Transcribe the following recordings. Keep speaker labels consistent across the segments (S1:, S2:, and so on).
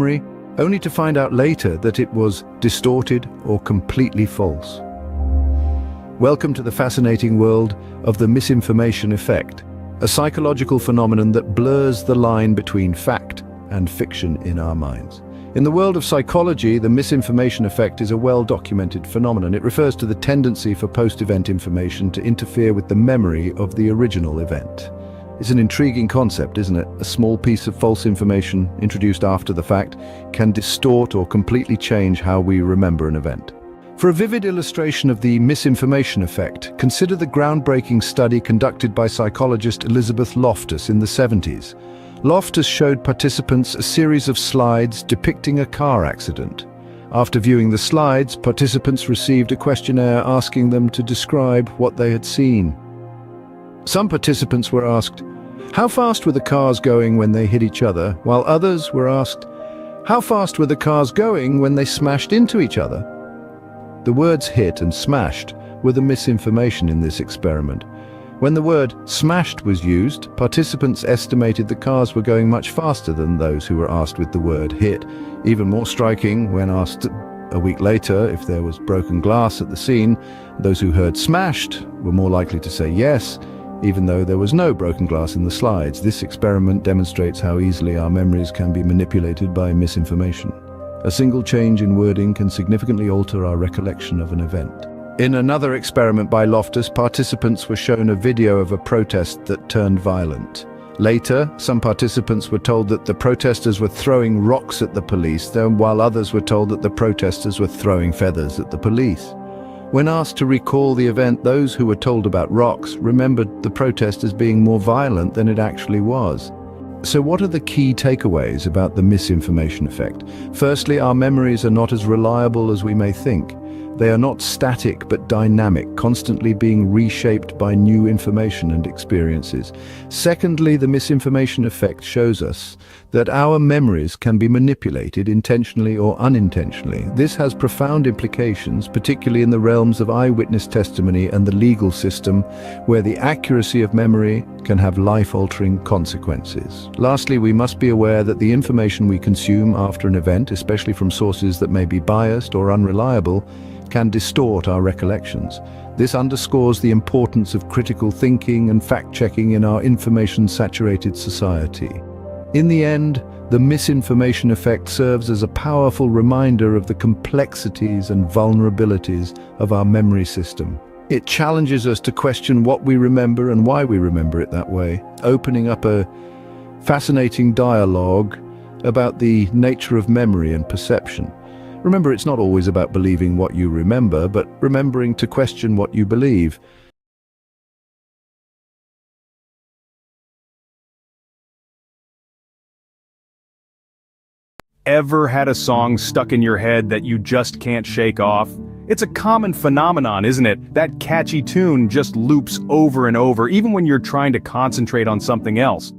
S1: memory, only to find out later that it was distorted or completely false. Welcome to the fascinating world of the misinformation effect, a psychological phenomenon that blurs the line between fact and fiction in our minds. In the world of psychology, the misinformation effect is a well-documented phenomenon. It refers to the tendency for post-event information to interfere with the memory of the original event. It's an intriguing concept, isn't it? A small piece of false information introduced after the fact can distort or completely change how we remember an event. For a vivid illustration of the misinformation effect, consider the groundbreaking study conducted by psychologist Elizabeth Loftus in the 70s. Loftus showed participants a series of slides depicting a car accident. After viewing the slides, participants received a questionnaire asking them to describe what they had seen. Some participants were asked, how fast were the cars going when they hit each other, while others were asked, how fast were the cars going when they smashed into each other? The words hit and smashed were the misinformation in this experiment. When the word smashed was used, participants estimated the cars were going much faster than those who were asked with the word hit. Even more striking, when asked a week later if there was broken glass at the scene, those who heard smashed were more likely to say yes, even though there was no broken glass in the slides. This experiment demonstrates how easily our memories can be manipulated by misinformation. A single change in wording can significantly alter our recollection of an event. In another experiment by Loftus, participants were shown a video of a protest that turned violent. Later, some participants were told that the protesters were throwing rocks at the police, while others were told that the protesters were throwing feathers at the police. When asked to recall the event, those who were told about rocks remembered the protest as being more violent than it actually was. So what are the key takeaways about the misinformation effect? Firstly, our memories are not as reliable as we may think. They are not static but dynamic, constantly being reshaped by new information and experiences. Secondly, the misinformation effect shows us that our memories can be manipulated intentionally or unintentionally. This has profound implications, particularly in the realms of eyewitness testimony and the legal system, where the accuracy of memory can have life-altering consequences. Lastly, we must be aware that the information we consume after an event, especially from sources that may be biased or unreliable, can distort our recollections. This underscores the importance of critical thinking and fact-checking in our information-saturated society. In the end, the misinformation effect serves as a powerful reminder of the complexities and vulnerabilities of our memory system. It challenges us to question what we remember and why we remember it that way, opening up a fascinating dialogue about the nature of memory and perception. Remember, it's not always about believing what you remember, but remembering to question what you believe.
S2: Ever had a song stuck in your head that you just can't shake off? It's a common phenomenon, isn't it? That catchy tune just loops over and over, even when you're trying to concentrate on something else.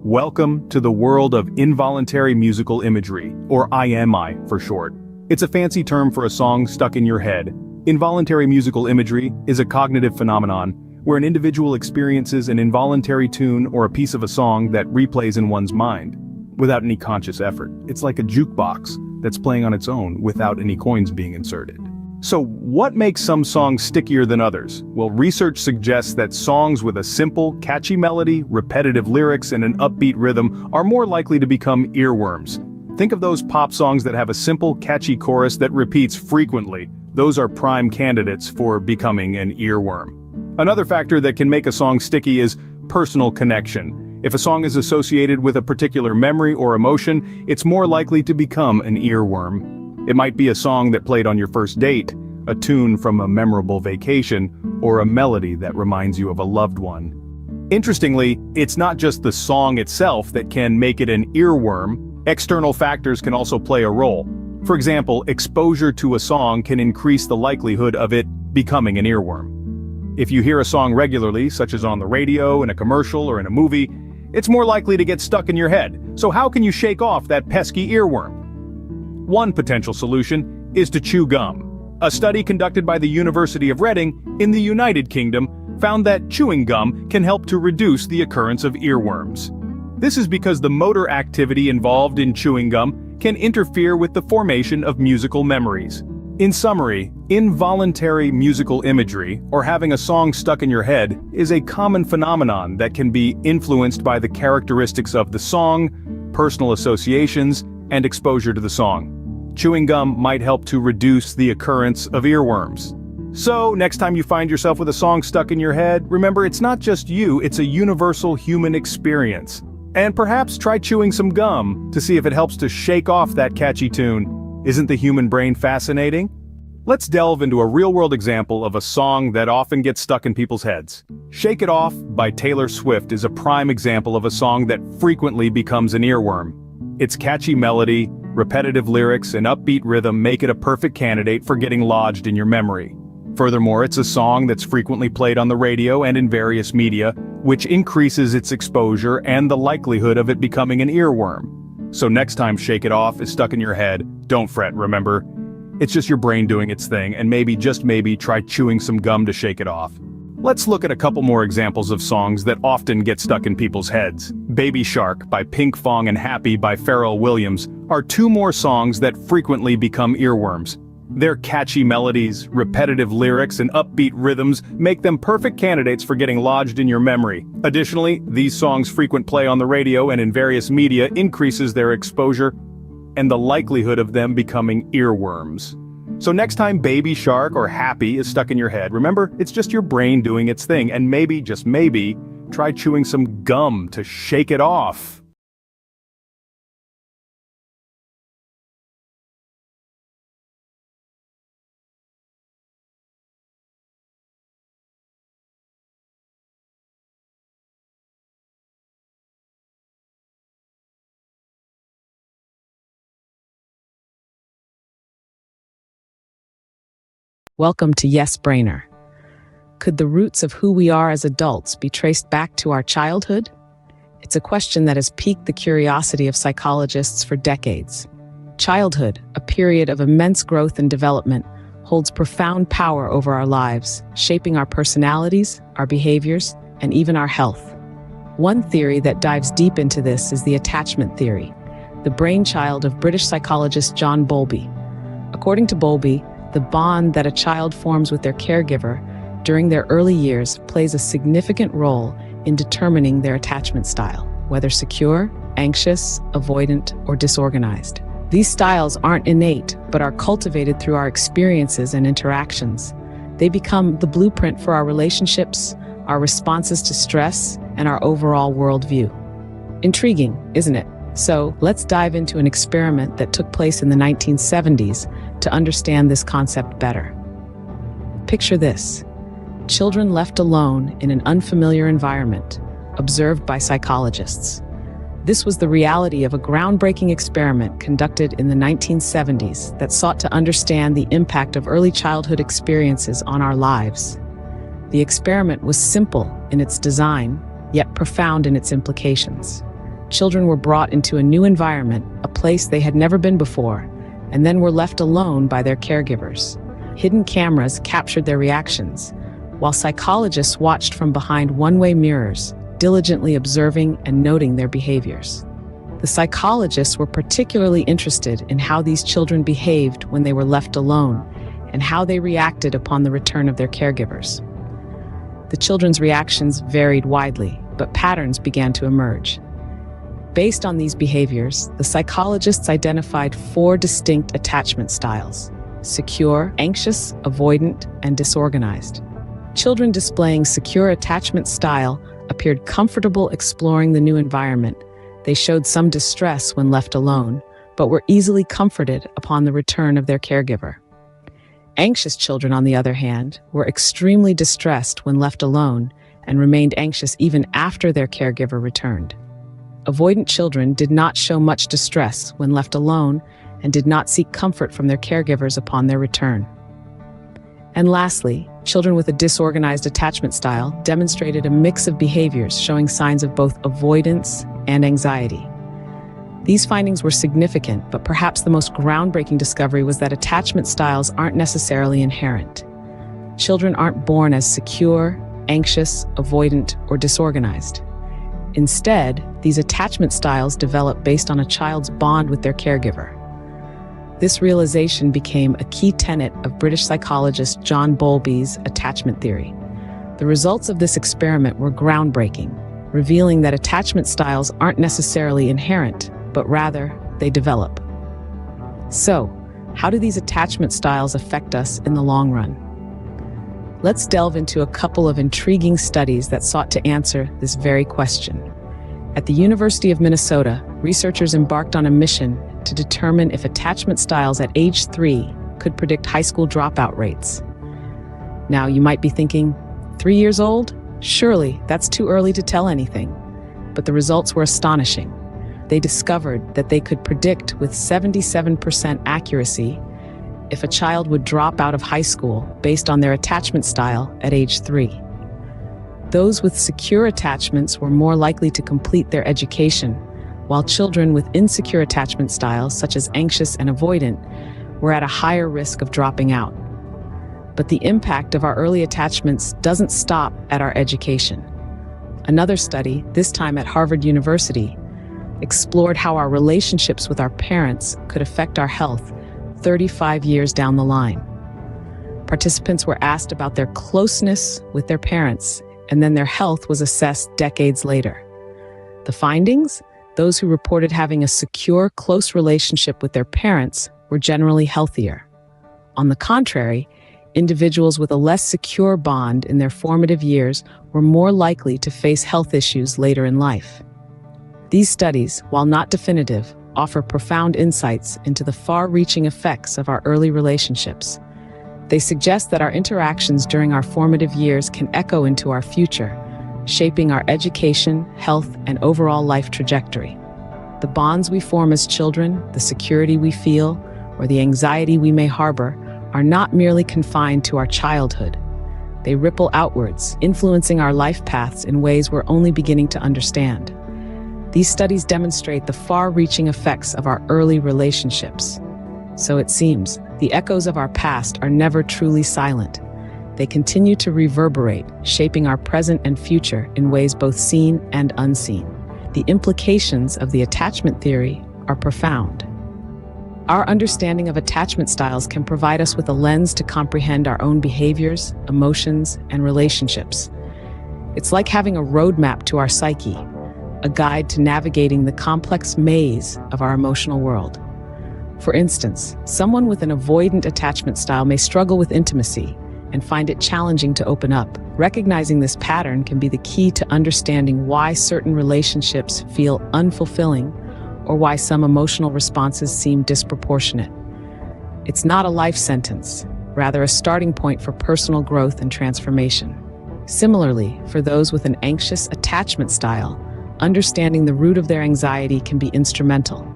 S2: Welcome to the world of involuntary musical imagery, or IMI for short. It's a fancy term for a song stuck in your head. Involuntary musical imagery is a cognitive phenomenon where an individual experiences an involuntary tune or a piece of a song that replays in one's mind without any conscious effort. It's like a jukebox that's playing on its own without any coins being inserted. So what makes some songs stickier than others? Well, research suggests that songs with a simple, catchy melody, repetitive lyrics, and an upbeat rhythm are more likely to become earworms. Think of those pop songs that have a simple, catchy chorus that repeats frequently. Those are prime candidates for becoming an earworm. Another factor that can make a song sticky is personal connection. If a song is associated with a particular memory or emotion, it's more likely to become an earworm. It might be a song that played on your first date, a tune from a memorable vacation, or a melody that reminds you of a loved one. Interestingly, it's not just the song itself that can make it an earworm. External factors can also play a role. For example, exposure to a song can increase the likelihood of it becoming an earworm. If you hear a song regularly, such as on the radio, in a commercial, or in a movie, it's more likely to get stuck in your head. So how can you shake off that pesky earworm? One potential solution is to chew gum. A study conducted by the University of Reading in the United Kingdom found that chewing gum can help to reduce the occurrence of earworms. This is because the motor activity involved in chewing gum can interfere with the formation of musical memories. In summary, involuntary musical imagery, or having a song stuck in your head, is a common phenomenon that can be influenced by the characteristics of the song, personal associations, and exposure to the song. Chewing gum might help to reduce the occurrence of earworms. So, next time you find yourself with a song stuck in your head, remember it's not just you, it's a universal human experience. And perhaps try chewing some gum to see if it helps to shake off that catchy tune. Isn't the human brain fascinating? Let's delve into a real-world example of a song that often gets stuck in people's heads. Shake It Off by Taylor Swift is a prime example of a song that frequently becomes an earworm. Its catchy melody, repetitive lyrics, and upbeat rhythm make it a perfect candidate for getting lodged in your memory. Furthermore, it's a song that's frequently played on the radio and in various media, which increases its exposure and the likelihood of it becoming an earworm. So next time Shake It Off is stuck in your head, don't fret, remember? It's just your brain doing its thing, and maybe, just maybe, try chewing some gum to shake it off. Let's look at a couple more examples of songs that often get stuck in people's heads. Baby Shark by Pink Fong and Happy by Pharrell Williams are two more songs that frequently become earworms. Their catchy melodies, repetitive lyrics, and upbeat rhythms make them perfect candidates for getting lodged in your memory. Additionally, these songs' frequent play on the radio and in various media increases their exposure and the likelihood of them becoming earworms. So next time Baby Shark or Happy is stuck in your head, remember, it's just your brain doing its thing, and maybe, just maybe, try chewing some gum to shake it off.
S3: Welcome to Yes Brainer. Could the roots of who we are as adults be traced back to our childhood? It's a question that has piqued the curiosity of psychologists for decades. Childhood, a period of immense growth and development, holds profound power over our lives, shaping our personalities, our behaviors, and even our health. One theory that dives deep into this is the attachment theory, the brainchild of British psychologist John Bowlby. According to Bowlby, the bond that a child forms with their caregiver during their early years plays a significant role in determining their attachment style, whether secure, anxious, avoidant, or disorganized. These styles aren't innate, but are cultivated through our experiences and interactions. They become the blueprint for our relationships, our responses to stress, and our overall worldview. Intriguing, isn't it? So let's dive into an experiment that took place in the 1970s to understand this concept better. Picture this: children left alone in an unfamiliar environment, observed by psychologists. This was the reality of a groundbreaking experiment conducted in the 1970s that sought to understand the impact of early childhood experiences on our lives. The experiment was simple in its design, yet profound in its implications. Children were brought into a new environment, a place they had never been before, and then were left alone by their caregivers. Hidden cameras captured their reactions, while psychologists watched from behind one-way mirrors, diligently observing and noting their behaviors. The psychologists were particularly interested in how these children behaved when they were left alone, and how they reacted upon the return of their caregivers. The children's reactions varied widely, but patterns began to emerge. Based on these behaviors, the psychologists identified 4 distinct attachment styles: secure, anxious, avoidant, and disorganized. Children displaying secure attachment style appeared comfortable exploring the new environment. They showed some distress when left alone, but were easily comforted upon the return of their caregiver. Anxious children, on the other hand, were extremely distressed when left alone and remained anxious even after their caregiver returned. Avoidant children did not show much distress when left alone and did not seek comfort from their caregivers upon their return. And lastly, children with a disorganized attachment style demonstrated a mix of behaviors showing signs of both avoidance and anxiety. These findings were significant, but perhaps the most groundbreaking discovery was that attachment styles aren't necessarily inherent. Children aren't born as secure, anxious, avoidant, or disorganized. Instead, these attachment styles develop based on a child's bond with their caregiver. This realization became a key tenet of British psychologist John Bowlby's attachment theory. The results of this experiment were groundbreaking, revealing that attachment styles aren't necessarily inherent, but rather they develop. So, how do these attachment styles affect us in the long run? Let's delve into a couple of intriguing studies that sought to answer this very question. At the University of Minnesota, researchers embarked on a mission to determine if attachment styles at age 3 could predict high school dropout rates. Now, you might be thinking, 3 years old? Surely, that's too early to tell anything. But the results were astonishing. They discovered that they could predict with 77% accuracy if a child would drop out of high school based on their attachment style at age 3. Those with secure attachments were more likely to complete their education, while children with insecure attachment styles, such as anxious and avoidant, were at a higher risk of dropping out. But the impact of our early attachments doesn't stop at our education. Another study, this time at Harvard University, explored how our relationships with our parents could affect our health 35 years down the line. Participants were asked about their closeness with their parents, and then their health was assessed decades later. The findings? Those who reported having a secure, close relationship with their parents were generally healthier. On the contrary, individuals with a less secure bond in their formative years were more likely to face health issues later in life. These studies, while not definitive, offer profound insights into the far-reaching effects of our early relationships. They suggest that our interactions during our formative years can echo into our future, shaping our education, health, and overall life trajectory. The bonds we form as children, the security we feel, or the anxiety we may harbor are not merely confined to our childhood. They ripple outwards, influencing our life paths in ways we're only beginning to understand. These studies demonstrate the far-reaching effects of our early relationships. So it seems, the echoes of our past are never truly silent. They continue to reverberate, shaping our present and future in ways both seen and unseen. The implications of the attachment theory are profound. Our understanding of attachment styles can provide us with a lens to comprehend our own behaviors, emotions, and relationships. It's like having a roadmap to our psyche, a guide to navigating the complex maze of our emotional world. For instance, someone with an avoidant attachment style may struggle with intimacy and find it challenging to open up. Recognizing this pattern can be the key to understanding why certain relationships feel unfulfilling or why some emotional responses seem disproportionate. It's not a life sentence, rather a starting point for personal growth and transformation. Similarly, for those with an anxious attachment style, understanding the root of their anxiety can be instrumental.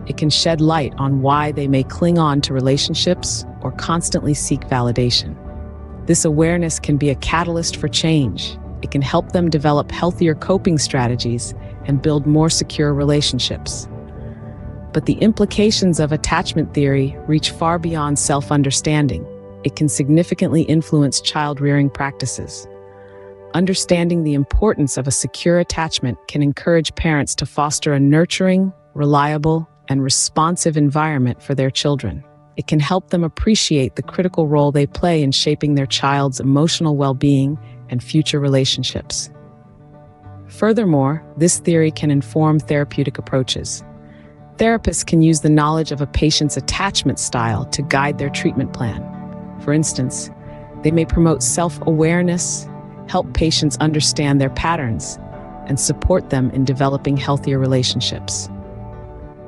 S3: It can shed light on why they may cling on to relationships or constantly seek validation. This awareness can be a catalyst for change. It can help them develop healthier coping strategies and build more secure relationships. But the implications of attachment theory reach far beyond self-understanding. It can significantly influence child-rearing practices. Understanding the importance of a secure attachment can encourage parents to foster a nurturing, reliable, and responsive environment for their children. It can help them appreciate the critical role they play in shaping their child's emotional well-being and future relationships. Furthermore, this theory can inform therapeutic approaches. Therapists can use the knowledge of a patient's attachment style to guide their treatment plan. For instance, they may promote self-awareness, help patients understand their patterns, and support them in developing healthier relationships.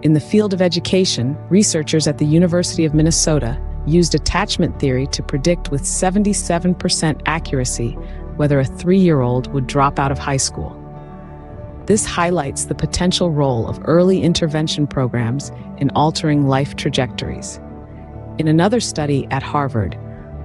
S3: In the field of education, researchers at the University of Minnesota used attachment theory to predict with 77% accuracy whether a 3-year-old would drop out of high school. This highlights the potential role of early intervention programs in altering life trajectories. In another study at Harvard,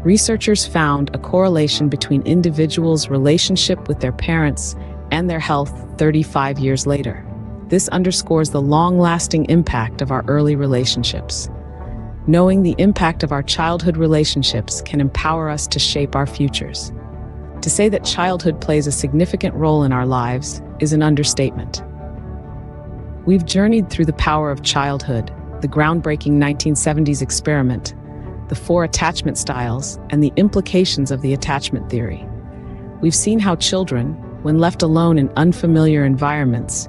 S3: researchers found a correlation between individuals' relationship with their parents and their health 35 years later. This underscores the long-lasting impact of our early relationships. Knowing the impact of our childhood relationships can empower us to shape our futures. To say that childhood plays a significant role in our lives is an understatement. We've journeyed through the power of childhood, the groundbreaking 1970s experiment, the 4 attachment styles, and the implications of the attachment theory. We've seen how children, when left alone in unfamiliar environments,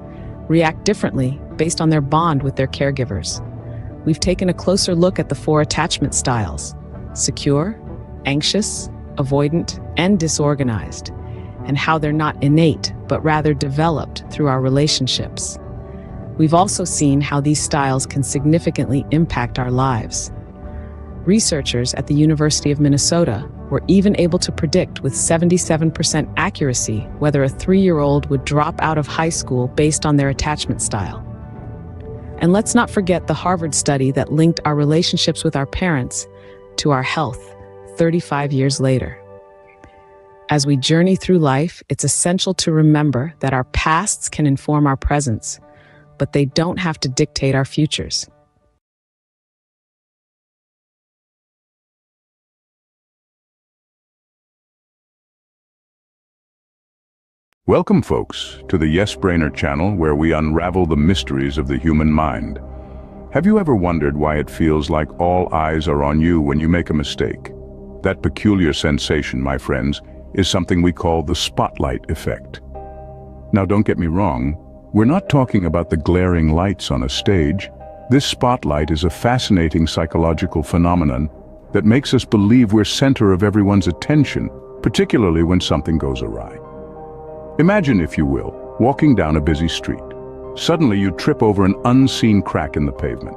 S3: react differently based on their bond with their caregivers. We've taken a closer look at the 4 attachment styles: secure, anxious, avoidant, and disorganized, and how they're not innate, but rather developed through our relationships. We've also seen how these styles can significantly impact our lives. Researchers at the University of Minnesota were even able to predict with 77% accuracy whether a 3-year-old would drop out of high school based on their attachment style. And let's not forget the Harvard study that linked our relationships with our parents to our health 35 years later. As we journey through life, it's essential to remember that our pasts can inform our presents, but they don't have to dictate our futures.
S4: Welcome, folks, to the Yes Brainer channel, where we unravel the mysteries of the human mind. Have you ever wondered why it feels like all eyes are on you when you make a mistake? That peculiar sensation, my friends, is something we call the spotlight effect. Now, don't get me wrong, we're not talking about the glaring lights on a stage. This spotlight is a fascinating psychological phenomenon that makes us believe we're center of everyone's attention, particularly when something goes awry. Imagine, if you will, walking down a busy street. Suddenly you trip over an unseen crack in the pavement.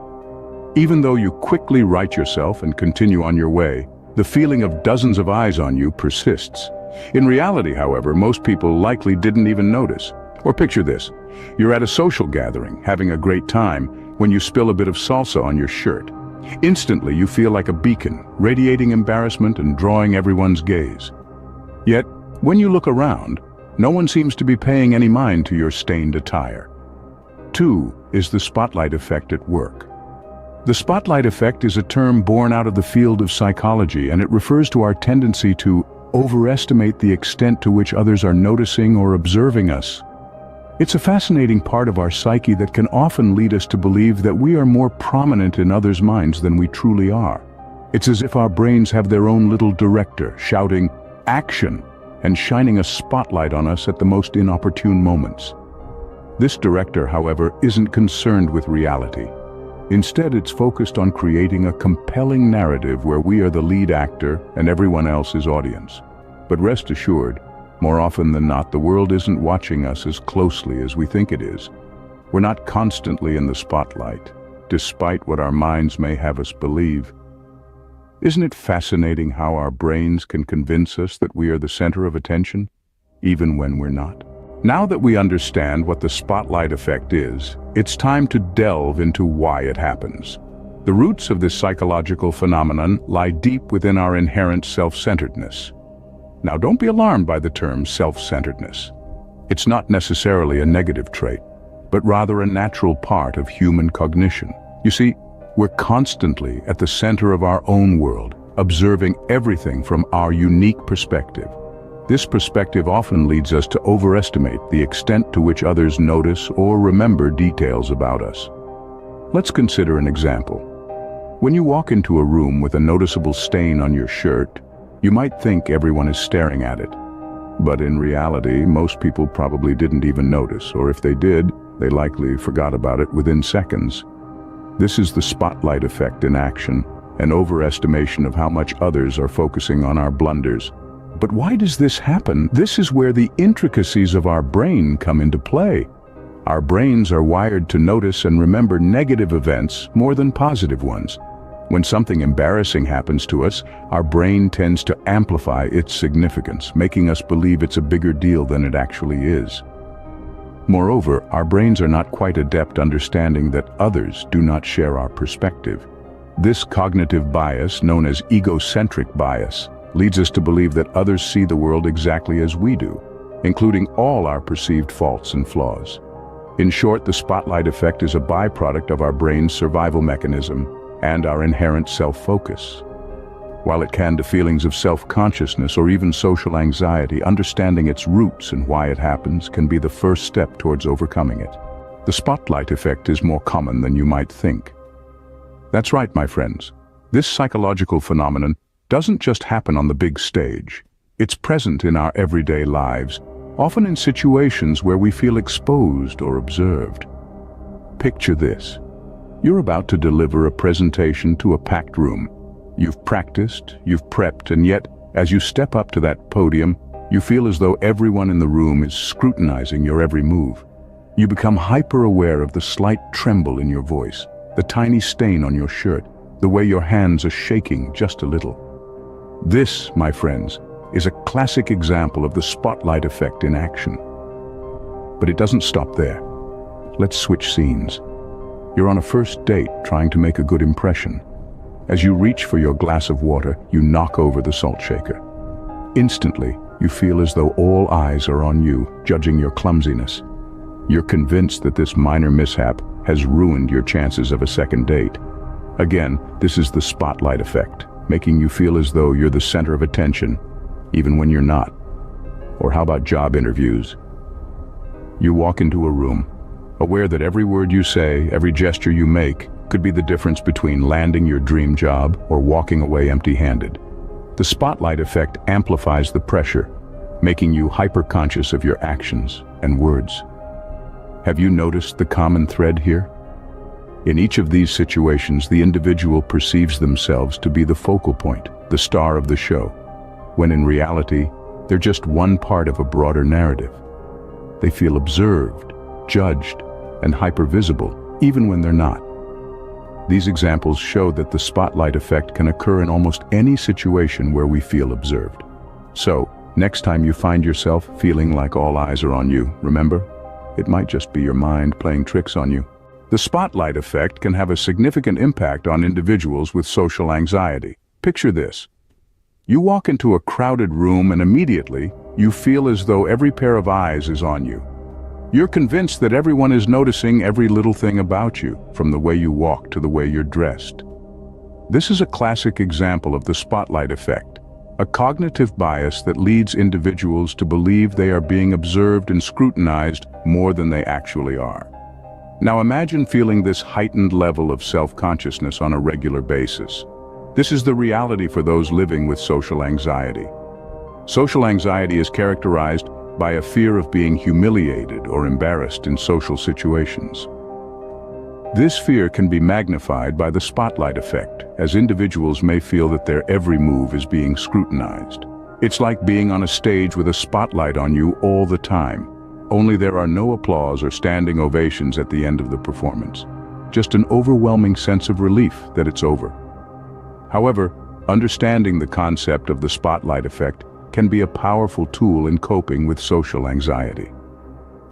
S4: Even though you quickly right yourself and continue on your way, the feeling of dozens of eyes on you persists. In reality, however, most people likely didn't even notice. Or picture this: you're at a social gathering, having a great time, when you spill a bit of salsa on your shirt. Instantly you feel like a beacon, radiating embarrassment and drawing everyone's gaze. Yet, when you look around, no one seems to be paying any mind to your stained attire. 2 is the spotlight effect at work. The spotlight effect is a term born out of the field of psychology, and it refers to our tendency to overestimate the extent to which others are noticing or observing us. It's a fascinating part of our psyche that can often lead us to believe that we are more prominent in others' minds than we truly are. It's as if our brains have their own little director, shouting, "Action!" and shining a spotlight on us at the most inopportune moments. This director, however, isn't concerned with reality. Instead, it's focused on creating a compelling narrative where we are the lead actor and everyone else is audience. But rest assured, more often than not, the world isn't watching us as closely as we think it is. We're not constantly in the spotlight, despite what our minds may have us believe. Isn't it fascinating how our brains can convince us that we are the center of attention, even when we're not? Now that we understand what the spotlight effect is, it's time to delve into why it happens. The roots of this psychological phenomenon lie deep within our inherent self-centeredness. Now, don't be alarmed by the term self-centeredness. It's not necessarily a negative trait, but rather a natural part of human cognition. You see, we're constantly at the center of our own world, observing everything from our unique perspective. This perspective often leads us to overestimate the extent to which others notice or remember details about us. Let's consider an example. When you walk into a room with a noticeable stain on your shirt, you might think everyone is staring at it. But in reality, most people probably didn't even notice, or if they did, they likely forgot about it within seconds. This is the spotlight effect in action, an overestimation of how much others are focusing on our blunders. But why does this happen? This is where the intricacies of our brain come into play. Our brains are wired to notice and remember negative events more than positive ones. When something embarrassing happens to us, our brain tends to amplify its significance, making us believe it's a bigger deal than it actually is. Moreover, our brains are not quite adept understanding that others do not share our perspective. This cognitive bias, known as egocentric bias, leads us to believe that others see the world exactly as we do, including all our perceived faults and flaws. In short, the spotlight effect is a byproduct of our brain's survival mechanism and our inherent self-focus. While it can to feelings of self-consciousness or even social anxiety, understanding its roots and why it happens can be the first step towards overcoming it. The spotlight effect is more common than you might think. That's right, my friends. This psychological phenomenon doesn't just happen on the big stage. It's present in our everyday lives, often in situations where we feel exposed or observed. Picture this. You're about to deliver a presentation to a packed room. You've practiced, you've prepped, and yet, as you step up to that podium, you feel as though everyone in the room is scrutinizing your every move. You become hyper-aware of the slight tremble in your voice, the tiny stain on your shirt, the way your hands are shaking just a little. This, my friends, is a classic example of the spotlight effect in action. But it doesn't stop there. Let's switch scenes. You're on a first date trying to make a good impression. As you reach for your glass of water, you knock over the salt shaker. Instantly, you feel as though all eyes are on you, judging your clumsiness. You're convinced that this minor mishap has ruined your chances of a second date. Again, this is the spotlight effect, making you feel as though you're the center of attention, even when you're not. Or how about job interviews? You walk into a room, aware that every word you say, every gesture you make, could be the difference between landing your dream job or walking away empty-handed. The spotlight effect amplifies the pressure, making you hyper-conscious of your actions and words. Have you noticed the common thread here? In each of these situations, the individual perceives themselves to be the focal point, the star of the show, when in reality, they're just one part of a broader narrative. They feel observed, judged, and hyper-visible, even when they're not. These examples show that the spotlight effect can occur in almost any situation where we feel observed. So, next time you find yourself feeling like all eyes are on you, remember, it might just be your mind playing tricks on you. The spotlight effect can have a significant impact on individuals with social anxiety. Picture this. You walk into a crowded room and immediately, you feel as though every pair of eyes is on you. You're convinced that everyone is noticing every little thing about you, from the way you walk to the way you're dressed. This is a classic example of the spotlight effect, a cognitive bias that leads individuals to believe they are being observed and scrutinized more than they actually are. Now imagine feeling this heightened level of self-consciousness on a regular basis. This is the reality for those living with social anxiety. Social anxiety is characterized by a fear of being humiliated or embarrassed in social situations. This fear can be magnified by the spotlight effect, as individuals may feel that their every move is being scrutinized. It's like being on a stage with a spotlight on you all the time, only there are no applause or standing ovations at the end of the performance. Just an overwhelming sense of relief that it's over. However, understanding the concept of the spotlight effect can be a powerful tool in coping with social anxiety.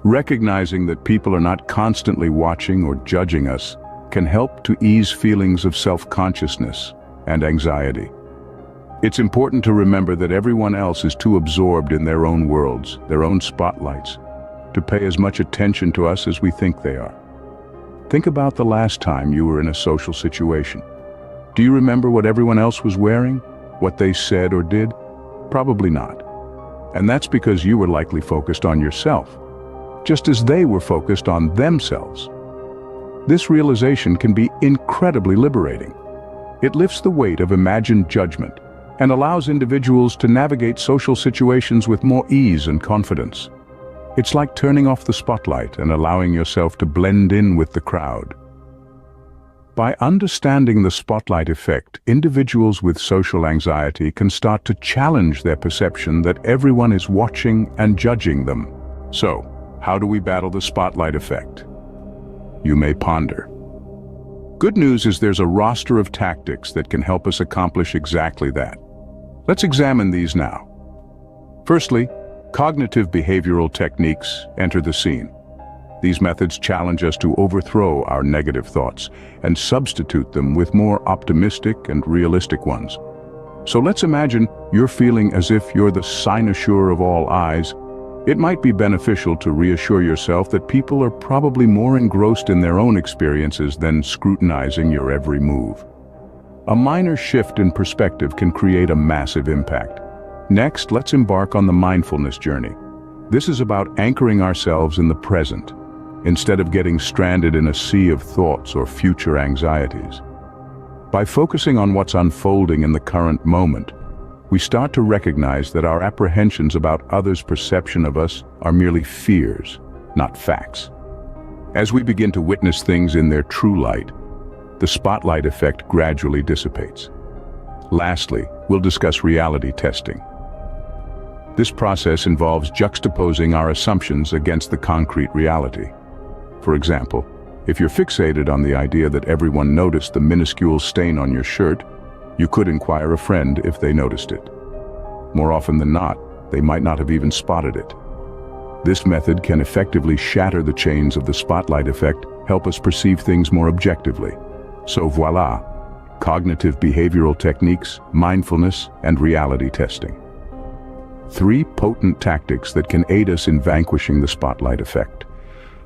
S4: Recognizing that people are not constantly watching or judging us can help to ease feelings of self-consciousness and anxiety. It's important to remember that everyone else is too absorbed in their own worlds, their own spotlights, to pay as much attention to us as we think they are. Think about the last time you were in a social situation. Do you remember what everyone else was wearing? What they said or did? Probably not. And that's because you were likely focused on yourself, just as they were focused on themselves. This realization can be incredibly liberating. It lifts the weight of imagined judgment and allows individuals to navigate social situations with more ease and confidence. It's like turning off the spotlight and allowing yourself to blend in with the crowd. By understanding the spotlight effect, individuals with social anxiety can start to challenge their perception that everyone is watching and judging them. So, how do we battle the spotlight effect? You may ponder. Good news is there's a roster of tactics that can help us accomplish exactly that. Let's examine these now. Firstly, cognitive behavioral techniques enter the scene. These methods challenge us to overthrow our negative thoughts and substitute them with more optimistic and realistic ones. So let's imagine you're feeling as if you're the cynosure of all eyes. It might be beneficial to reassure yourself that people are probably more engrossed in their own experiences than scrutinizing your every move. A minor shift in perspective can create a massive impact. Next, let's embark on the mindfulness journey. This is about anchoring ourselves in the present, instead of getting stranded in a sea of thoughts or future anxieties. By focusing on what's unfolding in the current moment, we start to recognize that our apprehensions about others' perception of us are merely fears, not facts. As we begin to witness things in their true light, the spotlight effect gradually dissipates. Lastly, we'll discuss reality testing. This process involves juxtaposing our assumptions against the concrete reality. For example, if you're fixated on the idea that everyone noticed the minuscule stain on your shirt, you could inquire a friend if they noticed it. More often than not, they might not have even spotted it. This method can effectively shatter the chains of the spotlight effect, help us perceive things more objectively. So voila, cognitive behavioral techniques, mindfulness, and reality testing. 3 potent tactics that can aid us in vanquishing the spotlight effect,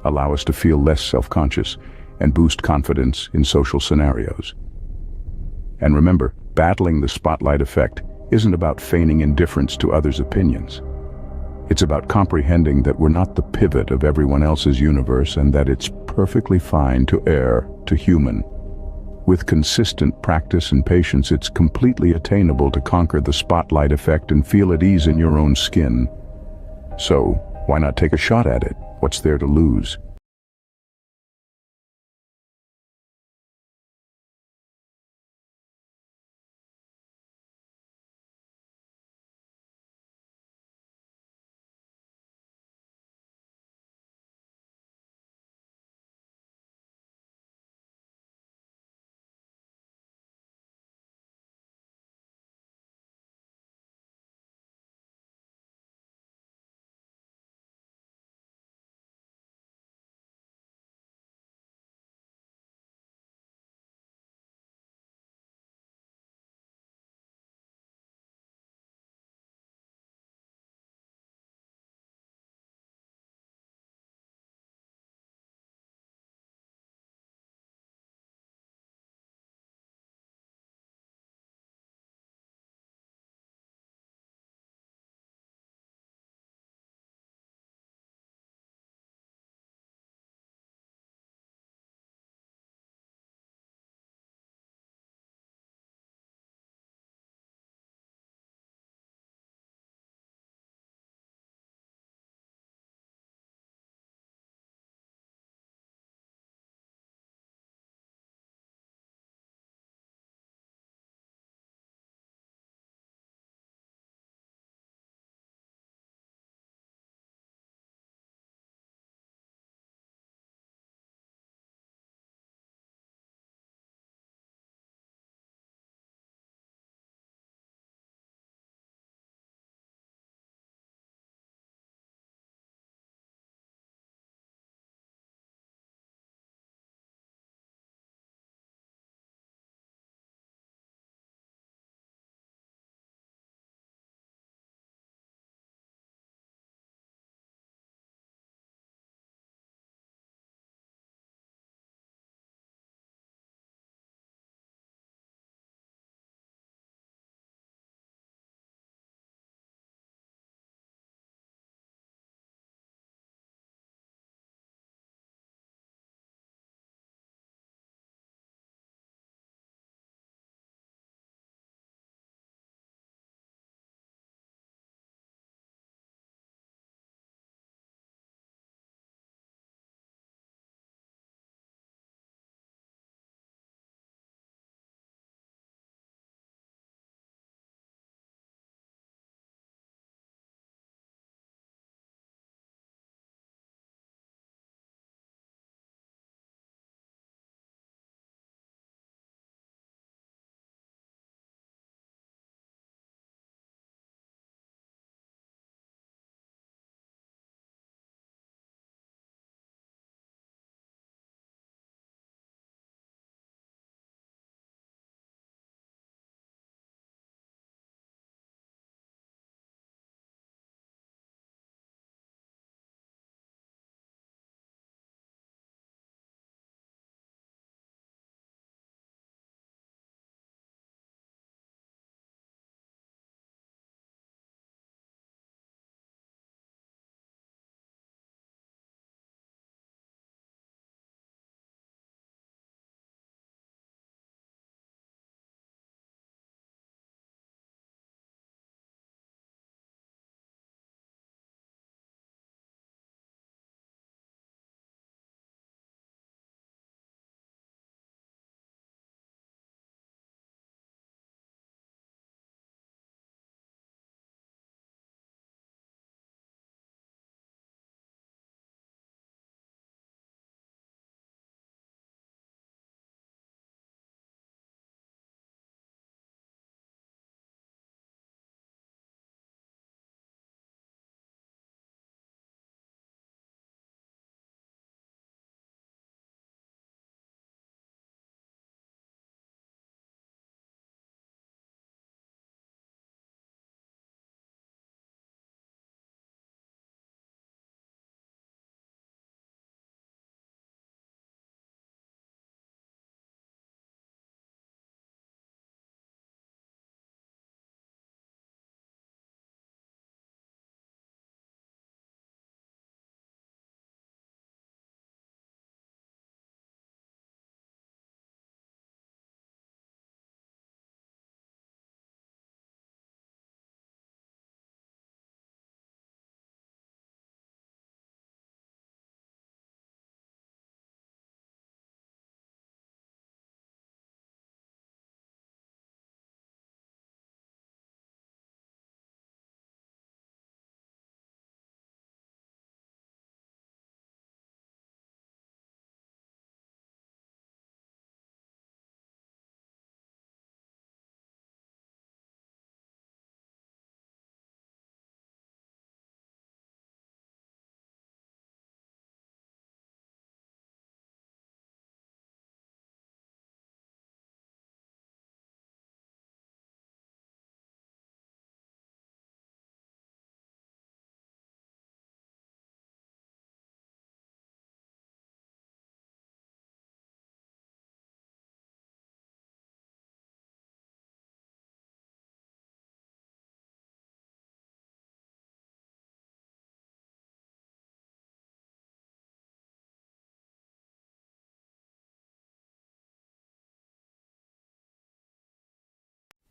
S4: allow us to feel less self-conscious, and boost confidence in social scenarios. And remember, battling the spotlight effect isn't about feigning indifference to others' opinions. It's about comprehending that we're not the pivot of everyone else's universe and that it's perfectly fine to err, to human. With consistent practice and patience, it's completely attainable to conquer the spotlight effect and feel at ease in your own skin. So, why not take a shot at it? What's there to lose?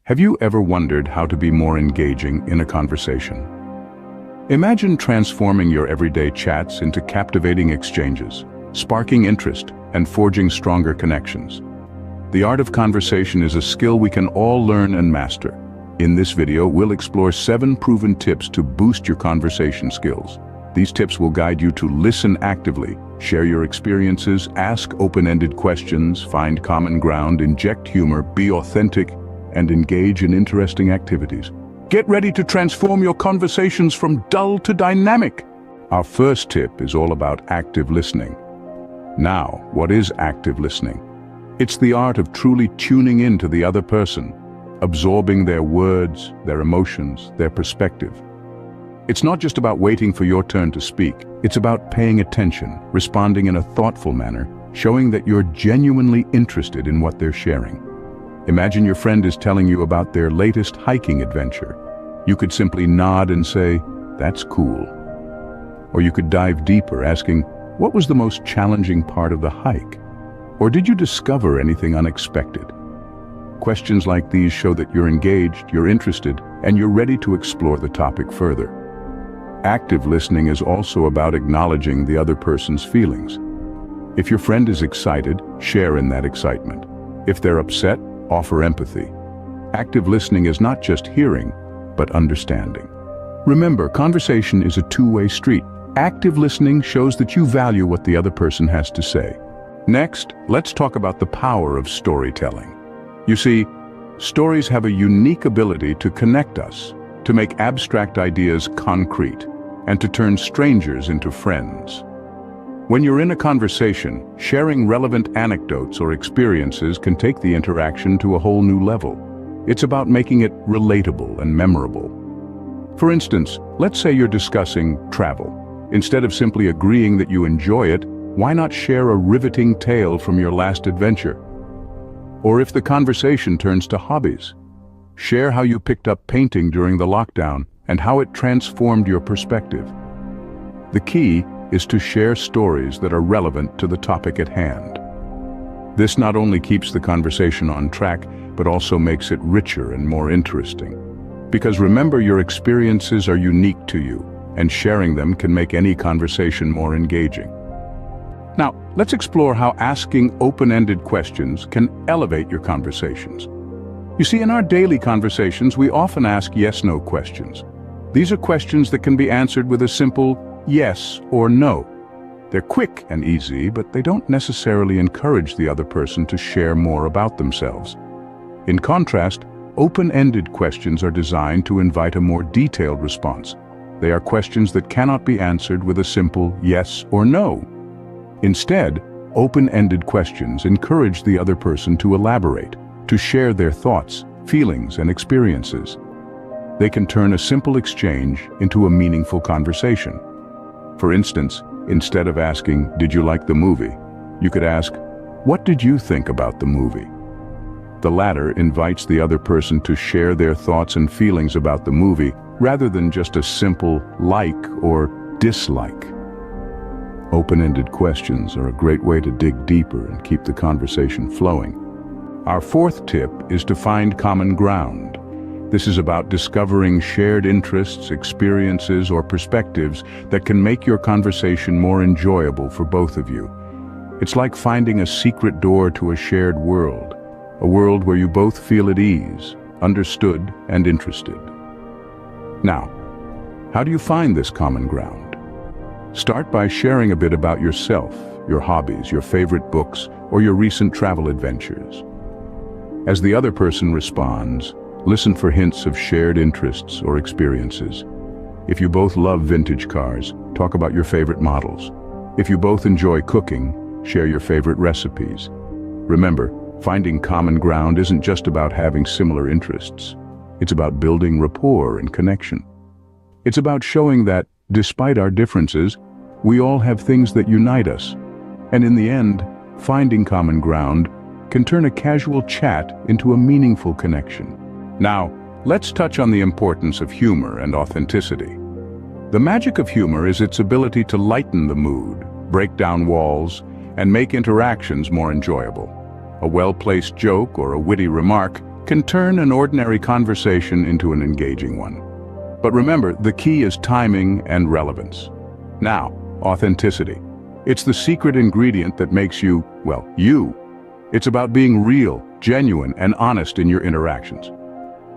S4: Have you ever wondered how to be more engaging in a conversation? Imagine transforming your everyday chats into captivating exchanges, sparking interest and forging stronger connections. The art of conversation is a skill we can all learn and master. In this video, we'll explore 7 proven tips to boost your conversation skills. These tips will guide you to listen actively, share your experiences, ask open-ended questions, find common ground, inject humor, be authentic, and engage in interesting activities. Get ready to transform your conversations from dull to dynamic. Our first tip is all about active listening. Now, what is active listening? It's the art of truly tuning in to the other person, absorbing their words, their emotions, their perspective. It's not just about waiting for your turn to speak. It's about paying attention, responding in a thoughtful manner, showing that you're genuinely interested in what they're sharing. Imagine your friend is telling you about their latest hiking adventure. You could simply nod and say, "That's cool." Or you could dive deeper, asking, "What was the most challenging part of the hike?" Or did you discover anything unexpected? Questions like these show that you're engaged, you're interested, and you're ready to explore the topic further. Active listening is also about acknowledging the other person's feelings. If your friend is excited, share in that excitement. If they're upset, offer empathy. Active listening is not just hearing, but understanding. Remember, conversation is a two-way street. Active listening shows that you value what the other person has to say. Next, let's talk about the power of storytelling. You see, stories have a unique ability to connect us, to make abstract ideas concrete, and to turn strangers into friends. When you're in a conversation, sharing relevant anecdotes or experiences can take the interaction to a whole new level. It's about making it relatable and memorable. For instance, let's say you're discussing travel. Instead of simply agreeing that you enjoy it, why not share a riveting tale from your last adventure? Or if the conversation turns to hobbies, share how you picked up painting during the lockdown and how it transformed your perspective. The key is to share stories that are relevant to the topic at hand. This not only keeps the conversation on track, but also makes it richer and more interesting. Because remember, your experiences are unique to you, and sharing them can make any conversation more engaging. Now, let's explore how asking open-ended questions can elevate your conversations. You see, in our daily conversations, we often ask yes-no questions. These are questions that can be answered with a simple yes or no. They're quick and easy, but they don't necessarily encourage the other person to share more about themselves. In contrast, open-ended questions are designed to invite a more detailed response. They are questions that cannot be answered with a simple yes or no. Instead, open-ended questions encourage the other person to elaborate, to share their thoughts, feelings, and experiences. They can turn a simple exchange into a meaningful conversation. For instance, instead of asking, "Did you like the movie?" you could ask, "What did you think about the movie?" The latter invites the other person to share their thoughts and feelings about the movie rather than just a simple like or dislike. Open-ended questions are a great way to dig deeper and keep the conversation flowing. Our fourth tip is to find common ground. This is about discovering shared interests, experiences, or perspectives that can make your conversation more enjoyable for both of you. It's like finding a secret door to a shared world, a world where you both feel at ease, understood, and interested. Now, how do you find this common ground? Start by sharing a bit about yourself, your hobbies, your favorite books, or your recent travel adventures. As the other person responds, listen for hints of shared interests or experiences. If you both love vintage cars, talk about your favorite models. If you both enjoy cooking, share your favorite recipes. Remember, finding common ground isn't just about having similar interests. It's about building rapport and connection. It's about showing that, despite our differences, we all have things that unite us. And in the end, finding common ground can turn a casual chat into a meaningful connection. Now, let's touch on the importance of humor and authenticity. The magic of humor is its ability to lighten the mood, break down walls, and make interactions more enjoyable. A well-placed joke or a witty remark can turn an ordinary conversation into an engaging one. But remember, the key is timing and relevance. Now, authenticity. It's the secret ingredient that makes you, well, you. It's about being real, genuine, and honest in your interactions.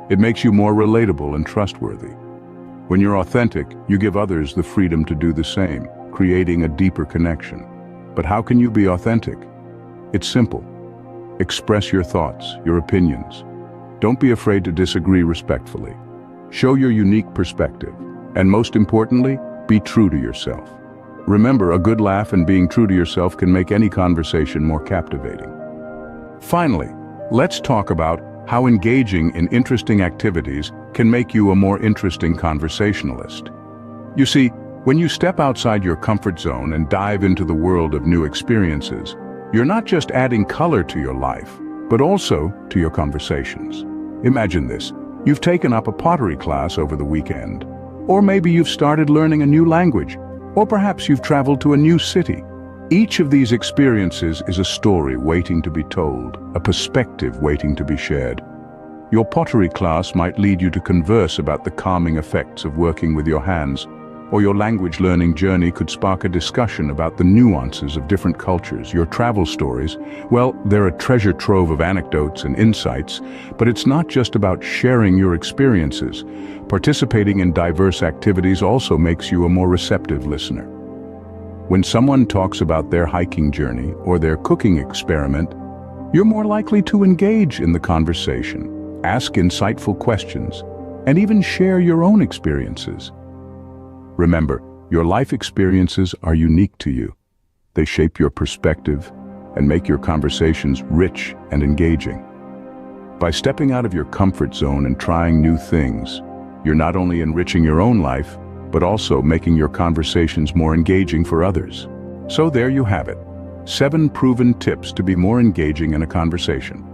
S4: It makes you more relatable and trustworthy. When you're authentic, you give others the freedom to do the same, creating a deeper connection. But how can you be authentic? It's simple. Express your thoughts, your opinions. Don't be afraid to disagree respectfully. Show your unique perspective. And most importantly, be true to yourself. Remember, a good laugh and being true to yourself can make any conversation more captivating. Finally, let's talk about how engaging in interesting activities can make you a more interesting conversationalist. You see, when you step outside your comfort zone and dive into the world of new experiences, you're not just adding color to your life, but also to your conversations. Imagine this. You've taken up a pottery class over the weekend. Or maybe you've started learning a new language. Or perhaps you've traveled to a new city. Each of these experiences is a story waiting to be told, a perspective waiting to be shared. Your pottery class might lead you to converse about the calming effects of working with your hands, or your language learning journey could spark a discussion about the nuances of different cultures. Your travel stories, well, they're a treasure trove of anecdotes and insights, but it's not just about sharing your experiences. Participating in diverse activities also makes you a more receptive listener. When someone talks about their hiking journey or their cooking experiment, you're more likely to engage in the conversation, ask insightful questions, and even share your own experiences. Remember, your life experiences are unique to you. They shape your perspective and make your conversations rich and engaging. By stepping out of your comfort zone and trying new things, you're not only enriching your own life, but also making your conversations more engaging for others. So there you have it. 7 proven tips to be more engaging in a conversation.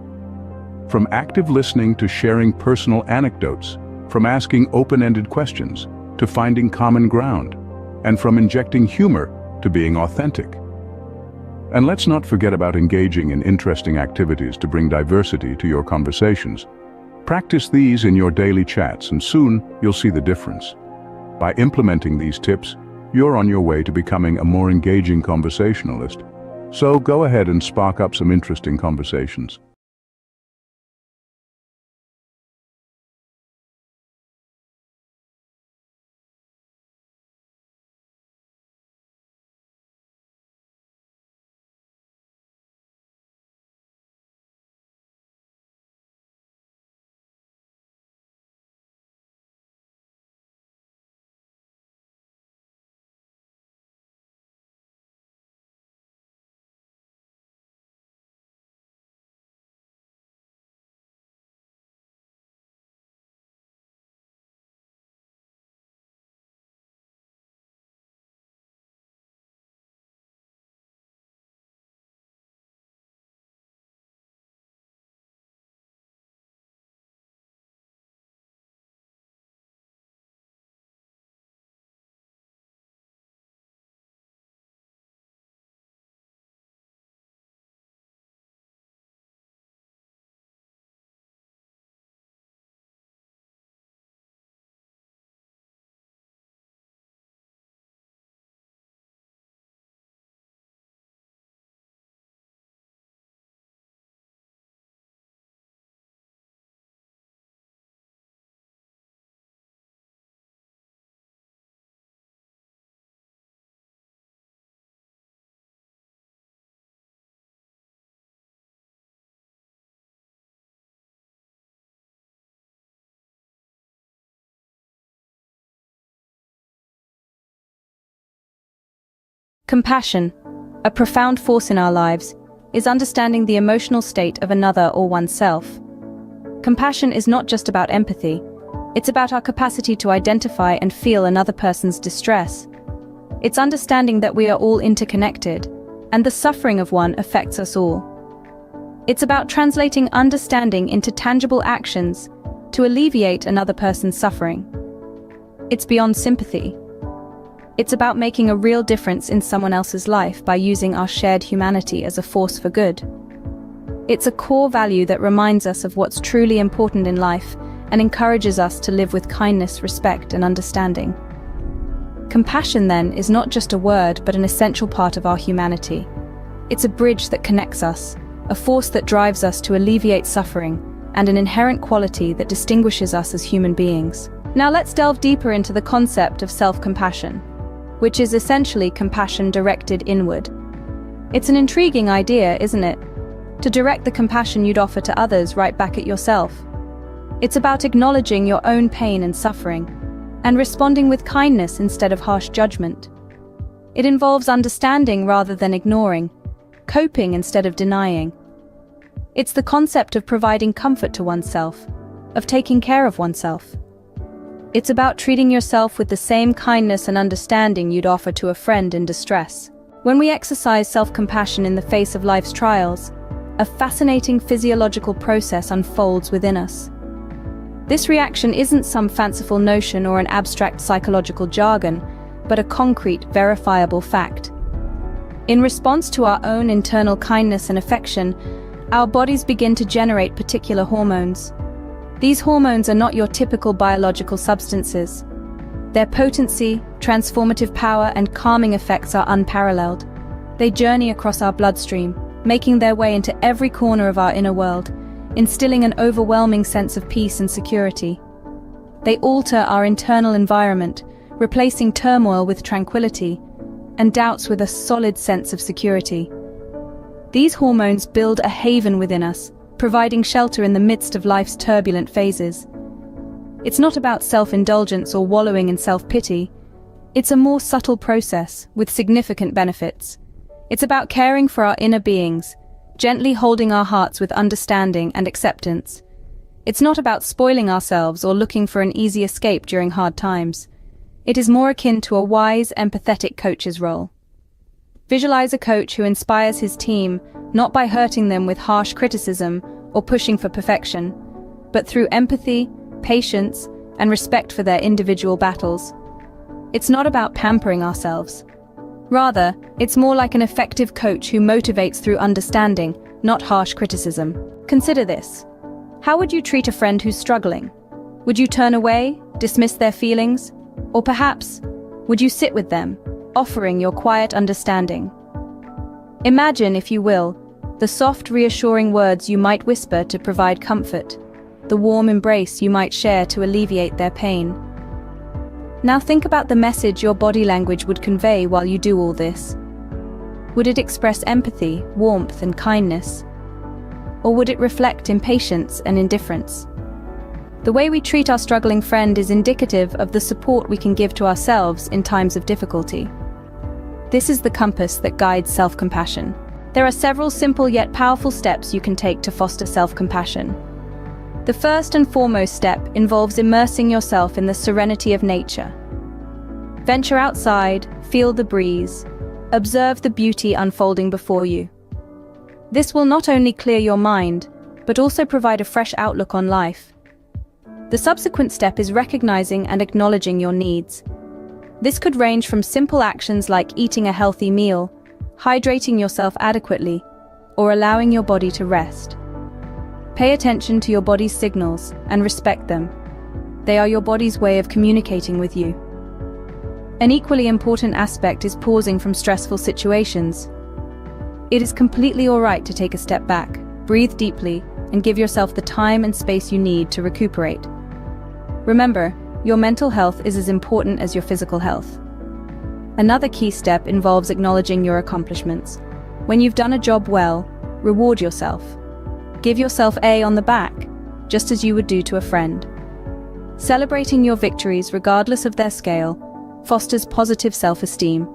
S4: From active listening to sharing personal anecdotes, from asking open-ended questions to finding common ground, and from injecting humor to being authentic. And let's not forget about engaging in interesting activities to bring diversity to your conversations. Practice these in your daily chats and soon you'll see the difference. By implementing these tips, you're on your way to becoming a more engaging conversationalist. So go ahead and spark up some interesting conversations.
S5: Compassion, a profound force in our lives, is understanding the emotional state of another or oneself. Compassion is not just about empathy, it's about our capacity to identify and feel another person's distress. It's understanding that we are all interconnected, and the suffering of one affects us all. It's about translating understanding into tangible actions to alleviate another person's suffering. It's beyond sympathy. It's about making a real difference in someone else's life by using our shared humanity as a force for good. It's a core value that reminds us of what's truly important in life and encourages us to live with kindness, respect, and understanding. Compassion, then, is not just a word, but an essential part of our humanity. It's a bridge that connects us, a force that drives us to alleviate suffering, and an inherent quality that distinguishes us as human beings. Now let's delve deeper into the concept of self-compassion, which is essentially compassion directed inward. It's an intriguing idea, isn't it? To direct the compassion you'd offer to others right back at yourself. It's about acknowledging your own pain and suffering, and responding with kindness instead of harsh judgment. It involves understanding rather than ignoring, coping instead of denying. It's the concept of providing comfort to oneself, of taking care of oneself. It's about treating yourself with the same kindness and understanding you'd offer to a friend in distress. When we exercise self-compassion in the face of life's trials, a fascinating physiological process unfolds within us. This reaction isn't some fanciful notion or an abstract psychological jargon, but a concrete, verifiable fact. In response to our own internal kindness and affection, our bodies begin to generate particular hormones. These hormones are not your typical biological substances. Their potency, transformative power, and calming effects are unparalleled. They journey across our bloodstream, making their way into every corner of our inner world, instilling an overwhelming sense of peace and security. They alter our internal environment, replacing turmoil with tranquility, and doubts with a solid sense of security. These hormones build a haven within us, providing shelter in the midst of life's turbulent phases. It's not about self-indulgence or wallowing in self-pity. It's a more subtle process with significant benefits. It's about caring for our inner beings, gently holding our hearts with understanding and acceptance. It's not about spoiling ourselves or looking for an easy escape during hard times. It is more akin to a wise, empathetic coach's role. Visualize a coach who inspires his team, not by hurting them with harsh criticism or pushing for perfection, but through empathy, patience, and respect for their individual battles. It's not about pampering ourselves. Rather, it's more like an effective coach who motivates through understanding, not harsh criticism. Consider this. How would you treat a friend who's struggling? Would you turn away, dismiss their feelings? Or perhaps, would you sit with them, offering your quiet understanding? Imagine, if you will, the soft, reassuring words you might whisper to provide comfort, the warm embrace you might share to alleviate their pain. Now think about the message your body language would convey while you do all this. Would it express empathy, warmth, and kindness? Or would it reflect impatience and indifference? The way we treat our struggling friend is indicative of the support we can give to ourselves in times of difficulty. This is the compass that guides self-compassion. There are several simple yet powerful steps you can take to foster self-compassion. The first and foremost step involves immersing yourself in the serenity of nature. Venture outside, feel the breeze, observe the beauty unfolding before you. This will not only clear your mind, but also provide a fresh outlook on life. The subsequent step is recognizing and acknowledging your needs. This could range from simple actions like eating a healthy meal, hydrating yourself adequately, or allowing your body to rest. Pay attention to your body's signals and respect them. They are your body's way of communicating with you. An equally important aspect is pausing from stressful situations. It is completely all right to take a step back, breathe deeply, and give yourself the time and space you need to recuperate. Remember, your mental health is as important as your physical health. Another key step involves acknowledging your accomplishments. When you've done a job well, reward yourself. Give yourself a on the back, just as you would do to a friend. Celebrating your victories, regardless of their scale, fosters positive self-esteem.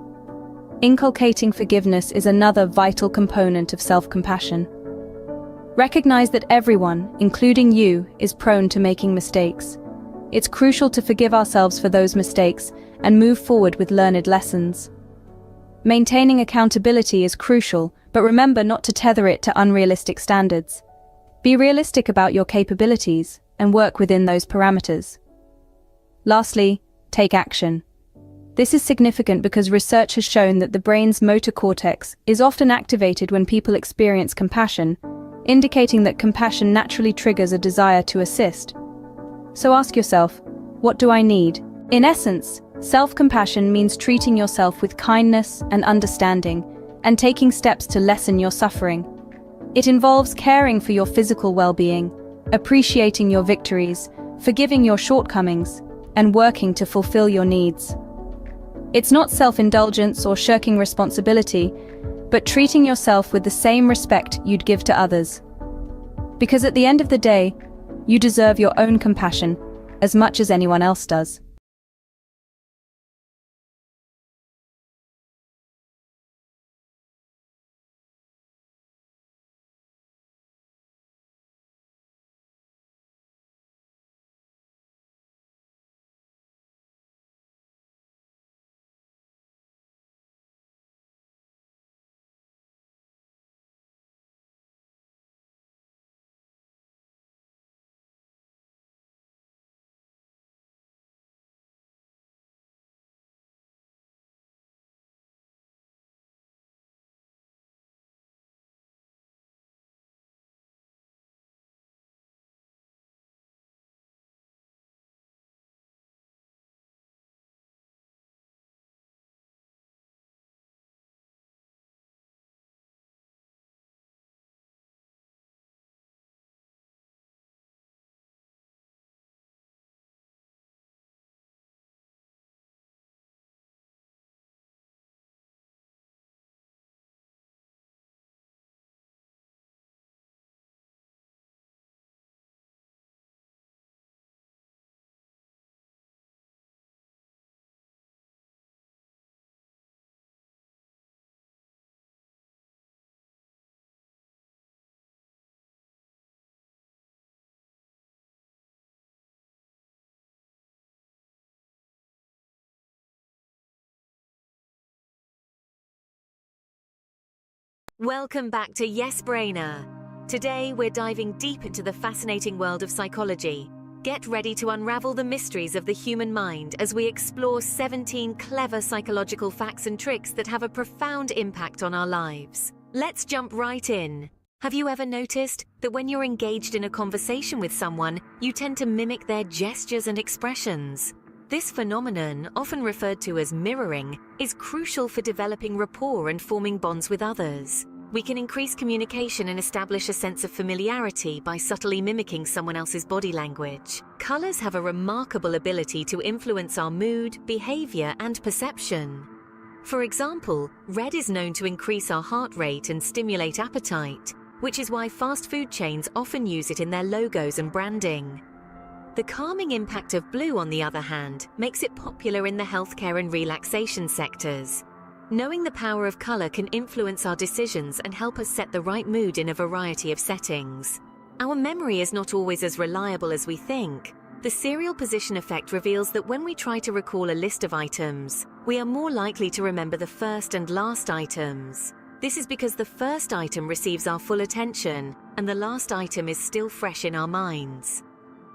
S5: Inculcating forgiveness is another vital component of self-compassion. Recognize that everyone, including you, is prone to making mistakes. It's crucial to forgive ourselves for those mistakes and move forward with learned lessons. Maintaining accountability is crucial, but remember not to tether it to unrealistic standards. Be realistic about your capabilities and work within those parameters. Lastly, take action. This is significant because research has shown that the brain's motor cortex is often activated when people experience compassion, indicating that compassion naturally triggers a desire to assist. So ask yourself, what do I need? In essence, self-compassion means treating yourself with kindness and understanding, and taking steps to lessen your suffering. It involves caring for your physical well-being, appreciating your victories, forgiving your shortcomings, and working to fulfill your needs. It's not self-indulgence or shirking responsibility, but treating yourself with the same respect you'd give to others. Because at the end of the day, you deserve your own compassion as much as anyone else does.
S6: Welcome back to Yes Brainer. Today we're diving deep into the fascinating world of psychology. Get ready to unravel the mysteries of the human mind as we explore 17 clever psychological facts and tricks that have a profound impact on our lives. Let's jump right in. Have you ever noticed that when you're engaged in a conversation with someone, you tend to mimic their gestures and expressions? This phenomenon, often referred to as mirroring, is crucial for developing rapport and forming bonds with others. We can increase communication and establish a sense of familiarity by subtly mimicking someone else's body language. Colors have a remarkable ability to influence our mood, behavior, and perception. For example, red is known to increase our heart rate and stimulate appetite, which is why fast food chains often use it in their logos and branding. The calming impact of blue, on the other hand, makes it popular in the healthcare and relaxation sectors. Knowing the power of color can influence our decisions and help us set the right mood in a variety of settings. Our memory is not always as reliable as we think. The serial position effect reveals that when we try to recall a list of items, we are more likely to remember the first and last items. This is because the first item receives our full attention, and the last item is still fresh in our minds.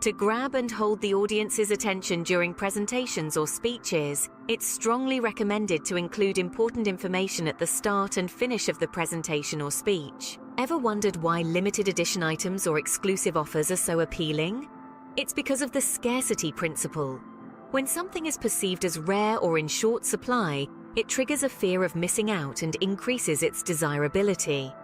S6: To grab and hold the audience's attention during presentations or speeches, it's strongly recommended to include important information at the start and finish of the presentation or speech. Ever wondered why limited edition items or exclusive offers are so appealing? It's because of the scarcity principle. When something is perceived as rare or in short supply, it triggers a fear of missing out and increases its desirability.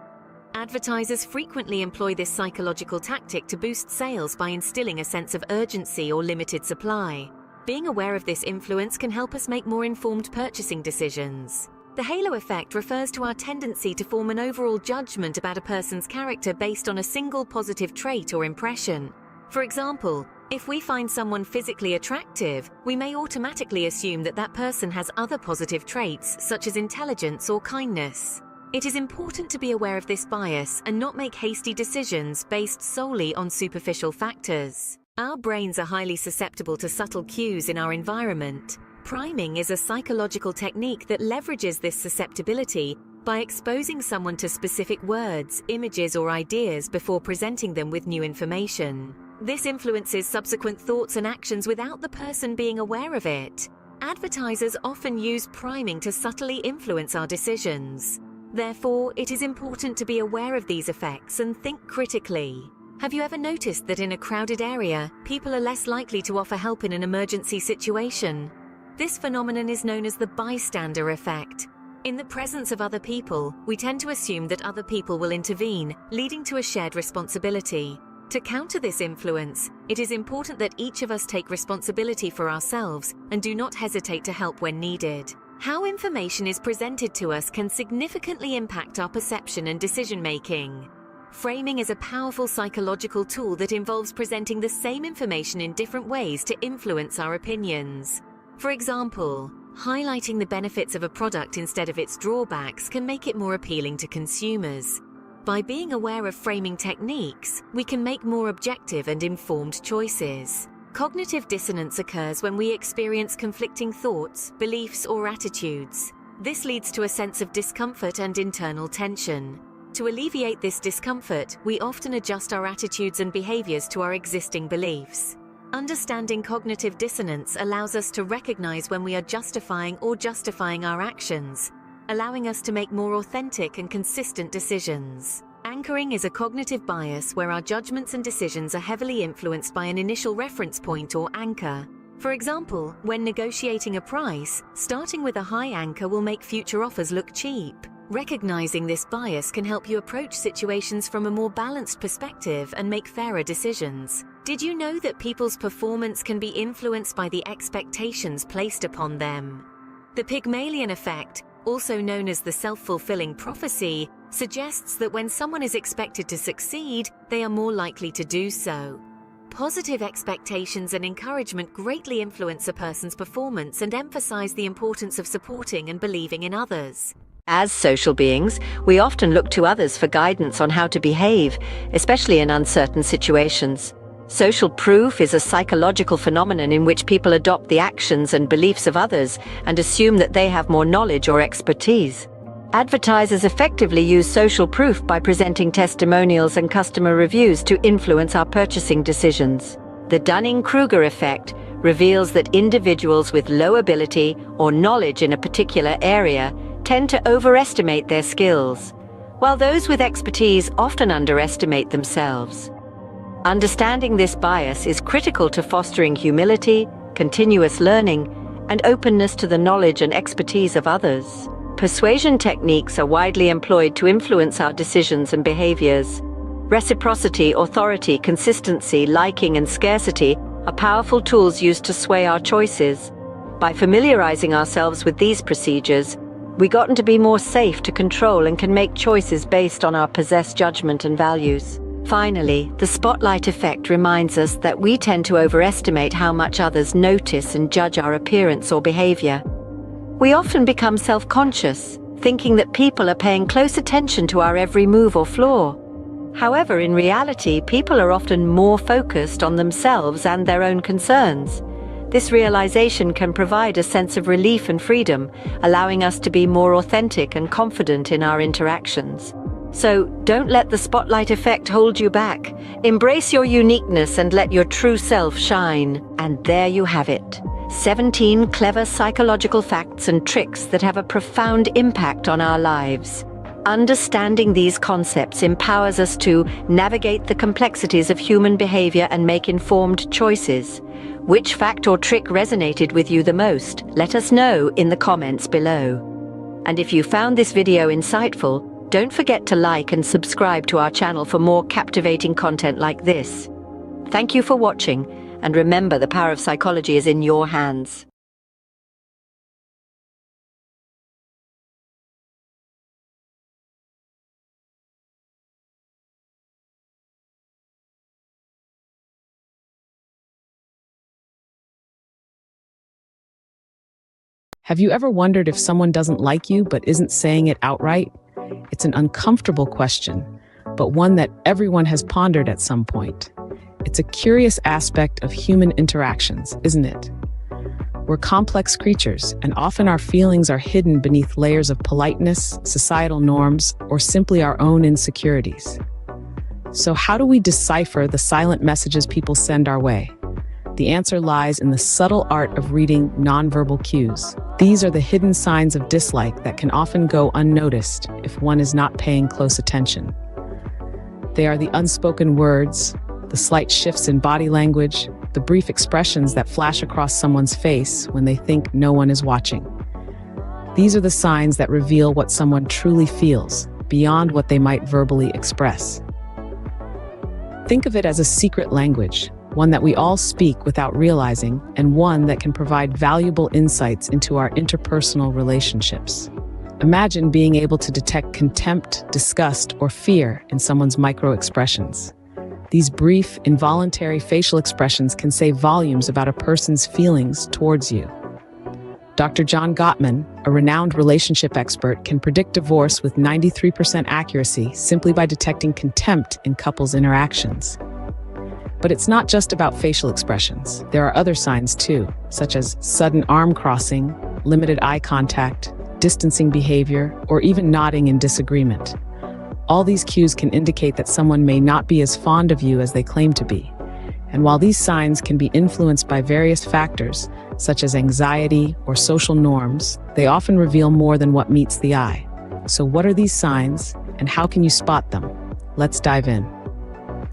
S6: Advertisers frequently employ this psychological tactic to boost sales by instilling a sense of urgency or limited supply. Being aware of this influence can help us make more informed purchasing decisions. The halo effect refers to our tendency to form an overall judgment about a person's character based on a single positive trait or impression. For example, if we find someone physically attractive, we may automatically assume that that person has other positive traits such as intelligence or kindness. It is important to be aware of this bias and not make hasty decisions based solely on superficial factors. Our brains are highly susceptible to subtle cues in our environment. Priming is a psychological technique that leverages this susceptibility by exposing someone to specific words, images, or ideas before presenting them with new information. This influences subsequent thoughts and actions without the person being aware of it. Advertisers often use priming to subtly influence our decisions. Therefore, it is important to be aware of these effects and think critically. Have you ever noticed that in a crowded area, people are less likely to offer help in an emergency situation? This phenomenon is known as the bystander effect. In the presence of other people, we tend to assume that other people will intervene, leading to a shared responsibility. To counter this influence, it is important that each of us take responsibility for ourselves and do not hesitate to help when needed. How information is presented to us can significantly impact our perception and decision-making. Framing is a powerful psychological tool that involves presenting the same information in different ways to influence our opinions. For example, highlighting the benefits of a product instead of its drawbacks can make it more appealing to consumers. By being aware of framing techniques, we can make more objective and informed choices. Cognitive dissonance occurs when we experience conflicting thoughts, beliefs, or attitudes. This leads to a sense of discomfort and internal tension. To alleviate this discomfort, we often adjust our attitudes and behaviors to our existing beliefs. Understanding cognitive dissonance allows us to recognize when we are justifying our actions, allowing us to make more authentic and consistent decisions. Anchoring is a cognitive bias where our judgments and decisions are heavily influenced by an initial reference point or anchor. For example, when negotiating a price, starting with a high anchor will make future offers look cheap. Recognizing this bias can help you approach situations from a more balanced perspective and make fairer decisions. Did you know that people's performance can be influenced by the expectations placed upon them? The Pygmalion effect, also known as the self-fulfilling prophecy, suggests that when someone is expected to succeed, they are more likely to do so. Positive expectations and encouragement greatly influence a person's performance and emphasize the importance of supporting and believing in others.
S7: As social beings, we often look to others for guidance on how to behave, especially in uncertain situations. Social proof is a psychological phenomenon in which people adopt the actions and beliefs of others and assume that they have more knowledge or expertise. Advertisers effectively use social proof by presenting testimonials and customer reviews to influence our purchasing decisions. The Dunning-Kruger effect reveals that individuals with low ability or knowledge in a particular area tend to overestimate their skills, while those with expertise often underestimate themselves. Understanding this bias is critical to fostering humility, continuous learning, and openness to the knowledge and expertise of others. Persuasion techniques are widely employed to influence our decisions and behaviors. Reciprocity, authority, consistency, liking, and scarcity are powerful tools used to sway our choices. By familiarizing ourselves with these procedures, we've gotten to be more safe to control and can make choices based on our possessed judgment and values. Finally, the spotlight effect reminds us that we tend to overestimate how much others notice and judge our appearance or behavior. We often become self-conscious, thinking that people are paying close attention to our every move or flaw. However, in reality, people are often more focused on themselves and their own concerns. This realization can provide a sense of relief and freedom, allowing us to be more authentic and confident in our interactions. So, don't let the spotlight effect hold you back. Embrace your uniqueness and let your true self shine. And there you have it. 17 clever psychological facts and tricks that have a profound impact on our lives. Understanding these concepts empowers us to navigate the complexities of human behavior and make informed choices. Which fact or trick resonated with you the most? Let us know in the comments below. And if you found this video insightful, don't forget to like and subscribe to our channel for more captivating content like this. Thank you for watching, and remember, the power of psychology is in your hands.
S3: Have you ever wondered if someone doesn't like you but isn't saying it outright? It's an uncomfortable question, but one that everyone has pondered at some point. It's a curious aspect of human interactions, isn't it? We're complex creatures, and often our feelings are hidden beneath layers of politeness, societal norms, or simply our own insecurities. So how do we decipher the silent messages people send our way? The answer lies in the subtle art of reading nonverbal cues. These are the hidden signs of dislike that can often go unnoticed if one is not paying close attention. They are the unspoken words, the slight shifts in body language, the brief expressions that flash across someone's face when they think no one is watching. These are the signs that reveal what someone truly feels, beyond what they might verbally express. Think of it as a secret language, one that we all speak without realizing, and one that can provide valuable insights into our interpersonal relationships. Imagine being able to detect contempt, disgust, or fear in someone's micro-expressions. These brief, involuntary facial expressions can say volumes about a person's feelings towards you. Dr. John Gottman, a renowned relationship expert, can predict divorce with 93% accuracy simply by detecting contempt in couples' interactions. But it's not just about facial expressions. There are other signs too, such as sudden arm crossing, limited eye contact, distancing behavior, or even nodding in disagreement. All these cues can indicate that someone may not be as fond of you as they claim to be. And while these signs can be influenced by various factors, such as anxiety or social norms, they often reveal more than what meets the eye. So what are these signs, and how can you spot them? Let's dive in.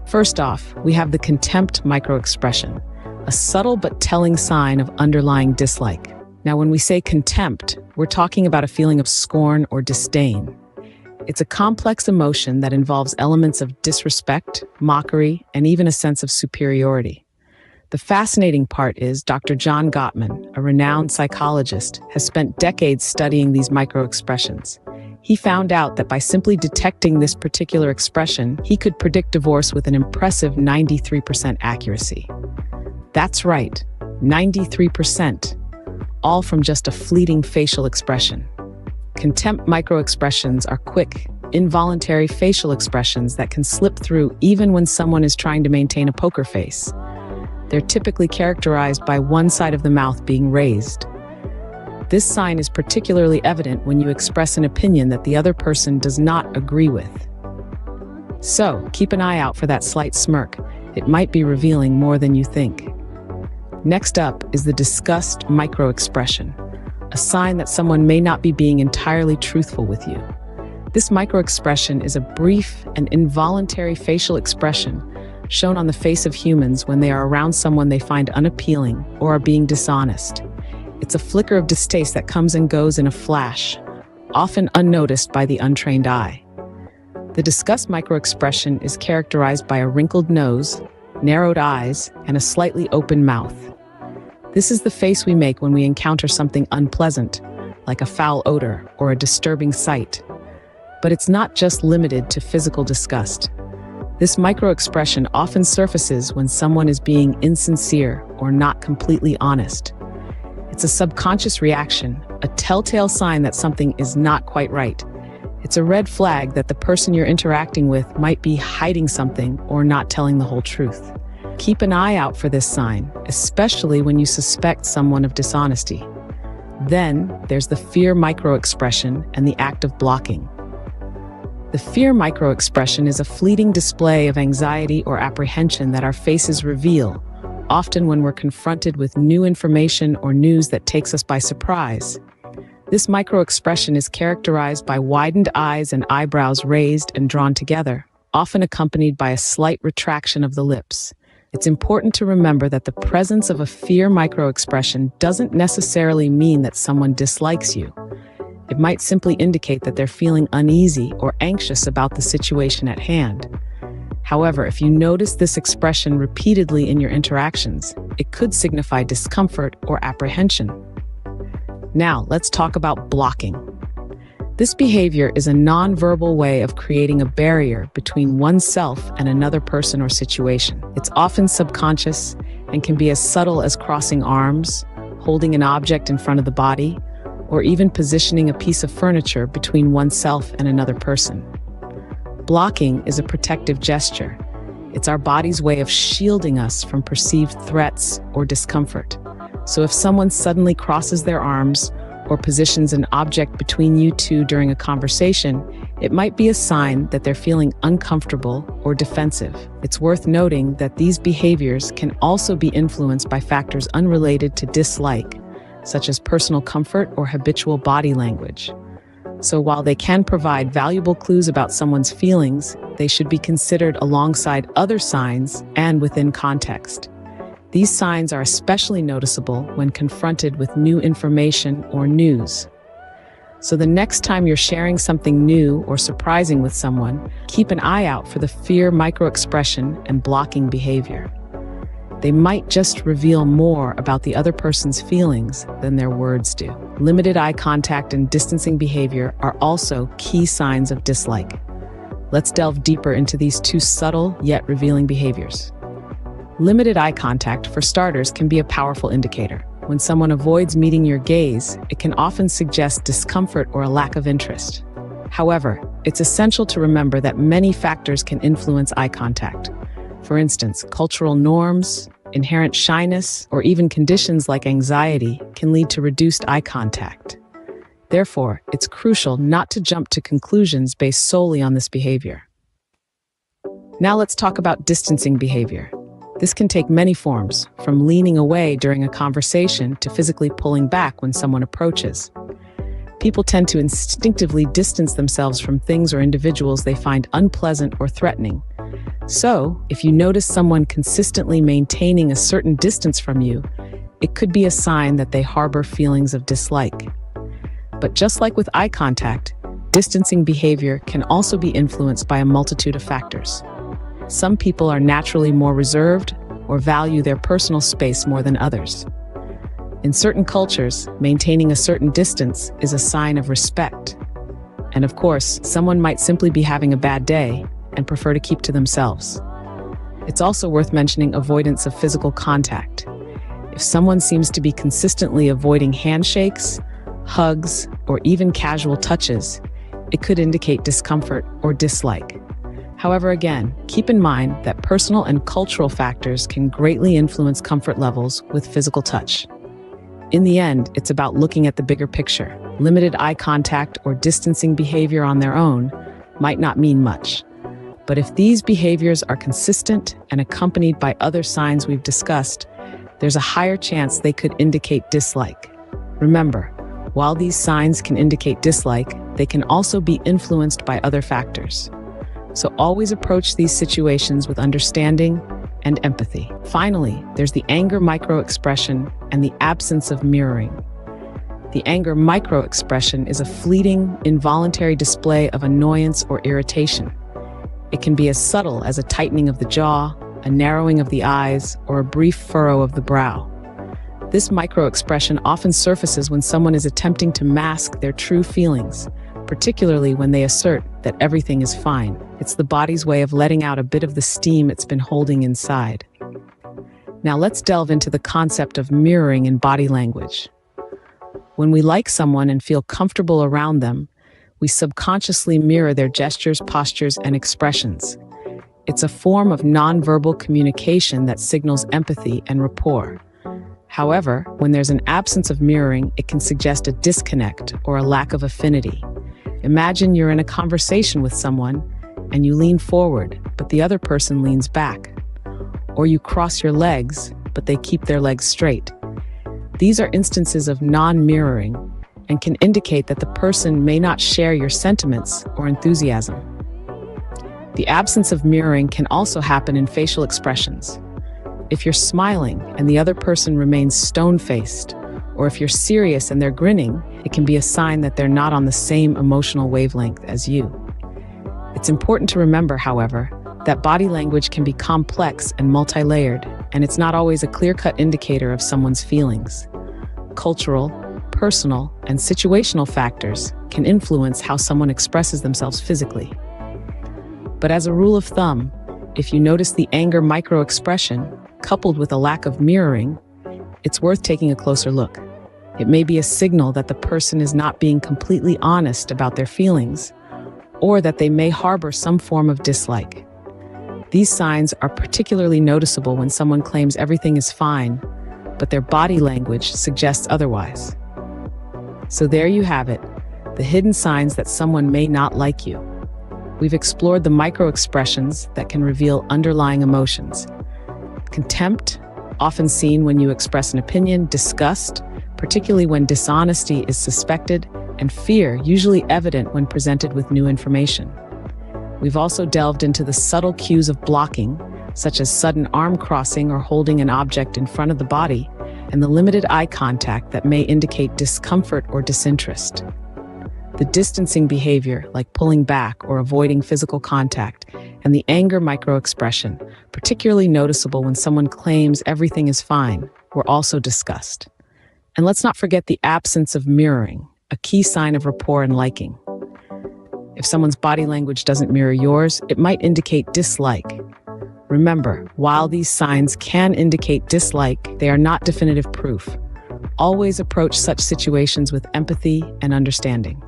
S3: First off, we have the contempt microexpression, a subtle but telling sign of underlying dislike. Now, when we say contempt, we're talking about a feeling of scorn or disdain. It's a complex emotion that involves elements of disrespect, mockery, and even a sense of superiority. The fascinating part is Dr. John Gottman, a renowned psychologist, has spent decades studying these microexpressions. He found out that by simply detecting this particular expression, he could predict divorce with an impressive 93% accuracy. That's right, 93%, all from just a fleeting facial expression. Contempt microexpressions are quick, involuntary facial expressions that can slip through even when someone is trying to maintain a poker face. They're typically characterized by one side of the mouth being raised. This sign is particularly evident when you express an opinion that the other person does not agree with. So, keep an eye out for that slight smirk. It might be revealing more than you think. Next up is the disgust microexpression, a sign that someone may not be being entirely truthful with you. This microexpression is a brief and involuntary facial expression shown on the face of humans when they are around someone they find unappealing or are being dishonest. It's a flicker of distaste that comes and goes in a flash, often unnoticed by the untrained eye. The disgust microexpression is characterized by a wrinkled nose, narrowed eyes, and a slightly open mouth. This is the face we make when we encounter something unpleasant, like a foul odor or a disturbing sight. But it's not just limited to physical disgust. This microexpression often surfaces when someone is being insincere or not completely honest. It's a subconscious reaction, a telltale sign that something is not quite right. It's a red flag that the person you're interacting with might be hiding something or not telling the whole truth. Keep an eye out for this sign, especially when you suspect someone of dishonesty. Then there's the fear microexpression and the act of blocking. The fear microexpression is a fleeting display of anxiety or apprehension that our faces reveal, often when we're confronted with new information or news that takes us by surprise. This microexpression is characterized by widened eyes and eyebrows raised and drawn together, often accompanied by a slight retraction of the lips. It's important to remember that the presence of a fear microexpression doesn't necessarily mean that someone dislikes you. It might simply indicate that they're feeling uneasy or anxious about the situation at hand. However, if you notice this expression repeatedly in your interactions, it could signify discomfort or apprehension. Now, let's talk about blocking. This behavior is a nonverbal way of creating a barrier between oneself and another person or situation. It's often subconscious and can be as subtle as crossing arms, holding an object in front of the body, or even positioning a piece of furniture between oneself and another person. Blocking is a protective gesture. It's our body's way of shielding us from perceived threats or discomfort. So if someone suddenly crosses their arms or positions an object between you two during a conversation, it might be a sign that they're feeling uncomfortable or defensive. It's worth noting that these behaviors can also be influenced by factors unrelated to dislike, such as personal comfort or habitual body language. So while they can provide valuable clues about someone's feelings, they should be considered alongside other signs and within context. These signs are especially noticeable when confronted with new information or news. So the next time you're sharing something new or surprising with someone, keep an eye out for the fear microexpression and blocking behavior. They might just reveal more about the other person's feelings than their words do. Limited eye contact and distancing behavior are also key signs of dislike. Let's delve deeper into these two subtle yet revealing behaviors. Limited eye contact, for starters, can be a powerful indicator. When someone avoids meeting your gaze, it can often suggest discomfort or a lack of interest. However, it's essential to remember that many factors can influence eye contact. For instance, cultural norms, inherent shyness, or even conditions like anxiety can lead to reduced eye contact. Therefore, it's crucial not to jump to conclusions based solely on this behavior. Now let's talk about distancing behavior. This can take many forms, from leaning away during a conversation to physically pulling back when someone approaches. People tend to instinctively distance themselves from things or individuals they find unpleasant or threatening. So, if you notice someone consistently maintaining a certain distance from you, it could be a sign that they harbor feelings of dislike. But just like with eye contact, distancing behavior can also be influenced by a multitude of factors. Some people are naturally more reserved or value their personal space more than others. In certain cultures, maintaining a certain distance is a sign of respect. And of course, someone might simply be having a bad day and prefer to keep to themselves. It's also worth mentioning avoidance of physical contact. If someone seems to be consistently avoiding handshakes, hugs, or even casual touches, it could indicate discomfort or dislike. However, again, keep in mind that personal and cultural factors can greatly influence comfort levels with physical touch. In the end, it's about looking at the bigger picture. Limited eye contact or distancing behavior on their own might not mean much. But if these behaviors are consistent and accompanied by other signs we've discussed, there's a higher chance they could indicate dislike. Remember, while these signs can indicate dislike, they can also be influenced by other factors. So always approach these situations with understanding and empathy. Finally, there's the anger microexpression and the absence of mirroring. The anger microexpression is a fleeting, involuntary display of annoyance or irritation. It can be as subtle as a tightening of the jaw, a narrowing of the eyes, or a brief furrow of the brow. This microexpression often surfaces when someone is attempting to mask their true feelings, particularly when they assert that everything is fine. It's the body's way of letting out a bit of the steam it's been holding inside. Now let's delve into the concept of mirroring in body language. When we like someone and feel comfortable around them, we subconsciously mirror their gestures, postures, and expressions. It's a form of nonverbal communication that signals empathy and rapport. However, when there's an absence of mirroring, it can suggest a disconnect or a lack of affinity. Imagine you're in a conversation with someone and you lean forward, but the other person leans back. Or you cross your legs, but they keep their legs straight. These are instances of non-mirroring and can indicate that the person may not share your sentiments or enthusiasm. The absence of mirroring can also happen in facial expressions. If you're smiling and the other person remains stone-faced, or if you're serious and they're grinning, it can be a sign that they're not on the same emotional wavelength as you. It's important to remember, however, that body language can be complex and multi-layered, and it's not always a clear-cut indicator of someone's feelings. Cultural, personal, and situational factors can influence how someone expresses themselves physically. But as a rule of thumb, if you notice the anger microexpression coupled with a lack of mirroring, it's worth taking a closer look. It may be a signal that the person is not being completely honest about their feelings, or that they may harbor some form of dislike. These signs are particularly noticeable when someone claims everything is fine, but their body language suggests otherwise. So there you have it, the hidden signs that someone may not like you. We've explored the micro-expressions that can reveal underlying emotions. Contempt, often seen when you express an opinion, disgust, particularly when dishonesty is suspected and fear usually evident when presented with new information. We've also delved into the subtle cues of blocking, such as sudden arm crossing or holding an object in front of the body, and the limited eye contact that may indicate discomfort or disinterest. The distancing behavior, like pulling back or avoiding physical contact, and the anger microexpression, particularly noticeable when someone claims everything is fine, were also discussed. And let's not forget the absence of mirroring, a key sign of rapport and liking. If someone's body language doesn't mirror yours, it might indicate dislike. Remember, while these signs can indicate dislike, they are not definitive proof. Always approach such situations with empathy and understanding.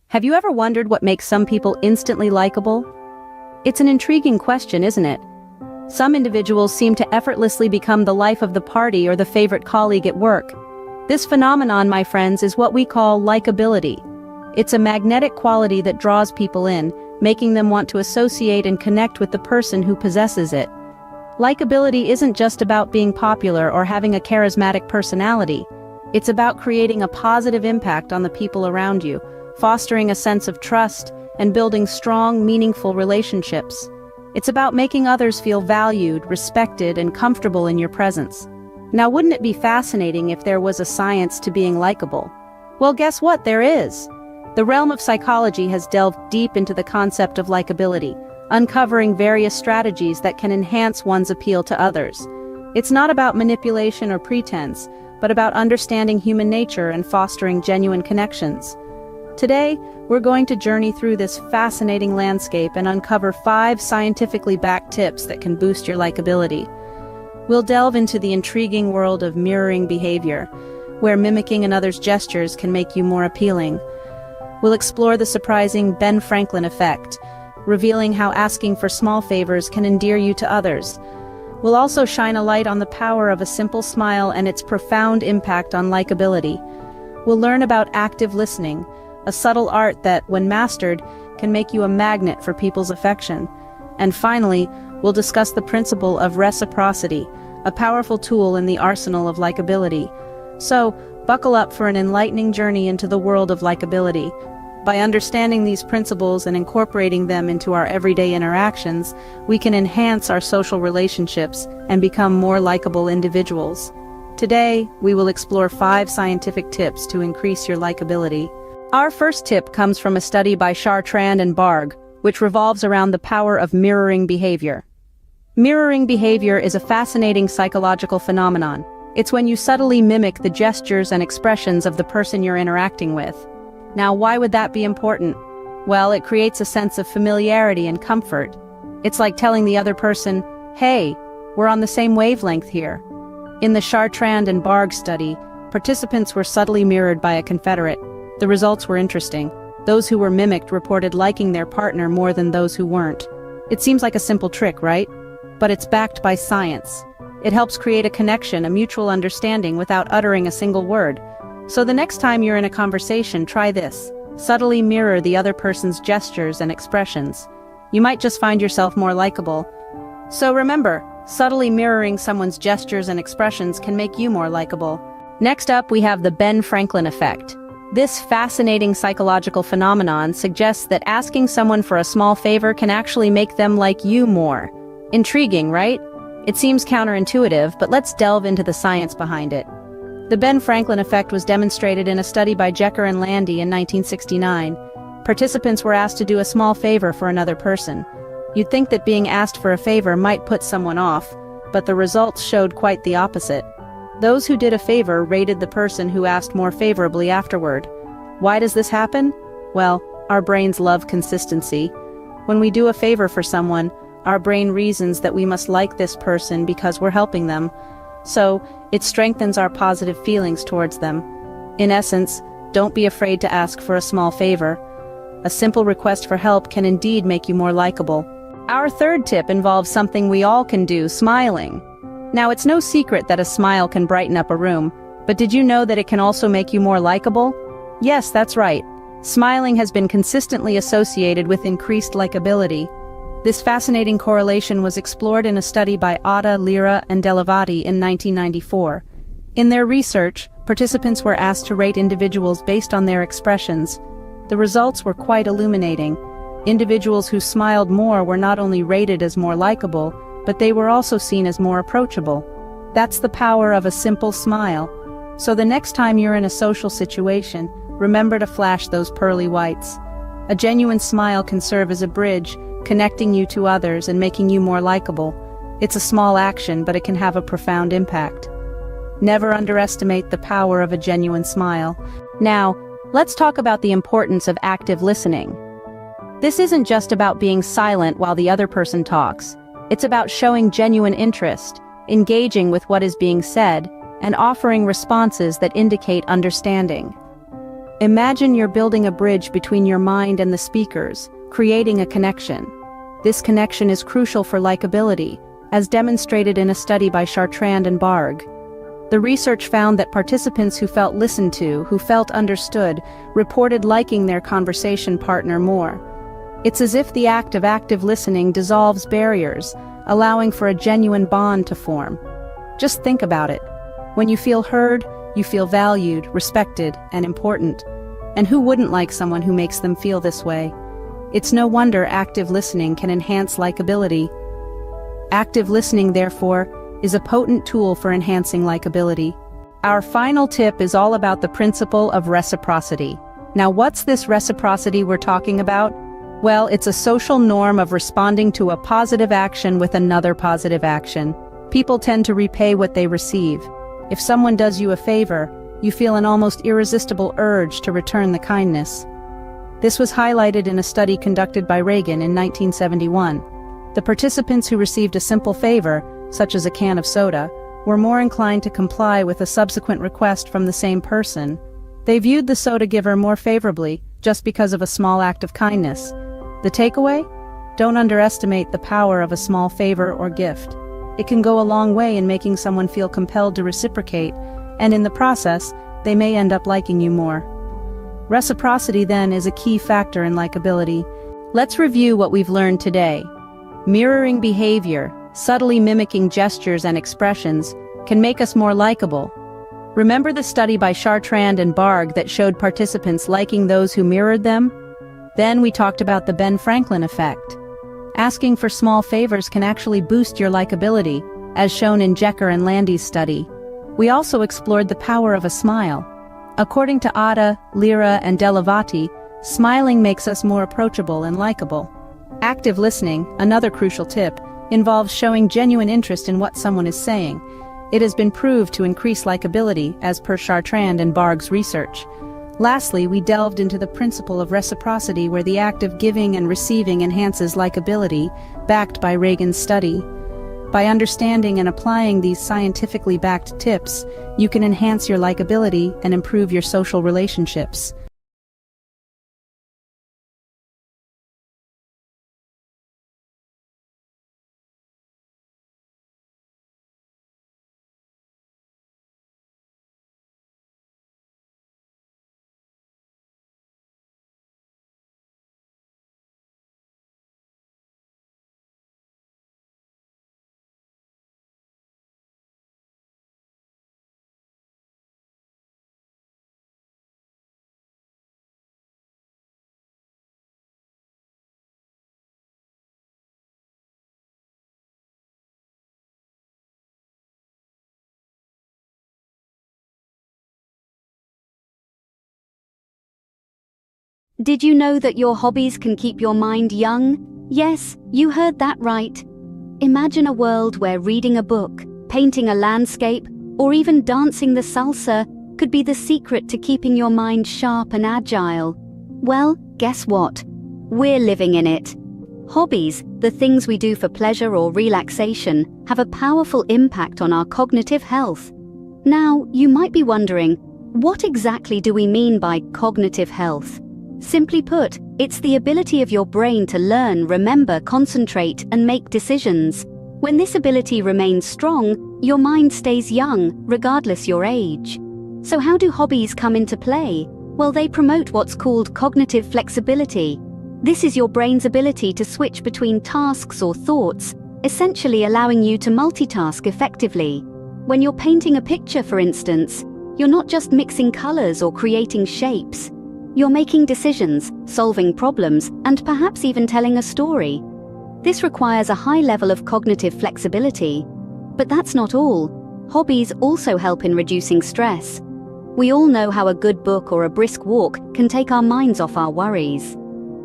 S5: Have you ever wondered what makes some people instantly likable? It's an intriguing question, isn't it? Some individuals seem to effortlessly become the life of the party or the favorite colleague at work. This phenomenon, my friends, is what we call likability. It's a magnetic quality that draws people in, making them want to associate and connect with the person who possesses it. Likability isn't just about being popular or having a charismatic personality. It's about creating a positive impact on the people around you, fostering a sense of trust, and building strong, meaningful relationships. It's about making others feel valued, respected, and comfortable in your presence. Now, wouldn't it be fascinating if there was a science to being likable? Well, guess what? There is. The realm of psychology has delved deep into the concept of likability, uncovering various strategies that can enhance one's appeal to others. It's not about manipulation or pretense, but about understanding human nature and fostering genuine connections. Today, we're going to journey through this fascinating landscape and uncover 5 scientifically backed tips that can boost your likability. We'll delve into the intriguing world of mirroring behavior, where mimicking another's gestures can make you more appealing. We'll explore the surprising Ben Franklin effect, revealing how asking for small favors can endear you to others. We'll also shine a light on the power of a simple smile and its profound impact on likability. We'll learn about active listening, a subtle art that, when mastered, can make you a magnet for people's affection. And finally, we'll discuss the principle of reciprocity, a powerful tool in the arsenal of likability. So, buckle up for an enlightening journey into the world of likability. By understanding these principles and incorporating them into our everyday interactions, we can enhance our social relationships and become more likable individuals. Today, we will explore 5 scientific tips to increase your likability. Our first tip comes from a study by Chartrand and Barg, which revolves around the power of mirroring behavior. Mirroring behavior is a fascinating psychological phenomenon. It's when you subtly mimic the gestures and expressions of the person you're interacting with. Now, why would that be important? Well, it creates a sense of familiarity and comfort. It's like telling the other person, "Hey, we're on the same wavelength here." In the Chartrand and Barg study, participants were subtly mirrored by a confederate. The results were interesting. Those who were mimicked reported liking their partner more than those who weren't. It seems like a simple trick, right? But it's backed by science. It helps create a connection, a mutual understanding without uttering a single word. So the next time you're in a conversation, try this. Subtly mirror the other person's gestures and expressions. You might just find yourself more likable. So remember, subtly mirroring someone's gestures and expressions can make you more likable. Next up, we have the Ben Franklin effect. This fascinating psychological phenomenon suggests that asking someone for a small favor can actually make them like you more. Intriguing, right? It seems counterintuitive, but let's delve into the science behind it. The Ben Franklin effect was demonstrated in a study by Jecker and Landy in 1969. Participants were asked to do a small favor for another person. You'd think that being asked for a favor might put someone off, but the results showed quite the opposite. Those who did a favor rated the person who asked more favorably afterward. Why does this happen? Well, our brains love consistency. When we do a favor for someone, our brain reasons that we must like this person because we're helping them. So, it strengthens our positive feelings towards them. In essence, don't be afraid to ask for a small favor. A simple request for help can indeed make you more likable. Our third tip involves something we all can do, smiling. Now, it's no secret that a smile can brighten up a room, but did you know that it can also make you more likable? Yes, that's right. Smiling has been consistently associated with increased likability. This fascinating correlation was explored in a study by Atta, Lira, and Delavati in 1994. In their research, participants were asked to rate individuals based on their expressions. The results were quite illuminating. Individuals who smiled more were not only rated as more likable, but they were also seen as more approachable. That's the power of a simple smile. So the next time you're in a social situation, remember to flash those pearly whites. A genuine smile can serve as a bridge, connecting you to others and making you more likable. It's a small action, but it can have a profound impact. Never underestimate the power of a genuine smile. Now, let's talk about the importance of active listening. This isn't just about being silent while the other person talks. It's about showing genuine interest, engaging with what is being said, and offering responses that indicate understanding. Imagine you're building a bridge between your mind and the speakers, creating a connection. This connection is crucial for likability, as demonstrated in a study by Chartrand and Barg. The research found that participants who felt listened to, who felt understood, reported liking their conversation partner more. It's as if the act of active listening dissolves barriers, allowing for a genuine bond to form. Just think about it. When you feel heard, you feel valued, respected, and important. And who wouldn't like someone who makes them feel this way? It's no wonder active listening can enhance likability. Active listening, therefore, is a potent tool for enhancing likability. Our final tip is all about the principle of reciprocity. Now, what's this reciprocity we're talking about? Well, it's a social norm of responding to a positive action with another positive action. People tend to repay what they receive. If someone does you a favor, you feel an almost irresistible urge to return the kindness. This was highlighted in a study conducted by Reagan in 1971. The participants who received a simple favor, such as a can of soda, were more inclined to comply with a subsequent request from the same person. They viewed the soda giver more favorably, just because of a small act of kindness. The takeaway? Don't underestimate the power of a small favor or gift. It can go a long way in making someone feel compelled to reciprocate, and in the process, they may end up liking you more. Reciprocity, then, is a key factor in likability. Let's review what we've learned today. Mirroring behavior, subtly mimicking gestures and expressions, can make us more likable. Remember the study by Chartrand and Barg that showed participants liking those who mirrored them? Then we talked about the Ben Franklin effect. Asking for small favors can actually boost your likability, as shown in Jecker and Landy's study. We also explored the power of a smile. According to Atta, Lira, and Delavati, smiling makes us more approachable and likable. Active listening, another crucial tip, involves showing genuine interest in what someone is saying. It has been proved to increase likability, as per Chartrand and Barg's research. Lastly, we delved into the principle of reciprocity, where the act of giving and receiving enhances likability, backed by Reagan's study. By understanding and applying these scientifically backed tips, you can enhance your likability and improve your social relationships.
S8: Did you know that your hobbies can keep your mind young? Yes, you heard that right. Imagine a world where reading a book, painting a landscape, or even dancing the salsa could be the secret to keeping your mind sharp and agile. Well, guess what? We're living in it. Hobbies, the things we do for pleasure or relaxation, have a powerful impact on our cognitive health. Now, you might be wondering, what exactly do we mean by cognitive health? Simply put, it's the ability of your brain to learn, remember, concentrate, and make decisions. When this ability remains strong, your mind stays young, regardless your age. So how do hobbies come into play? Well, they promote what's called cognitive flexibility. This is your brain's ability to switch between tasks or thoughts, essentially allowing you to multitask effectively. When you're painting a picture, for instance, you're not just mixing colors or creating shapes. You're making decisions, solving problems, and perhaps even telling a story. This requires a high level of cognitive flexibility. But that's not all. Hobbies also help in reducing stress. We all know how a good book or a brisk walk can take our minds off our worries.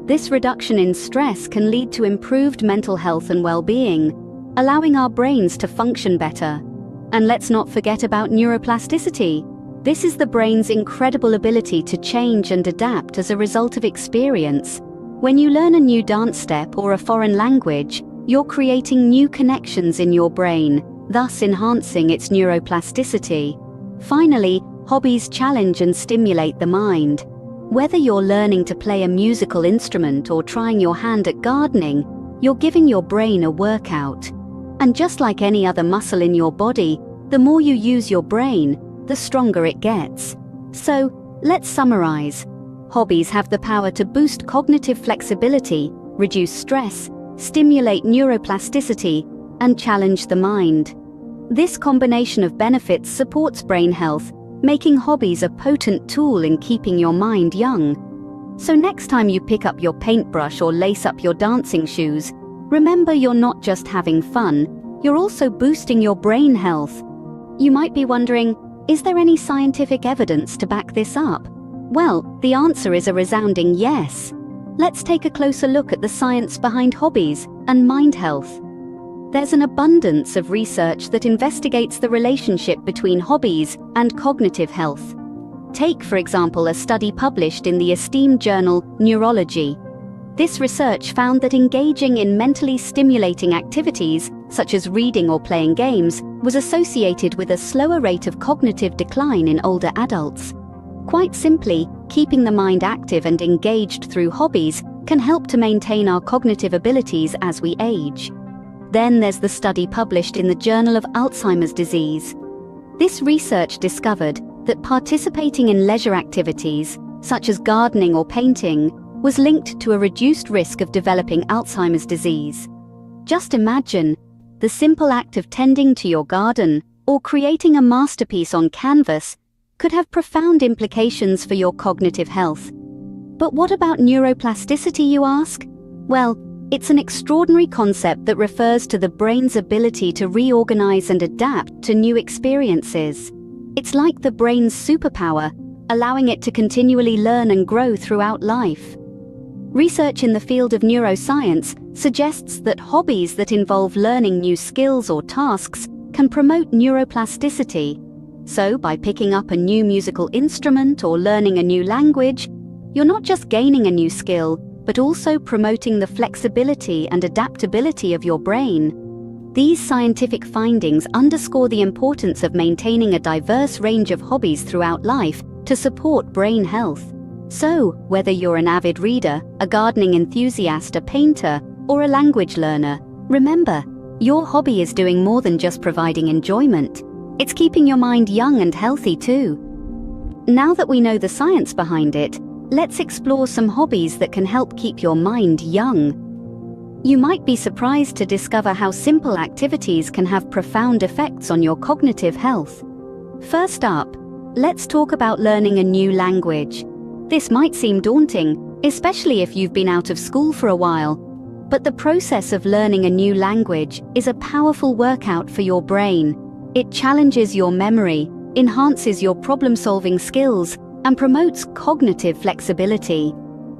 S8: This reduction in stress can lead to improved mental health and well-being, allowing our brains to function better. And let's not forget about neuroplasticity. This is the brain's incredible ability to change and adapt as a result of experience. When you learn a new dance step or a foreign language, you're creating new connections in your brain, thus enhancing its neuroplasticity. Finally, hobbies challenge and stimulate the mind. Whether you're learning to play a musical instrument or trying your hand at gardening, you're giving your brain a workout. And just like any other muscle in your body, the more you use your brain, the stronger it gets. So, let's summarize. Hobbies have the power to boost cognitive flexibility, reduce stress, stimulate neuroplasticity, and challenge the mind. This combination of benefits supports brain health, making hobbies a potent tool in keeping your mind young. So next time you pick up your paintbrush or lace up your dancing shoes, remember you're not just having fun, you're also boosting your brain health. You might be wondering, is there any scientific evidence to back this up? Well, the answer is a resounding yes. Let's take a closer look at the science behind hobbies and mind health. There's an abundance of research that investigates the relationship between hobbies and cognitive health. Take, for example, a study published in the esteemed journal Neurology. This research found that engaging in mentally stimulating activities, such as reading or playing games, was associated with a slower rate of cognitive decline in older adults. Quite simply, keeping the mind active and engaged through hobbies can help to maintain our cognitive abilities as we age. Then there's the study published in the Journal of Alzheimer's Disease. This research discovered that participating in leisure activities, such as gardening or painting, was linked to a reduced risk of developing Alzheimer's disease. Just imagine, the simple act of tending to your garden or creating a masterpiece on canvas could have profound implications for your cognitive health. But what about neuroplasticity, you ask? Well, it's an extraordinary concept that refers to the brain's ability to reorganize and adapt to new experiences. It's like the brain's superpower, allowing it to continually learn and grow throughout life. Research in the field of neuroscience suggests that hobbies that involve learning new skills or tasks can promote neuroplasticity. So, by picking up a new musical instrument or learning a new language, you're not just gaining a new skill, but also promoting the flexibility and adaptability of your brain. These scientific findings underscore the importance of maintaining a diverse range of hobbies throughout life to support brain health. So, whether you're an avid reader, a gardening enthusiast, a painter, or a language learner, remember, your hobby is doing more than just providing enjoyment. It's keeping your mind young and healthy too. Now that we know the science behind it, let's explore some hobbies that can help keep your mind young. You might be surprised to discover how simple activities can have profound effects on your cognitive health. First up, let's talk about learning a new language. This might seem daunting, especially if you've been out of school for a while, but the process of learning a new language is a powerful workout for your brain. It challenges your memory, enhances your problem-solving skills, and promotes cognitive flexibility.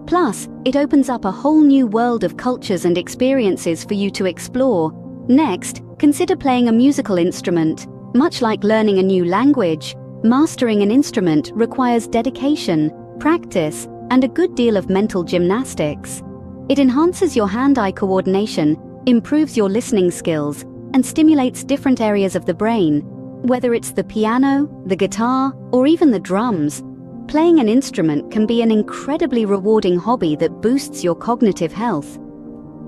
S8: Plus, it opens up a whole new world of cultures and experiences for you to explore. Next, consider playing a musical instrument. Much like learning a new language, mastering an instrument requires dedication, practice, and a good deal of mental gymnastics. It enhances your hand-eye coordination, improves your listening skills, and stimulates different areas of the brain. Whether it's the piano, the guitar, or even the drums, playing an instrument can be an incredibly rewarding hobby that boosts your cognitive health.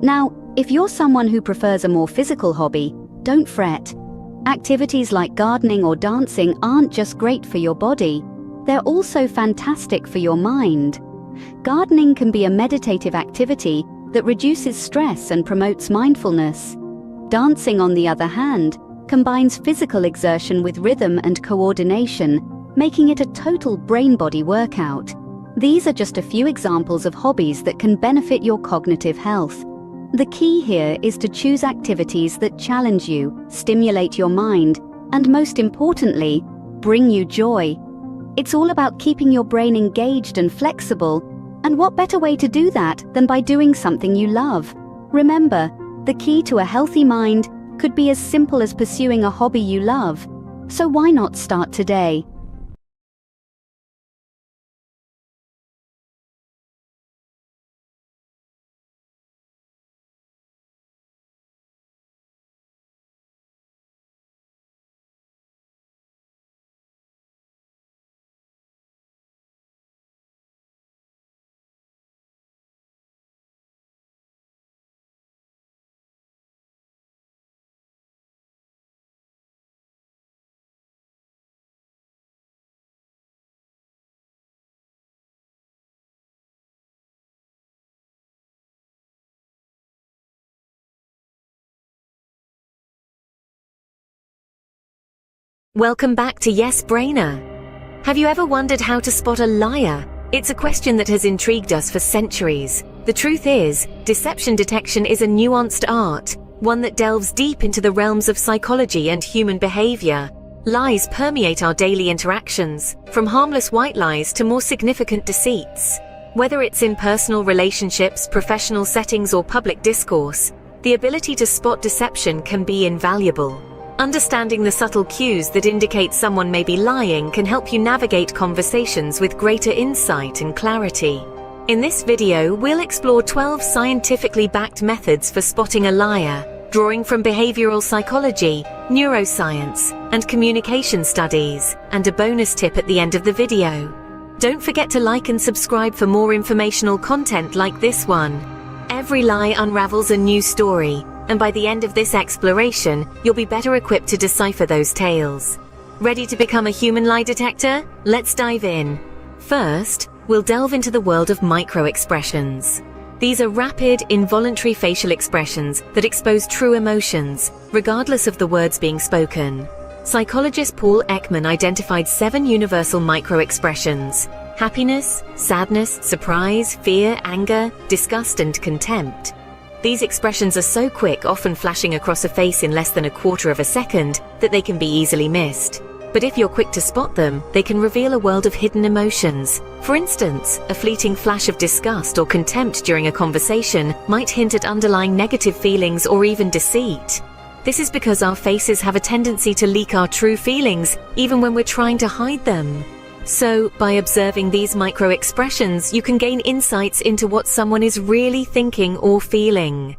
S8: Now, if you're someone who prefers a more physical hobby, don't fret. Activities like gardening or dancing aren't just great for your body, they're also fantastic for your mind. Gardening can be a meditative activity that reduces stress and promotes mindfulness. Dancing, on the other hand, combines physical exertion with rhythm and coordination, making it a total brain-body workout. These are just a few examples of hobbies that can benefit your cognitive health. The key here is to choose activities that challenge you, stimulate your mind, and most importantly, bring you joy. It's all about keeping your brain engaged and flexible, and what better way to do that than by doing something you love? Remember, the key to a healthy mind could be as simple as pursuing a hobby you love. So why not start today?
S6: Welcome back to Yes Brainer. Have you ever wondered how to spot a liar? It's a question that has intrigued us for centuries. The truth is, deception detection is a nuanced art, one that delves deep into the realms of psychology and human behavior. Lies permeate our daily interactions, from harmless white lies to more significant deceits. Whether it's in personal relationships, professional settings, or public discourse, the ability to spot deception can be invaluable. Understanding the subtle cues that indicate someone may be lying can help you navigate conversations with greater insight and clarity. In this video, we'll explore 12 scientifically backed methods for spotting a liar, drawing from behavioral psychology, neuroscience, and communication studies, and a bonus tip at the end of the video. Don't forget to like and subscribe for more informational content like this one. Every lie unravels a new story, and by the end of this exploration, you'll be better equipped to decipher those tales. Ready to become a human lie detector? Let's dive in. First, we'll delve into the world of micro-expressions. These are rapid, involuntary facial expressions that expose true emotions, regardless of the words being spoken. Psychologist Paul Ekman identified 7 universal micro-expressions: happiness, sadness, surprise, fear, anger, disgust, and contempt. These expressions are so quick, often flashing across a face in less than a quarter of a second, that they can be easily missed. But if you're quick to spot them, they can reveal a world of hidden emotions. For instance, a fleeting flash of disgust or contempt during a conversation might hint at underlying negative feelings or even deceit. This is because our faces have a tendency to leak our true feelings, even when we're trying to hide them. So, by observing these micro-expressions, you can gain insights into what someone is really thinking or feeling.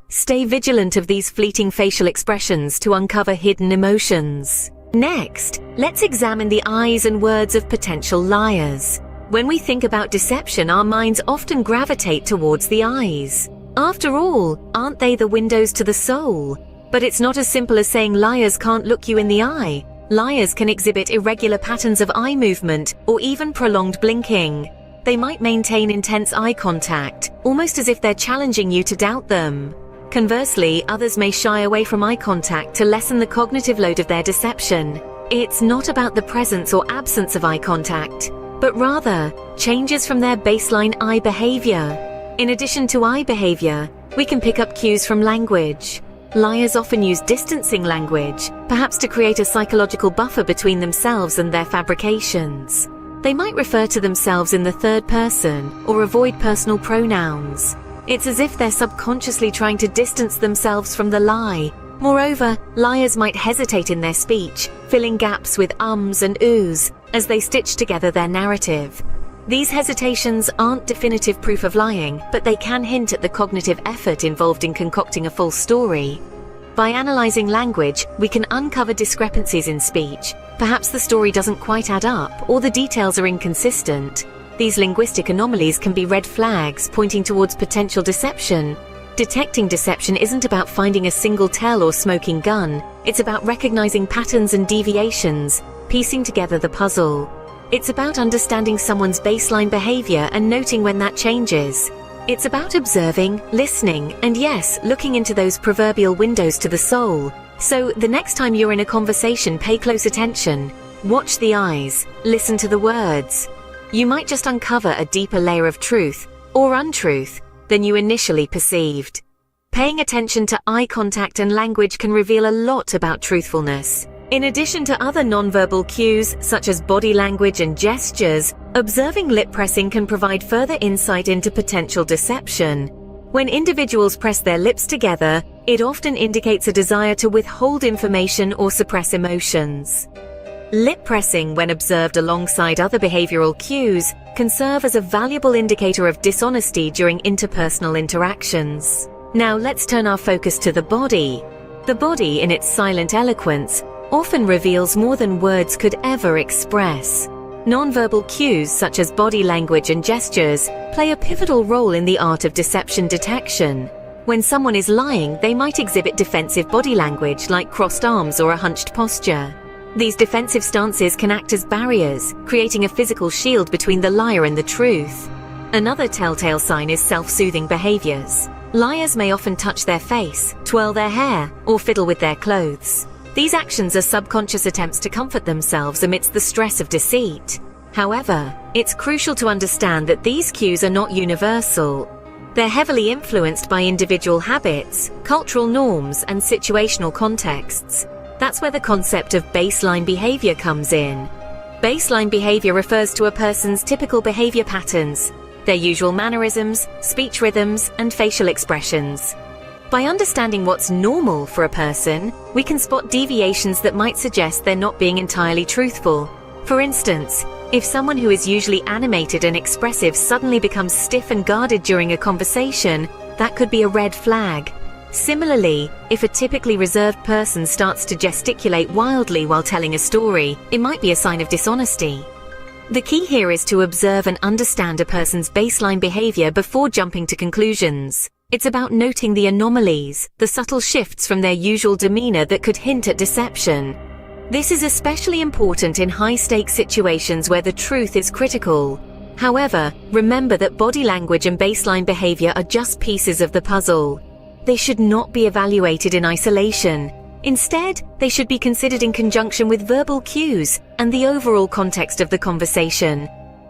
S6: Stay vigilant of these fleeting facial expressions to uncover hidden emotions. Next, let's examine the eyes and words of potential liars. When we think about deception, our minds often gravitate towards the eyes. After all, aren't they the windows to the soul? But it's not as simple as saying liars can't look you in the eye. Liars can exhibit irregular patterns of eye movement or even prolonged blinking. They might maintain intense eye contact, almost as if they're challenging you to doubt them. Conversely, others may shy away from eye contact to lessen the cognitive load of their deception. It's not about the presence or absence of eye contact, but rather changes from their baseline eye behavior. In addition to eye behavior, we can pick up cues from language. Liars often use distancing language, perhaps to create a psychological buffer between themselves and their fabrications. They might refer to themselves in the third person or avoid personal pronouns. It's as if they're subconsciously trying to distance themselves from the lie. Moreover, liars might hesitate in their speech, filling gaps with ums and oohs as they stitch together their narrative. These hesitations aren't definitive proof of lying, but they can hint at the cognitive effort involved in concocting a false story. By analyzing language, we can uncover discrepancies in speech. Perhaps the story doesn't quite add up, or the details are inconsistent. These linguistic anomalies can be red flags pointing towards potential deception. Detecting deception isn't about finding a single tell or smoking gun. It's about recognizing patterns and deviations, piecing together the puzzle. It's about understanding someone's baseline behavior and noting when that changes. It's about observing, listening, and yes, looking into those proverbial windows to the soul. So the next time you're in a conversation, pay close attention. Watch the eyes, listen to the words. You might just uncover a deeper layer of truth, or untruth, than you initially perceived. Paying attention to eye contact and language can reveal a lot about truthfulness. In addition to other nonverbal cues, such as body language and gestures, observing lip pressing can provide further insight into potential deception. When individuals press their lips together, it often indicates a desire to withhold information or suppress emotions. Lip pressing, when observed alongside other behavioral cues, can serve as a valuable indicator of dishonesty during interpersonal interactions. Now let's turn our focus to the body. The body, in its silent eloquence, often reveals more than words could ever express. Nonverbal cues such as body language and gestures play a pivotal role in the art of deception detection. When someone is lying, they might exhibit defensive body language like crossed arms or a hunched posture. These defensive stances can act as barriers, creating a physical shield between the liar and the truth. Another telltale sign is self-soothing behaviors. Liars may often touch their face, twirl their hair, or fiddle with their clothes. These actions are subconscious attempts to comfort themselves amidst the stress of deceit. However, it's crucial to understand that these cues are not universal. They're heavily influenced by individual habits, cultural norms, and situational contexts. That's where the concept of baseline behavior comes in. Baseline behavior refers to a person's typical behavior patterns, their usual mannerisms, speech rhythms, and facial expressions. By understanding what's normal for a person, we can spot deviations that might suggest they're not being entirely truthful. For instance, if someone who is usually animated and expressive suddenly becomes stiff and guarded during a conversation, that could be a red flag. Similarly, if a typically reserved person starts to gesticulate wildly while telling a story, it might be a sign of dishonesty. The key here is to observe and understand a person's baseline behavior before jumping to conclusions. It's about noting the anomalies, the subtle shifts from their usual demeanor that could hint at deception. This is especially important in high-stakes situations where the truth is critical. However, remember that body language and baseline behavior are just pieces of the puzzle. They should not be evaluated in isolation. Instead, they should be considered in conjunction with verbal cues and the overall context of the conversation.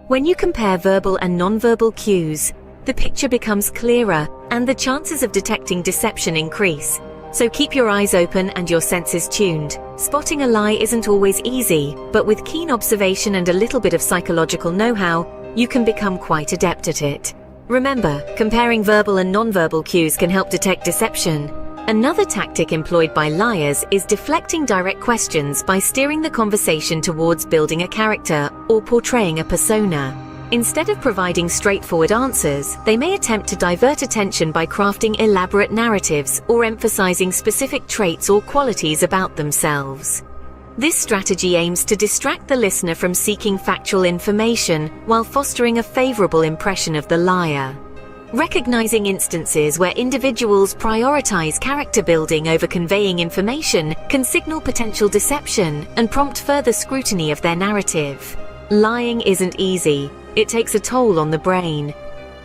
S6: When you compare verbal and nonverbal cues, the picture becomes clearer and the chances of detecting deception increase. So keep your eyes open and your senses tuned. Spotting a lie isn't always easy, but with keen observation and a little bit of psychological know-how, you can become quite adept at it. Remember, comparing verbal and nonverbal cues can help detect deception. Another tactic employed by liars is deflecting direct questions by steering the conversation towards building a character or portraying a persona. Instead of providing straightforward answers, they may attempt to divert attention by crafting elaborate narratives or emphasizing specific traits or qualities about themselves. This strategy aims to distract the listener from seeking factual information while fostering a favorable impression of the liar. Recognizing instances where individuals prioritize character building over conveying information can signal potential deception and prompt further scrutiny of their narrative. Lying isn't easy. It takes a toll on the brain.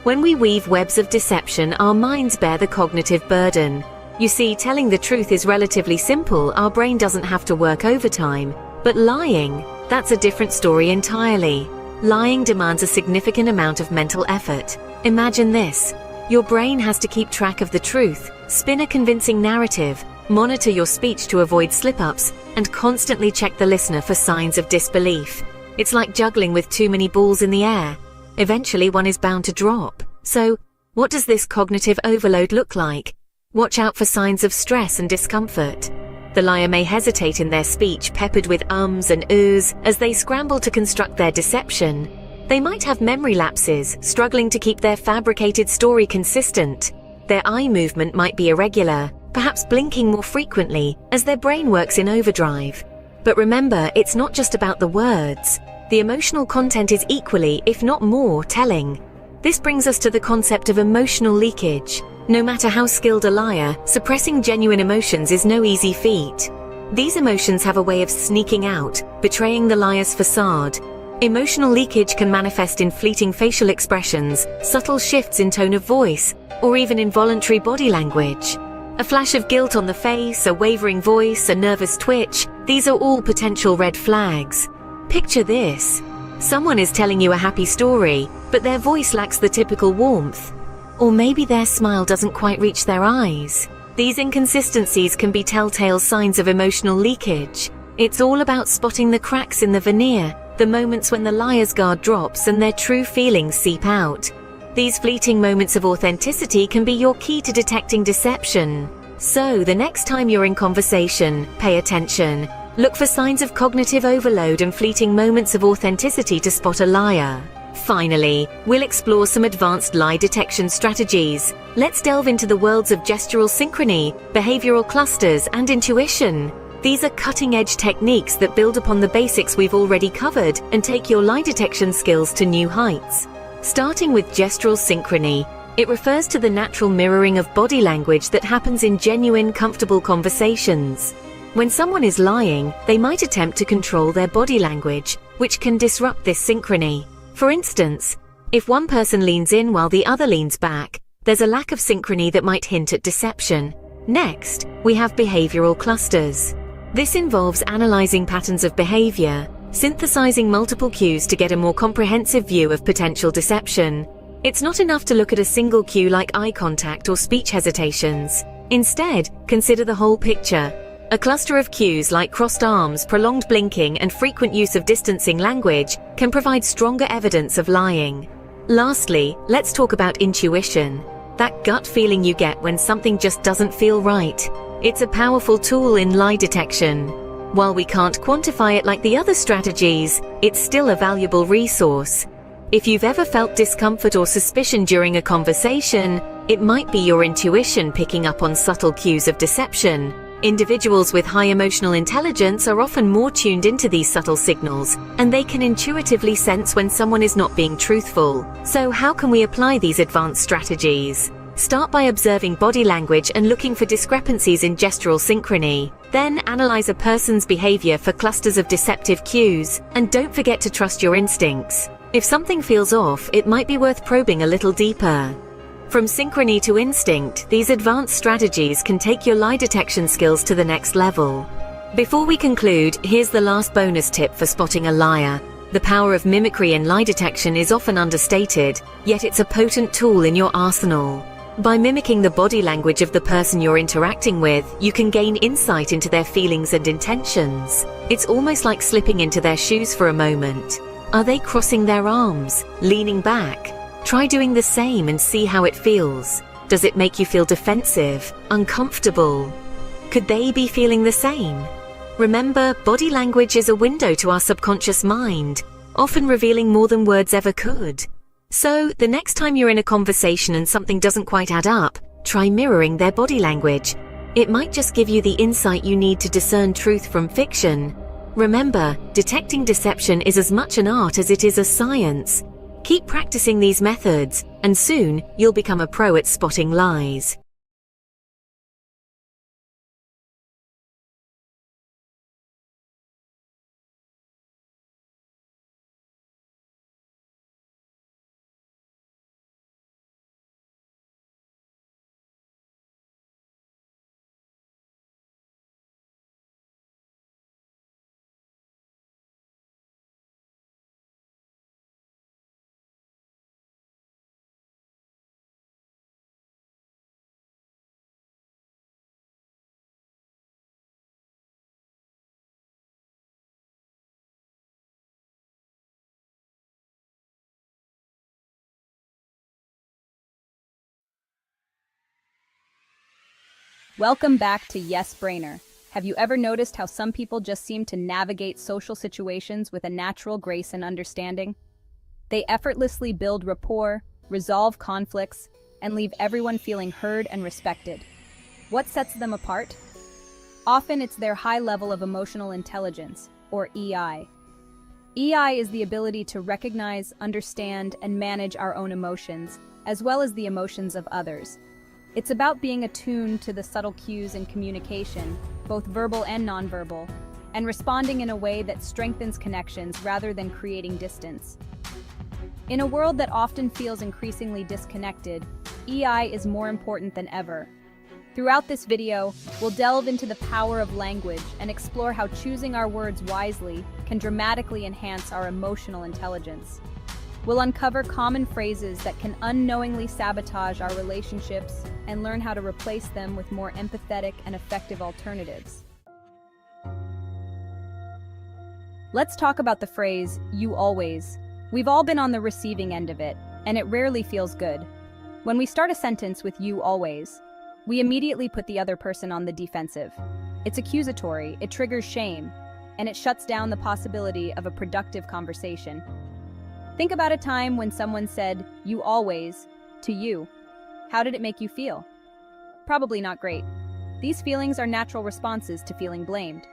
S6: When we weave webs of deception, our minds bear the cognitive burden. You see, telling the truth is relatively simple. Our brain doesn't have to work overtime. But lying, that's a different story entirely. Lying demands a significant amount of mental effort. Imagine this. Your brain has to keep track of the truth, spin a convincing narrative, monitor your speech to avoid slip-ups, and constantly check the listener for signs of disbelief. It's like juggling with too many balls in the air. Eventually one is bound to drop. So, what does this cognitive overload look like? Watch out for signs of stress and discomfort. The liar may hesitate in their speech, peppered with ums and uhs, as they scramble to construct their deception. They might have memory lapses, struggling to keep their fabricated story consistent. Their eye movement might be irregular, perhaps blinking more frequently as their brain works in overdrive. But remember, it's not just about the words. The emotional content is equally, if not more, telling. This brings us to the concept of emotional leakage. No matter how skilled a liar, suppressing genuine emotions is no easy feat. These emotions have a way of sneaking out, betraying the liar's facade. Emotional leakage can manifest in fleeting facial expressions, subtle shifts in tone of voice, or even involuntary body language. A flash of guilt on the face, a wavering voice, a nervous twitch, these are all potential red flags. Picture this. Someone is telling you a happy story, but their voice lacks the typical warmth. Or maybe their smile doesn't quite reach their eyes. These inconsistencies can be telltale signs of emotional leakage. It's all about spotting the cracks in the veneer, the moments when the liar's guard drops and their true feelings seep out. These fleeting moments of authenticity can be your key to detecting deception. So, the next time you're in conversation, pay attention. Look for signs of cognitive overload and fleeting moments of authenticity to spot a liar. Finally, we'll explore some advanced lie detection strategies. Let's delve into the worlds of gestural synchrony, behavioral clusters, and intuition. These are cutting-edge techniques that build upon the basics we've already covered and take your lie detection skills to new heights. Starting with gestural synchrony, it refers to the natural mirroring of body language that happens in genuine, comfortable conversations. When someone is lying, they might attempt to control their body language, which can disrupt this synchrony. For instance, if one person leans in while the other leans back, there's a lack of synchrony that might hint at deception. Next, we have behavioral clusters. This involves analyzing patterns of behavior, synthesizing multiple cues to get a more comprehensive view of potential deception. It's not enough to look at a single cue like eye contact or speech hesitations. Instead, consider the whole picture. A cluster of cues like crossed arms, prolonged blinking, and frequent use of distancing language can provide stronger evidence of lying. Lastly, let's talk about intuition. That gut feeling you get when something just doesn't feel right. It's a powerful tool in lie detection. While we can't quantify it like the other strategies, it's still a valuable resource. If you've ever felt discomfort or suspicion during a conversation, it might be your intuition picking up on subtle cues of deception. Individuals with high emotional intelligence are often more tuned into these subtle signals, and they can intuitively sense when someone is not being truthful. So how can we apply these advanced strategies? Start by observing body language and looking for discrepancies in gestural synchrony. Then analyze a person's behavior for clusters of deceptive cues, and don't forget to trust your instincts. If something feels off, it might be worth probing a little deeper. From synchrony to instinct, these advanced strategies can take your lie detection skills to the next level. Before we conclude, here's the last bonus tip for spotting a liar. The power of mimicry in lie detection is often understated, yet it's a potent tool in your arsenal. By mimicking the body language of the person you're interacting with, you can gain insight into their feelings and intentions. It's almost like slipping into their shoes for a moment. Are they crossing their arms, leaning back? Try doing the same and see how it feels. Does it make you feel defensive, uncomfortable? Could they be feeling the same? Remember, body language is a window to our subconscious mind, often revealing more than words ever could. So, the next time you're in a conversation and something doesn't quite add up, try mirroring their body language. It might just give you the insight you need to discern truth from fiction. Remember, detecting deception is as much an art as it is a science. Keep practicing these methods, and soon you'll become a pro at spotting lies.
S5: Welcome back to Yes Brainer. Have you ever noticed how some people just seem to navigate social situations with a natural grace and understanding? They effortlessly build rapport, resolve conflicts, and leave everyone feeling heard and respected. What sets them apart? Often it's their high level of emotional intelligence, or EI. EI is the ability to recognize, understand, and manage our own emotions, as well as the emotions of others. It's about being attuned to the subtle cues in communication, both verbal and nonverbal, and responding in a way that strengthens connections rather than creating distance. In a world that often feels increasingly disconnected, EI is more important than ever. Throughout this video, we'll delve into the power of language and explore how choosing our words wisely can dramatically enhance our emotional intelligence. We'll uncover common phrases that can unknowingly sabotage our relationships and learn how to replace them with more empathetic and effective alternatives. Let's talk about the phrase, "you always." We've all been on the receiving end of it, and it rarely feels good. When we start a sentence with "you always," we immediately put the other person on the defensive. It's accusatory, it triggers shame, and it shuts down the possibility of a productive conversation. Think about a time when someone said, "you always," to you. How did it make you feel? Probably not great. These feelings are natural responses to feeling blamed.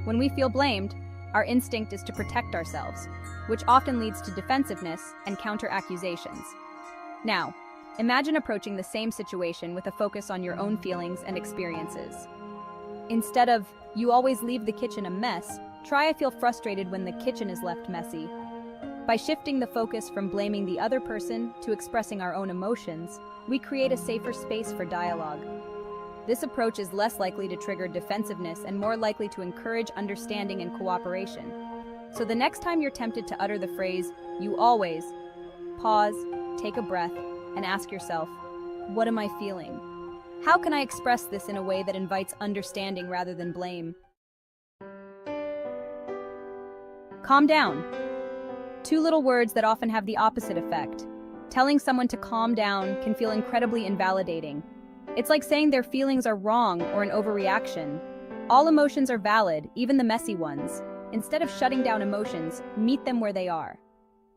S5: When we feel blamed, our instinct is to protect ourselves, which often leads to defensiveness and counter-accusations. Now, imagine approaching the same situation with a focus on your own feelings and experiences. Instead of, "you always leave the kitchen a mess," try, "I feel frustrated when the kitchen is left messy." By shifting the focus from blaming the other person to expressing our own emotions, we create a safer space for dialogue. This approach is less likely to trigger defensiveness and more likely to encourage understanding and cooperation. So the next time you're tempted to utter the phrase, "you always," pause, take a breath, and ask yourself, "what am I feeling? How can I express this in a way that invites understanding rather than blame?" Calm down. Two little words that often have the opposite effect. Telling someone to calm down can feel incredibly invalidating. It's like saying their feelings are wrong or an overreaction. All emotions are valid, even the messy ones. Instead of shutting down emotions, meet them where they are.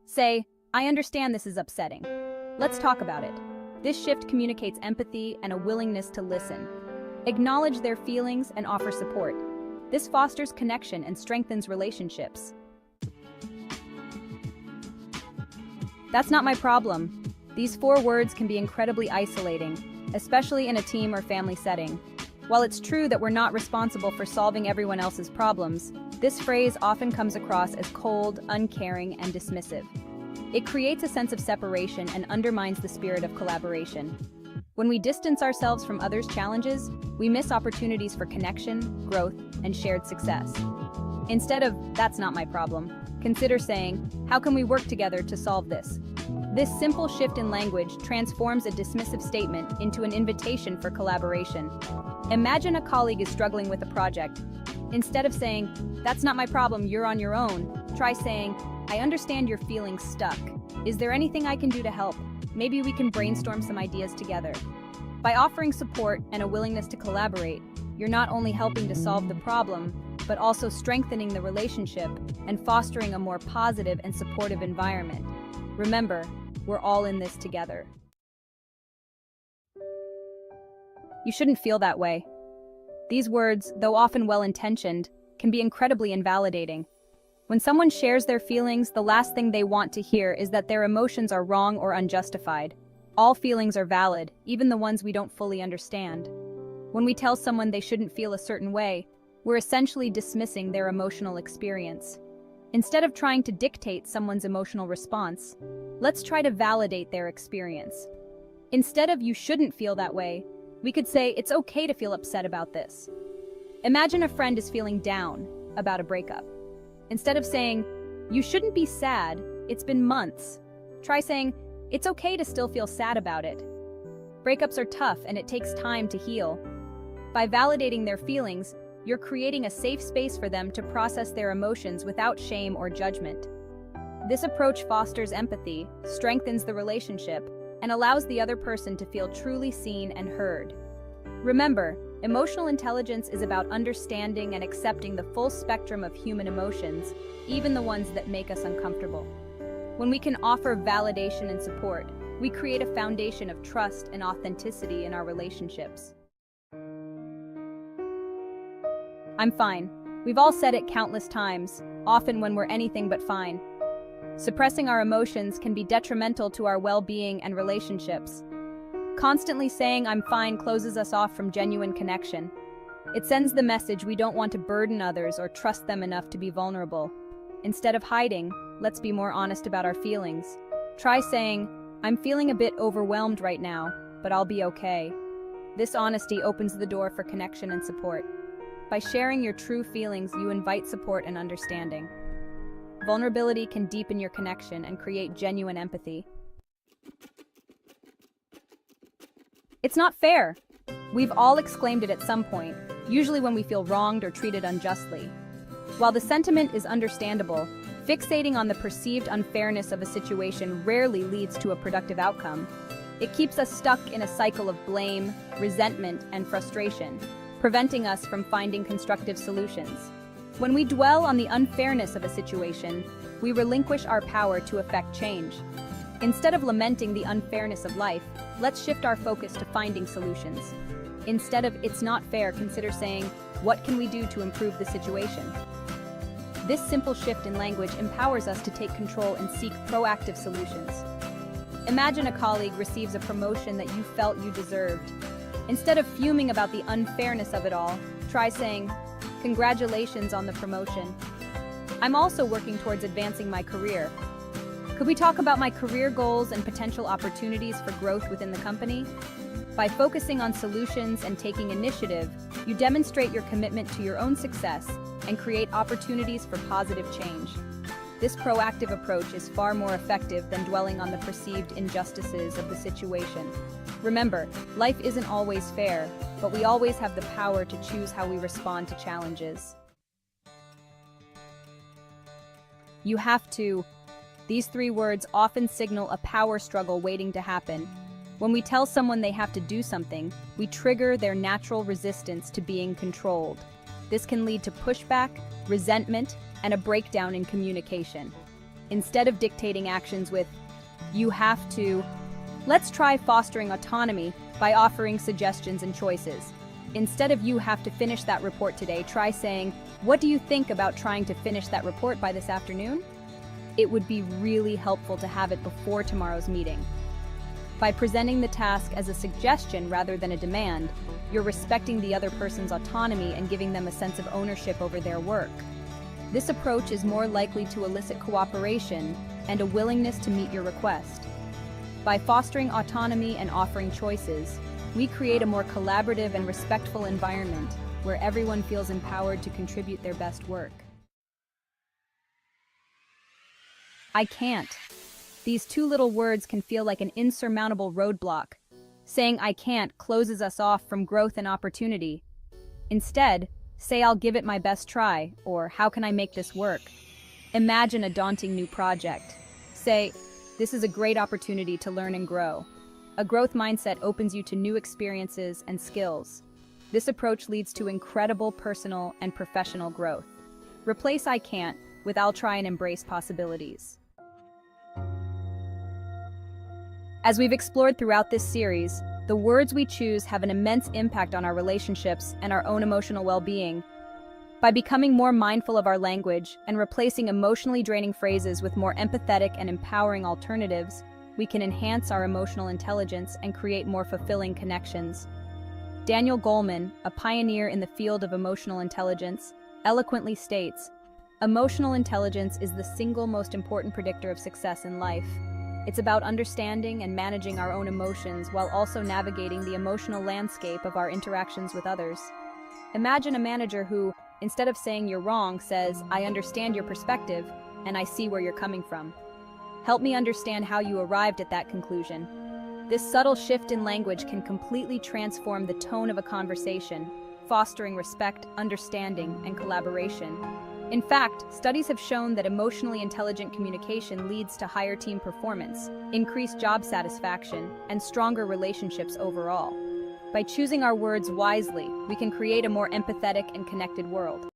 S5: Say, "I understand this is upsetting. Let's talk about it." This shift communicates empathy and a willingness to listen. Acknowledge their feelings and offer support. This fosters connection and strengthens relationships. "That's not my problem." These 4 words can be incredibly isolating, especially in a team or family setting. While it's true that we're not responsible for solving everyone else's problems, this phrase often comes across as cold, uncaring, and dismissive. It creates a sense of separation and undermines the spirit of collaboration. When we distance ourselves from others' challenges, we miss opportunities for connection, growth, and shared success. Instead of, "that's not my problem," consider saying, "how can we work together to solve this?" This simple shift in language transforms a dismissive statement into an invitation for collaboration. Imagine a colleague is struggling with a project. Instead of saying, "that's not my problem, you're on your own," try saying, "I understand you're feeling stuck. Is there anything I can do to help? Maybe we can brainstorm some ideas together." By offering support and a willingness to collaborate, you're not only helping to solve the problem, but also strengthening the relationship and fostering a more positive and supportive environment. Remember, we're all in this together. You shouldn't feel that way. These words, though often well-intentioned, can be incredibly invalidating. When someone shares their feelings, the last thing they want to hear is that their emotions are wrong or unjustified. All feelings are valid, even the ones we don't fully understand. When we tell someone they shouldn't feel a certain way, we're essentially dismissing their emotional experience. Instead of trying to dictate someone's emotional response, let's try to validate their experience. Instead of "you shouldn't feel that way," we could say, "it's okay to feel upset about this." Imagine a friend is feeling down about a breakup. Instead of saying, "you shouldn't be sad, it's been months," try saying, "it's okay to still feel sad about it. Breakups are tough and it takes time to heal." By validating their feelings, you're creating a safe space for them to process their emotions without shame or judgment. This approach fosters empathy, strengthens the relationship, and allows the other person to feel truly seen and heard. Remember, emotional intelligence is about understanding and accepting the full spectrum of human emotions, even the ones that make us uncomfortable. When we can offer validation and support, we create a foundation of trust and authenticity in our relationships. I'm fine. We've all said it countless times, often when we're anything but fine. Suppressing our emotions can be detrimental to our well-being and relationships. Constantly saying "I'm fine" closes us off from genuine connection. It sends the message we don't want to burden others or trust them enough to be vulnerable. Instead of hiding, let's be more honest about our feelings. Try saying, "I'm feeling a bit overwhelmed right now, but I'll be okay." This honesty opens the door for connection and support. By sharing your true feelings, you invite support and understanding. Vulnerability can deepen your connection and create genuine empathy. It's not fair. We've all exclaimed it at some point, usually when we feel wronged or treated unjustly. While the sentiment is understandable, fixating on the perceived unfairness of a situation rarely leads to a productive outcome. It keeps us stuck in a cycle of blame, resentment, and frustration, preventing us from finding constructive solutions. When we dwell on the unfairness of a situation, we relinquish our power to effect change. Instead of lamenting the unfairness of life, let's shift our focus to finding solutions. Instead of "it's not fair," consider saying, "What can we do to improve the situation?" This simple shift in language empowers us to take control and seek proactive solutions. Imagine a colleague receives a promotion that you felt you deserved. Instead of fuming about the unfairness of it all, try saying, "Congratulations on the promotion. I'm also working towards advancing my career. Could we talk about my career goals and potential opportunities for growth within the company?" By focusing on solutions and taking initiative, you demonstrate your commitment to your own success and create opportunities for positive change. This proactive approach is far more effective than dwelling on the perceived injustices of the situation. Remember, life isn't always fair, but we always have the power to choose how we respond to challenges. You have to. These three words often signal a power struggle waiting to happen. When we tell someone they have to do something, we trigger their natural resistance to being controlled. This can lead to pushback, resentment, and a breakdown in communication. Instead of dictating actions with "you have to," let's try fostering autonomy by offering suggestions and choices. Instead of "you have to finish that report today," try saying, "What do you think about trying to finish that report by this afternoon?" It would be really helpful to have it before tomorrow's meeting. By presenting the task as a suggestion rather than a demand, you're respecting the other person's autonomy and giving them a sense of ownership over their work. This approach is more likely to elicit cooperation and a willingness to meet your request. By fostering autonomy and offering choices, we create a more collaborative and respectful environment where everyone feels empowered to contribute their best work. I can't. These two little words can feel like an insurmountable roadblock. Saying "I can't" closes us off from growth and opportunity. Instead, say "I'll give it my best try," or "How can I make this work?" Imagine a daunting new project. Say, "This is a great opportunity to learn and grow." A growth mindset opens you to new experiences and skills. This approach leads to incredible personal and professional growth. Replace "I can't" with "I'll try and embrace possibilities." As we've explored throughout this series, the words we choose have an immense impact on our relationships and our own emotional well-being. By becoming more mindful of our language and replacing emotionally draining phrases with more empathetic and empowering alternatives, we can enhance our emotional intelligence and create more fulfilling connections. Daniel Goleman, a pioneer in the field of emotional intelligence, eloquently states, "Emotional intelligence is the single most important predictor of success in life. It's about understanding and managing our own emotions while also navigating the emotional landscape of our interactions with others." Imagine a manager who, instead of saying "you're wrong," says, "I understand your perspective, and I see where you're coming from. Help me understand how you arrived at that conclusion." This subtle shift in language can completely transform the tone of a conversation, fostering respect, understanding, and collaboration. In fact, studies have shown that emotionally intelligent communication leads to higher team performance, increased job satisfaction, and stronger relationships overall. By choosing our words wisely, we can create a more empathetic and connected world.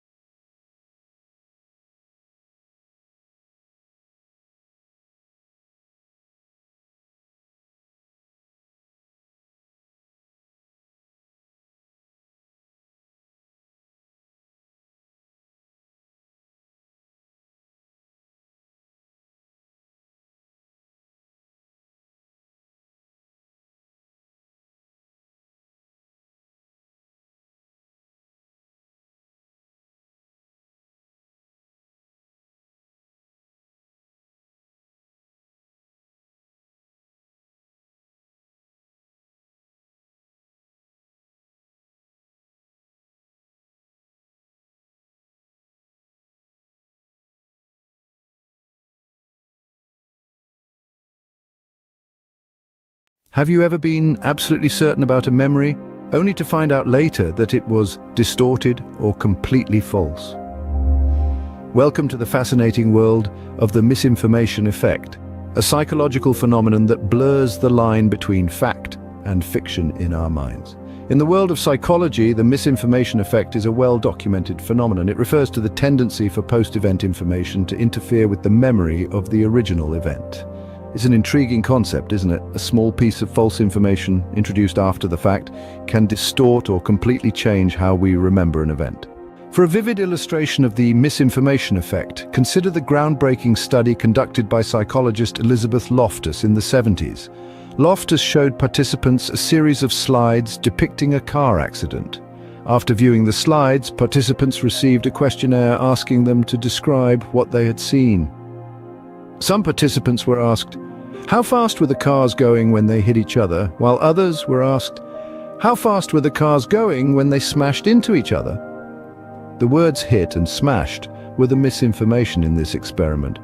S1: Have you ever been absolutely certain about a memory, only to find out later that it was distorted or completely false? Welcome to the fascinating world of the misinformation effect, a psychological phenomenon that blurs the line between fact and fiction in our minds. In the world of psychology, the misinformation effect is a well-documented phenomenon. It refers to the tendency for post-event information to interfere with the memory of the original event. It's an intriguing concept, isn't it? A small piece of false information introduced after the fact can distort or completely change how we remember an event. For a vivid illustration of the misinformation effect, consider the groundbreaking study conducted by psychologist Elizabeth Loftus in the 70s. Loftus showed participants a series of slides depicting a car accident. After viewing the slides, participants received a questionnaire asking them to describe what they had seen. Some participants were asked, how fast were the cars going when they hit each other, while others were asked, how fast were the cars going when they smashed into each other? The words hit and smashed were the misinformation in this experiment.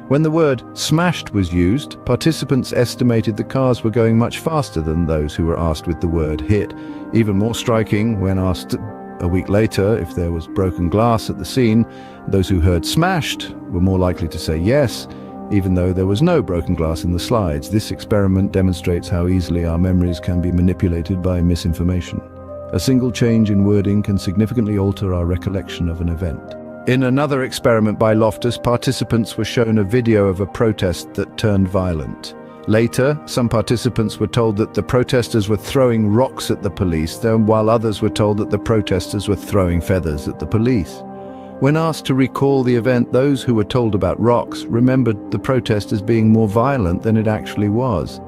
S1: When the word smashed was used, participants estimated the cars were going much faster than those who were asked with the word hit. Even more striking, when asked a week later if there was broken glass at the scene, those who heard smashed were more likely to say yes, even though there was no broken glass in the slides. This experiment demonstrates how easily our memories can be manipulated by misinformation. A single change in wording can significantly alter our recollection of an event. In another experiment by Loftus, participants were shown a video of a protest that turned violent. Later, some participants were told that the protesters were throwing rocks at the police, while others were told that the protesters were throwing feathers at the police. When asked to recall the event, those who were told about rocks remembered the protest as being more violent than it actually was.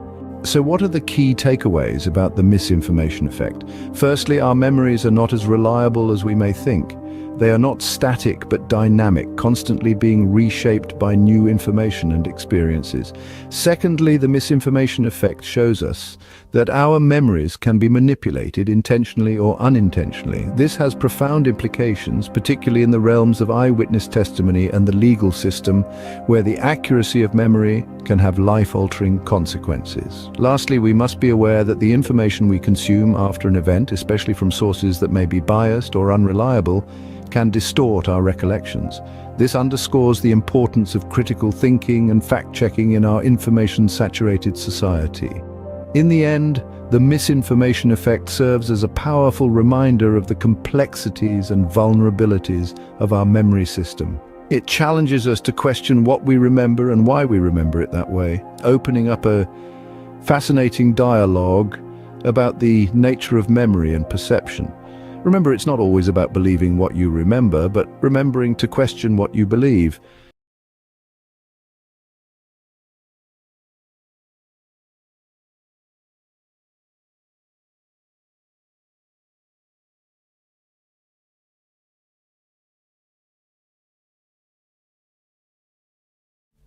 S1: So what are the key takeaways about the misinformation effect? Firstly, our memories are not as reliable as we may think. They are not static but dynamic, constantly being reshaped by new information and experiences. Secondly, the misinformation effect shows us that our memories can be manipulated intentionally or unintentionally. This has profound implications, particularly in the realms of eyewitness testimony and the legal system, where the accuracy of memory can have life-altering consequences. Lastly, we must be aware that the information we consume after an event, especially from sources that may be biased or unreliable, can distort our recollections. This underscores the importance of critical thinking and fact-checking in our information-saturated society. In the end, the misinformation effect serves as a powerful reminder of the complexities and vulnerabilities of our memory system. It challenges us to question what we remember and why we remember it that way, opening up a fascinating dialogue about the nature of memory and perception. Remember, it's not always about believing what you remember, but remembering to question what you believe.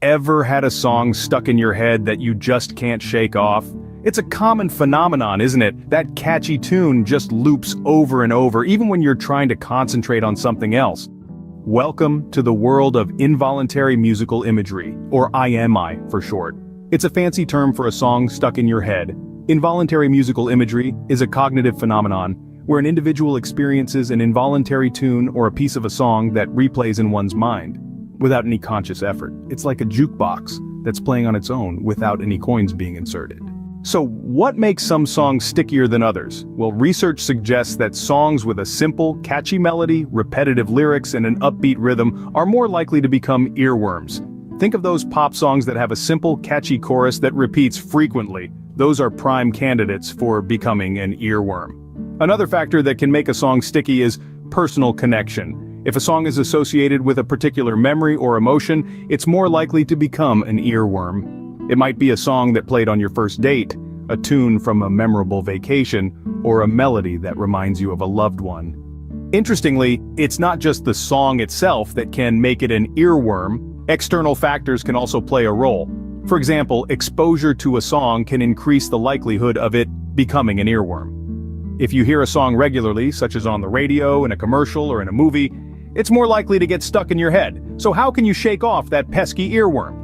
S2: Ever had a song stuck in your head that you just can't shake off? It's a common phenomenon, isn't it? That catchy tune just loops over and over, even when you're trying to concentrate on something else. Welcome to the world of involuntary musical imagery, or IMI for short. It's a fancy term for a song stuck in your head. Involuntary musical imagery is a cognitive phenomenon where an individual experiences an involuntary tune or a piece of a song that replays in one's mind without any conscious effort. It's like a jukebox that's playing on its own without any coins being inserted. So what makes some songs stickier than others? Well, research suggests that songs with a simple, catchy melody, repetitive lyrics, and an upbeat rhythm are more likely to become earworms. Think of those pop songs that have a simple, catchy chorus that repeats frequently. Those are prime candidates for becoming an earworm. Another factor that can make a song sticky is personal connection. If a song is associated with a particular memory or emotion, it's more likely to become an earworm. It might be a song that played on your first date, a tune from a memorable vacation, or a melody that reminds you of a loved one. Interestingly, it's not just the song itself that can make it an earworm. External factors can also play a role. For example, exposure to a song can increase the likelihood of it becoming an earworm. If you hear a song regularly, such as on the radio, in a commercial, or in a movie, it's more likely to get stuck in your head. So how can you shake off that pesky earworm?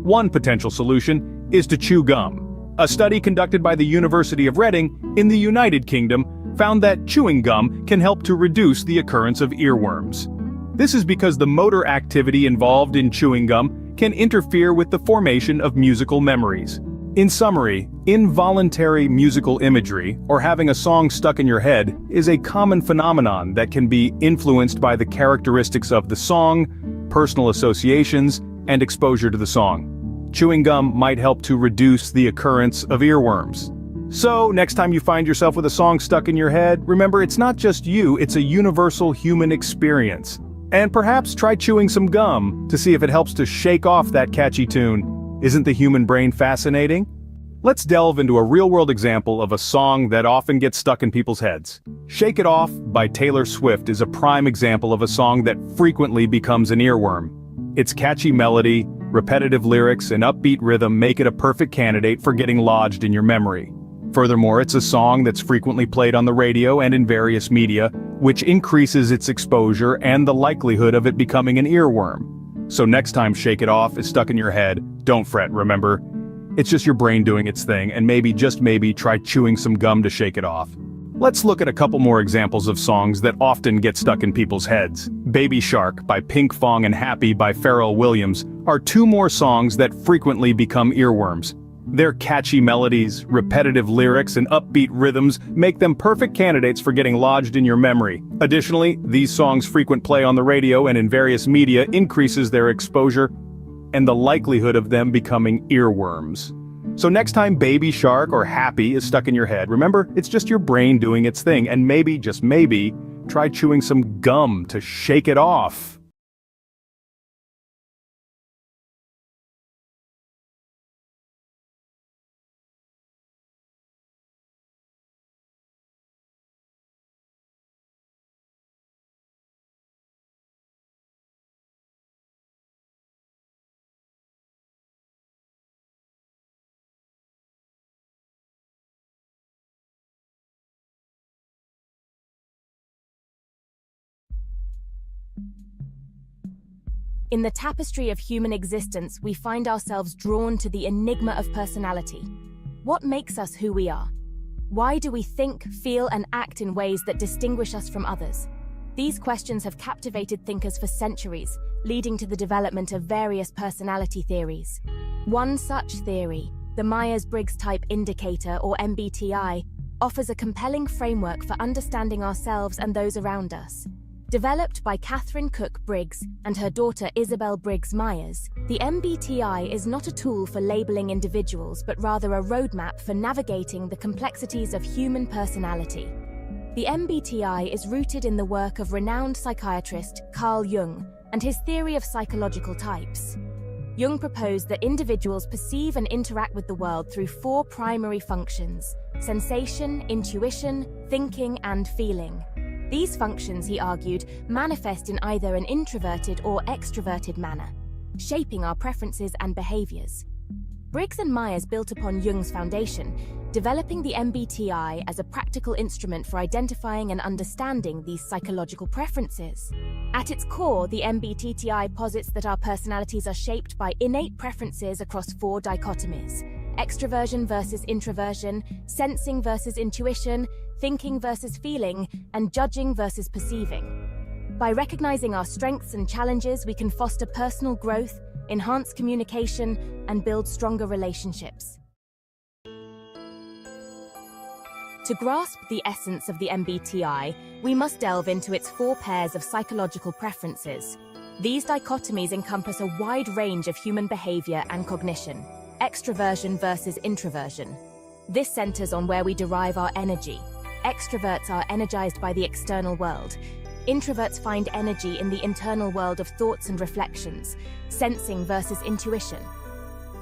S2: One potential solution is to chew gum. A study conducted by the University of Reading in the United Kingdom found that chewing gum can help to reduce the occurrence of earworms. This is because the motor activity involved in chewing gum can interfere with the formation of musical memories. In summary, involuntary musical imagery, or having a song stuck in your head, is a common phenomenon that can be influenced by the characteristics of the song, personal associations, and exposure to the song. Chewing gum might help to reduce the occurrence of earworms. So, next time you find yourself with a song stuck in your head, remember it's not just you, it's a universal human experience. And perhaps try chewing some gum to see if it helps to shake off that catchy tune. Isn't the human brain fascinating? Let's delve into a real-world example of a song that often gets stuck in people's heads. Shake It Off by Taylor Swift is a prime example of a song that frequently becomes an earworm. Its catchy melody, repetitive lyrics, and upbeat rhythm make it a perfect candidate for getting lodged in your memory. Furthermore, it's a song that's frequently played on the radio and in various media, which increases its exposure and the likelihood of it becoming an earworm. So next time Shake It Off is stuck in your head, don't fret, remember? It's just your brain doing its thing, and maybe, just maybe, try chewing some gum to shake it off. Let's look at a couple more examples of songs that often get stuck in people's heads. Baby Shark by Pink Fong and Happy by Pharrell Williams are two more songs that frequently become earworms. Their catchy melodies, repetitive lyrics, and upbeat rhythms make them perfect candidates for getting lodged in your memory. Additionally, these songs' frequent play on the radio and in various media increases their exposure and the likelihood of them becoming earworms. So next time Baby Shark or Happy is stuck in your head, remember, it's just your brain doing its thing, and maybe, just maybe, try chewing some gum to shake it off.
S9: In the tapestry of human existence, we find ourselves drawn to the enigma of personality. What makes us who we are? Why do we think, feel, and act in ways that distinguish us from others? These questions have captivated thinkers for centuries, leading to the development of various personality theories. One such theory, the Myers-Briggs Type Indicator, or MBTI, offers a compelling framework for understanding ourselves and those around us. Developed by Catherine Cook Briggs and her daughter Isabel Briggs Myers, the MBTI is not a tool for labeling individuals but rather a roadmap for navigating the complexities of human personality. The MBTI is rooted in the work of renowned psychiatrist Carl Jung and his theory of psychological types. Jung proposed that individuals perceive and interact with the world through four primary functions: sensation, intuition, thinking, and feeling. These functions, he argued, manifest in either an introverted or extroverted manner, shaping our preferences and behaviors. Briggs and Myers built upon Jung's foundation, developing the MBTI as a practical instrument for identifying and understanding these psychological preferences. At its core, the MBTI posits that our personalities are shaped by innate preferences across four dichotomies: extroversion versus introversion, sensing versus intuition, thinking versus feeling, and judging versus perceiving. By recognizing our strengths and challenges, we can foster personal growth, enhance communication, and build stronger relationships. To grasp the essence of the MBTI, we must delve into its four pairs of psychological preferences. These dichotomies encompass a wide range of human behavior and cognition. Extroversion versus introversion. This centers on where we derive our energy. Extroverts are energized by the external world. Introverts find energy in the internal world of thoughts and reflections. Sensing versus intuition.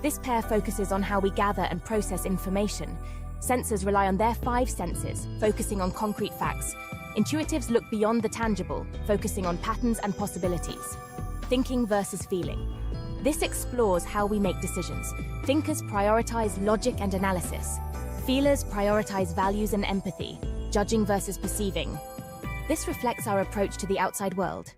S9: This pair focuses on how we gather and process information. Sensors rely on their five senses, focusing on concrete facts. Intuitives look beyond the tangible, focusing on patterns and possibilities. Thinking versus feeling. This explores how we make decisions. Thinkers prioritize logic and analysis. Feelers prioritize values and empathy. Judging versus perceiving. This reflects our approach to the outside world.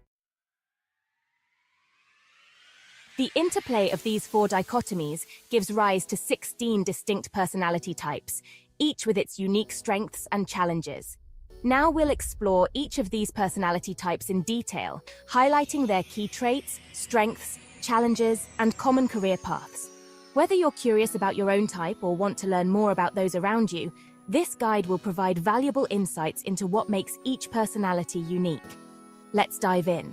S9: The interplay of these four dichotomies gives rise to 16 distinct personality types, each with its unique strengths and challenges. Now we'll explore each of these personality types in detail, highlighting their key traits, strengths, challenges, and common career paths. Whether you're curious about your own type or want to learn more about those around you, this guide will provide valuable insights into what makes each personality unique. Let's dive in.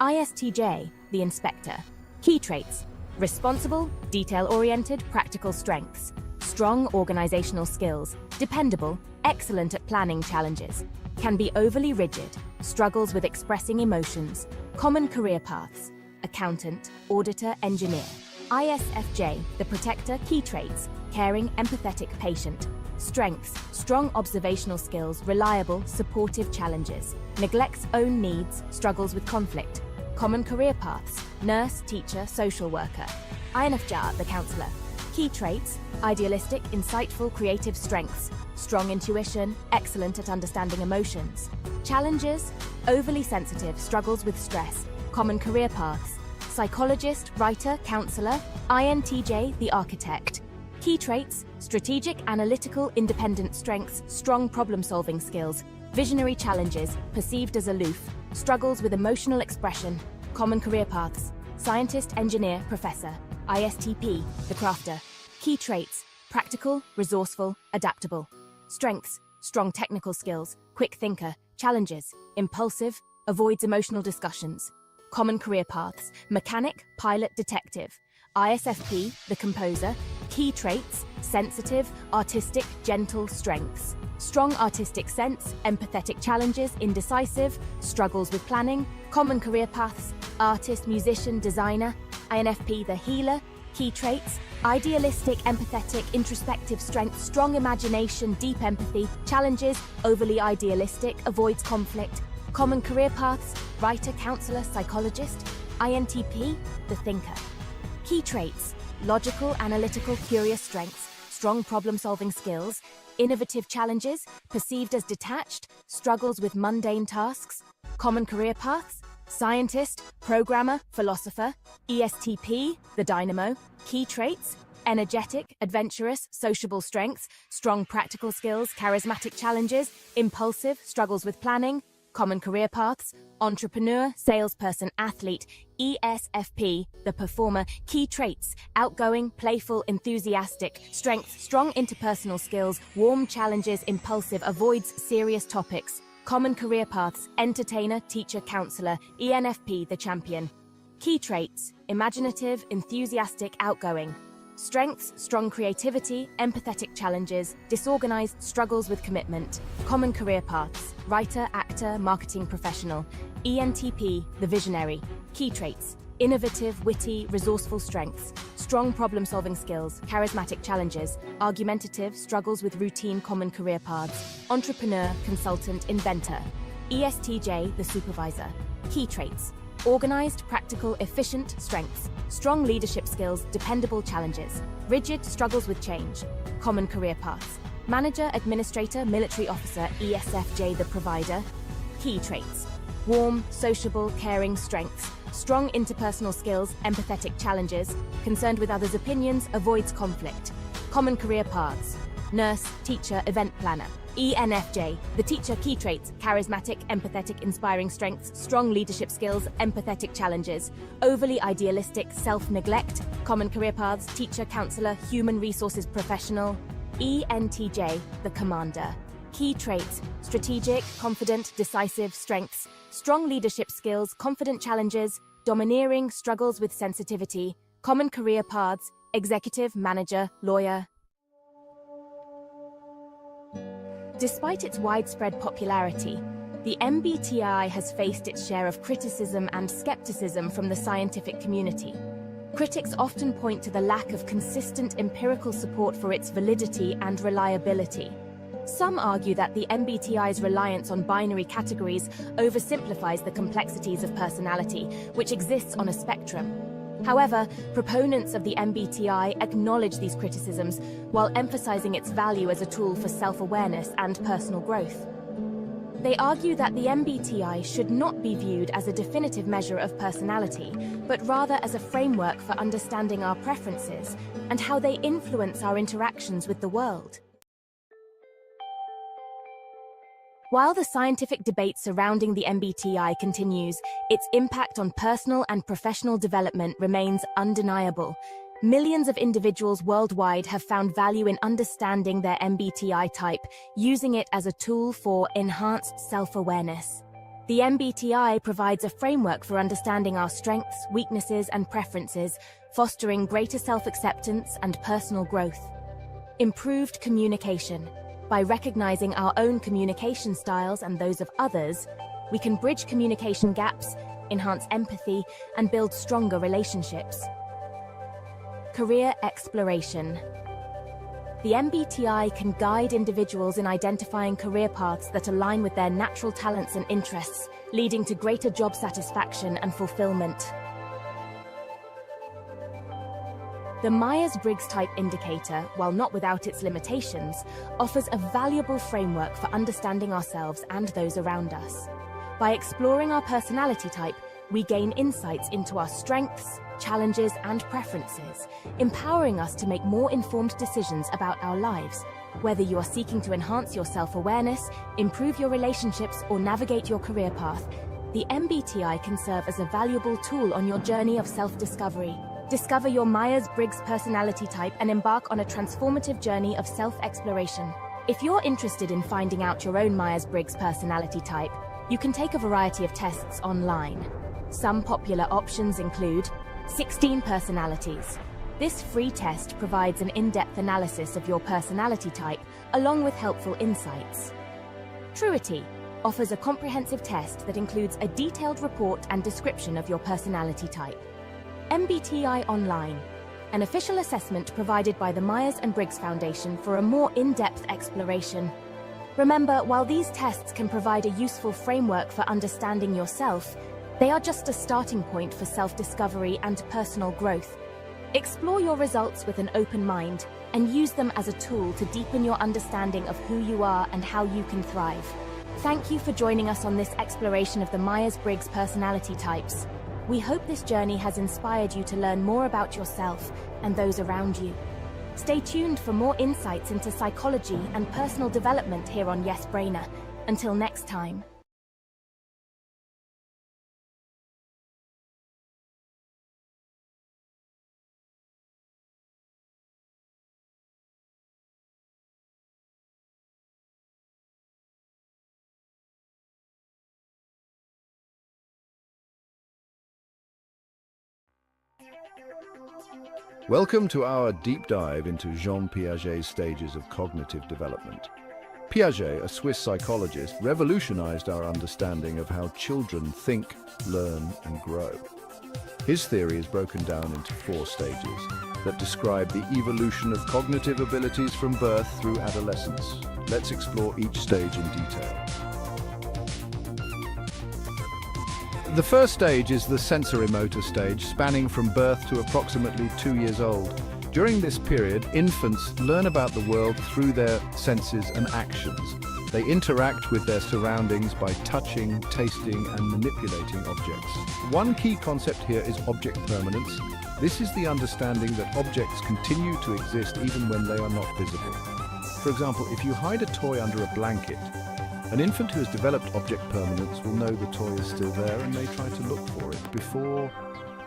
S9: ISTJ, the inspector. Key traits: responsible, detail-oriented, practical strengths. Strong organizational skills, dependable, excellent at planning challenges. Can be overly rigid, struggles with expressing emotions. Common career paths: accountant, auditor, engineer. ISFJ, the protector. Key traits: caring, empathetic, patient. Strengths: strong observational skills, reliable, supportive challenges. Neglects own needs, struggles with conflict. Common career paths: nurse, teacher, social worker. INFJ, the counselor. Key traits: idealistic, insightful, creative. Strengths: strong intuition, excellent at understanding emotions. Challenges: overly sensitive, struggles with stress. Common career paths: psychologist, writer, counselor. INTJ, the architect. Key traits: strategic, analytical, independent. Strengths: strong problem-solving skills. Visionary. Challenges: perceived as aloof, struggles with emotional expression. Common career paths: scientist, engineer, professor. ISTP, the crafter. Key traits: practical, resourceful, adaptable. Strengths: strong technical skills, quick thinker. Challenges: impulsive, avoids emotional discussions. Common career paths: mechanic, pilot, detective. ISFP, the composer. Key traits: sensitive, artistic, gentle. Strengths: strong artistic sense, empathetic. Challenges: indecisive, struggles with planning. Common career paths: artist, musician, designer. INFP, the healer. Key traits: idealistic, empathetic, introspective. Strengths: strong imagination, deep empathy. Challenges: overly idealistic, avoids conflict. Common career paths: writer, counselor, psychologist. INTP, the thinker. Key traits: logical, analytical, curious. Strengths: strong problem-solving skills, innovative. Challenges: perceived as detached, struggles with mundane tasks. Common career paths: scientist, programmer, philosopher. ESTP, the dynamo. Key traits: energetic, adventurous, sociable. Strengths: strong practical skills, charismatic. Challenges: impulsive, struggles with planning. Common career paths: entrepreneur, salesperson, athlete. ESFP, the performer. Key traits: outgoing, playful, enthusiastic. Strengths: strong interpersonal skills, warm. Challenges: impulsive, avoids serious topics. Common career paths: entertainer, teacher, counselor. ENFP, the champion. Key traits: imaginative, enthusiastic, outgoing. Strengths: strong creativity, empathetic. Challenges: disorganized, struggles with commitment. Common career paths: writer, actor, marketing professional. ENTP, the visionary. Key traits: innovative, witty, resourceful. Strengths: strong problem-solving skills, charismatic. Challenges: argumentative, struggles with routine. Common career paths: entrepreneur, consultant, inventor. ESTJ, the supervisor. Key traits: organized, practical, efficient. Strengths: strong leadership skills, dependable. Challenges: rigid, struggles with change. Common career paths: manager, administrator, military officer. ESFJ, the provider. Key traits: warm, sociable, caring. Strengths: strong interpersonal skills, empathetic. Challenges: concerned with others' opinions, avoids conflict. Common career paths: nurse, teacher, event planner. ENFJ, the teacher. Key traits: charismatic, empathetic, inspiring. Strengths: strong leadership skills, empathetic. Challenges: overly idealistic, self-neglect. Common career paths: teacher, counselor, human resources professional. ENTJ, the commander. Key traits: strategic, confident, decisive. Strengths: strong leadership skills, confident. Challenges: domineering, struggles with sensitivity. Common career paths: executive, manager, lawyer. Despite its widespread popularity, the MBTI has faced its share of criticism and skepticism from the scientific community. Critics often point to the lack of consistent empirical support for its validity and reliability. Some argue that the MBTI's reliance on binary categories oversimplifies the complexities of personality, which exists on a spectrum. However, proponents of the MBTI acknowledge these criticisms while emphasizing its value as a tool for self-awareness and personal growth. They argue that the MBTI should not be viewed as a definitive measure of personality, but rather as a framework for understanding our preferences and how they influence our interactions with the world. While the scientific debate surrounding the MBTI continues, its impact on personal and professional development remains undeniable. Millions of individuals worldwide have found value in understanding their MBTI type, using it as a tool for enhanced self-awareness. The MBTI provides a framework for understanding our strengths, weaknesses, and preferences, fostering greater self-acceptance and personal growth. Improved communication. By recognizing our own communication styles and those of others, we can bridge communication gaps, enhance empathy, and build stronger relationships. Career exploration. The MBTI can guide individuals in identifying career paths that align with their natural talents and interests, leading to greater job satisfaction and fulfillment. The Myers-Briggs Type Indicator, while not without its limitations, offers a valuable framework for understanding ourselves and those around us. By exploring our personality type, we gain insights into our strengths, challenges, and preferences, empowering us to make more informed decisions about our lives. Whether you are seeking to enhance your self-awareness, improve your relationships, or navigate your career path, the MBTI can serve as a valuable tool on your journey of self-discovery. Discover your Myers-Briggs personality type and embark on a transformative journey of self-exploration. If you're interested in finding out your own Myers-Briggs personality type, you can take a variety of tests online. Some popular options include 16 personalities. This free test provides an in-depth analysis of your personality type, along with helpful insights. Truity offers a comprehensive test that includes a detailed report and description of your personality type. MBTI Online, an official assessment provided by the Myers-Briggs Foundation for a more in-depth exploration. Remember, while these tests can provide a useful framework for understanding yourself, they are just a starting point for self-discovery and personal growth. Explore your results with an open mind and use them as a tool to deepen your understanding of who you are and how you can thrive. Thank you for joining us on this exploration of the Myers-Briggs personality types. We hope this journey has inspired you to learn more about yourself and those around you. Stay tuned for more insights into psychology and personal development here on Yes Brainer. Until next time.
S1: Welcome to our deep dive into Jean Piaget's stages of cognitive development. Piaget, a Swiss psychologist, revolutionized our understanding of how children think, learn, and grow. His theory is broken down into 4 stages that describe the evolution of cognitive abilities from birth through adolescence. Let's explore each stage in detail. The first stage is the sensorimotor stage, spanning from birth to approximately 2 years old. During this period, infants learn about the world through their senses and actions. They interact with their surroundings by touching, tasting, and manipulating objects. One key concept here is object permanence. This is the understanding that objects continue to exist even when they are not visible. For example, if you hide a toy under a blanket, an infant who has developed object permanence will know the toy is still there and may try to look for it. Before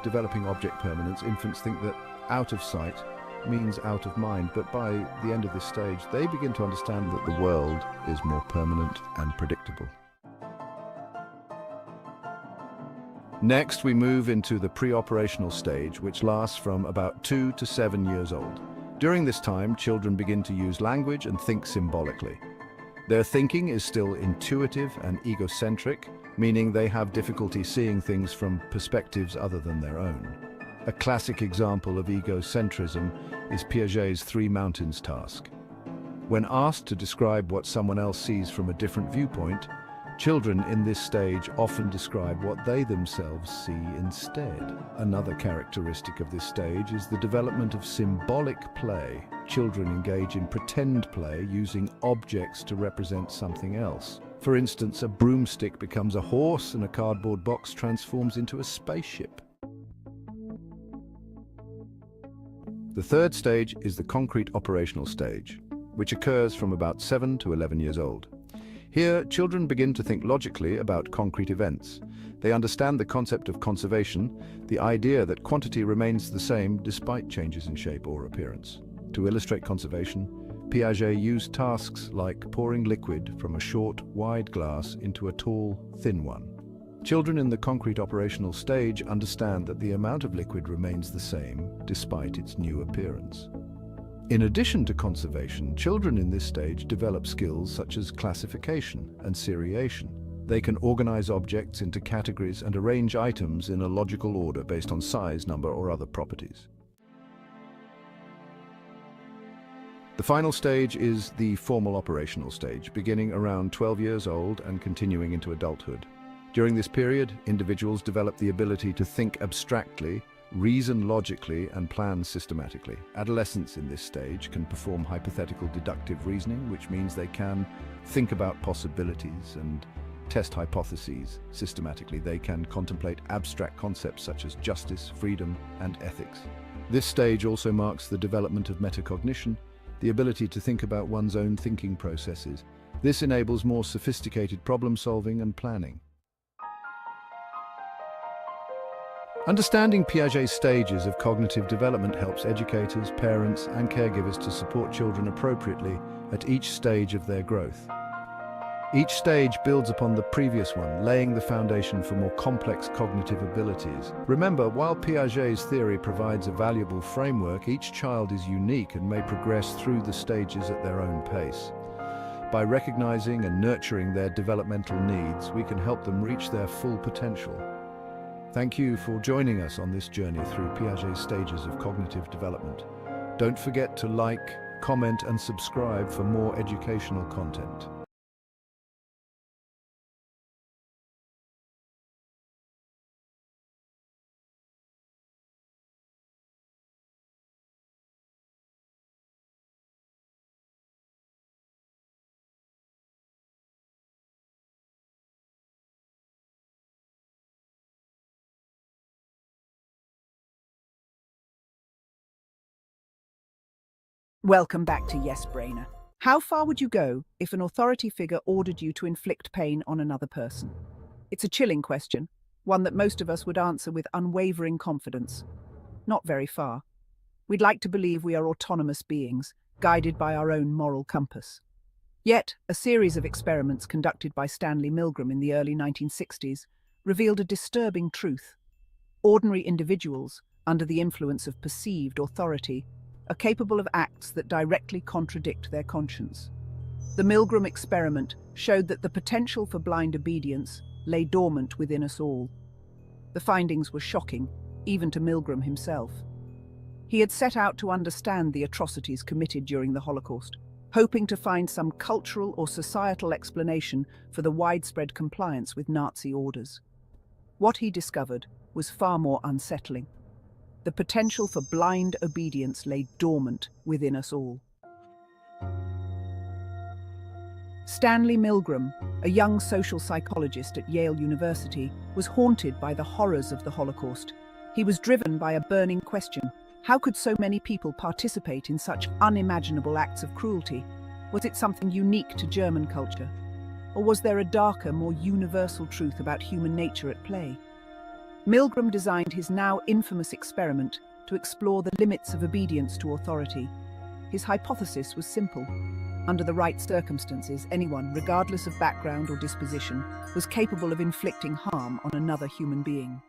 S1: developing object permanence, infants think that out of sight means out of mind, but by the end of this stage, they begin to understand that the world is more permanent and predictable. Next, we move into the pre-operational stage, which lasts from about 2 to 7 years old. During this time, children begin to use language and think symbolically. Their thinking is still intuitive and egocentric, meaning they have difficulty seeing things from perspectives other than their own. A classic example of egocentrism is Piaget's 3 mountains task. When asked to describe what someone else sees from a different viewpoint, Children in this stage often describe what they themselves see instead. Another characteristic of this stage is the development of symbolic play. Children engage in pretend play using objects to represent something else. For instance, a broomstick becomes a horse and a cardboard box transforms into a spaceship. The third stage is the concrete operational stage, which occurs from about 7 to 11 years old. Here, children begin to think logically about concrete events. They understand the concept of conservation, the idea that quantity remains the same despite changes in shape or appearance. To illustrate conservation, Piaget used tasks like pouring liquid from a short, wide glass into a tall, thin one. Children in the concrete operational stage understand that the amount of liquid remains the same despite its new appearance. In addition to conservation, children in this stage develop skills such as classification and seriation. They can organize objects into categories and arrange items in a logical order based on size, number, or other properties. The final stage is the formal operational stage, beginning around 12 years old and continuing into adulthood. During this period, individuals develop the ability to think abstractly, reason logically, and plan systematically. Adolescents in this stage can perform hypothetical deductive reasoning, which means they can think about possibilities and test hypotheses systematically. They can contemplate abstract concepts such as justice, freedom, and ethics. This stage also marks the development of metacognition, the ability to think about one's own thinking processes. This enables more sophisticated problem solving and planning. Understanding Piaget's stages of cognitive development helps educators, parents, and caregivers to support children appropriately at each stage of their growth. Each stage builds upon the previous one, laying the foundation for more complex cognitive abilities. Remember, while Piaget's theory provides a valuable framework, each child is unique and may progress through the stages at their own pace. By recognizing and nurturing their developmental needs, we can help them reach their full potential. Thank you for joining us on this journey through Piaget's stages of cognitive development. Don't forget to like, comment, and subscribe for more educational content.
S10: Welcome back to Yes Brainer. How far would you go if an authority figure ordered you to inflict pain on another person? It's a chilling question, one that most of us would answer with unwavering confidence. Not very far. We'd like to believe we are autonomous beings, guided by our own moral compass. Yet, a series of experiments conducted by Stanley Milgram in the early 1960s revealed a disturbing truth. Ordinary individuals, under the influence of perceived authority, are capable of acts that directly contradict their conscience. The Milgram experiment showed that the potential for blind obedience lay dormant within us all. The findings were shocking, even to Milgram himself. He had set out to understand the atrocities committed during the Holocaust, hoping to find some cultural or societal explanation for the widespread compliance with Nazi orders. What he discovered was far more unsettling. The potential for blind obedience lay dormant within us all. Stanley Milgram, a young social psychologist at Yale University, was haunted by the horrors of the Holocaust. He was driven by a burning question: how could so many people participate in such unimaginable acts of cruelty? Was it something unique to German culture? Or was there a darker, more universal truth about human nature at play? Milgram designed his now infamous experiment to explore the limits of obedience to authority. His hypothesis was simple. Under the right circumstances, anyone, regardless of background or disposition, was capable of inflicting harm on another human being.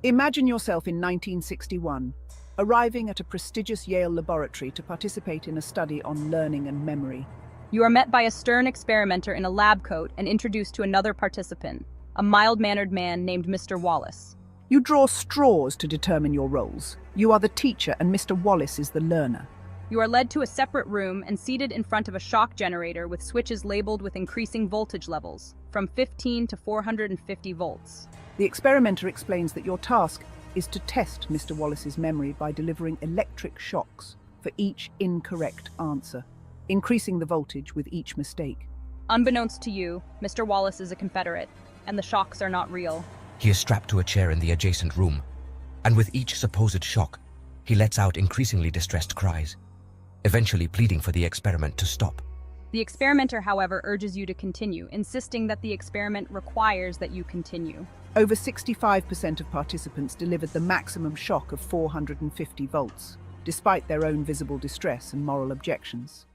S10: Imagine yourself in 1961, arriving at a prestigious Yale laboratory to participate in a study on learning and memory.
S5: You are met by a stern experimenter in a lab coat and introduced to another participant, a mild-mannered man named Mr. Wallace.
S10: You draw straws to determine your roles. You are the teacher and Mr. Wallace is the learner.
S5: You are led to a separate room and seated in front of a shock generator with switches labeled with increasing voltage levels, from 15 to 450 volts.
S10: The experimenter explains that your task is to test Mr. Wallace's memory by delivering electric shocks for each incorrect answer, increasing the voltage with each mistake.
S5: Unbeknownst to you, Mr. Wallace is a Confederate, and the shocks are not real.
S11: He is strapped to a chair in the adjacent room, and with each supposed shock, he lets out increasingly distressed cries, eventually pleading for the experiment to stop.
S5: The experimenter, however, urges you to continue, insisting that the experiment requires that you continue.
S10: Over 65% of participants delivered the maximum shock of 450 volts, despite their own visible distress and moral objections.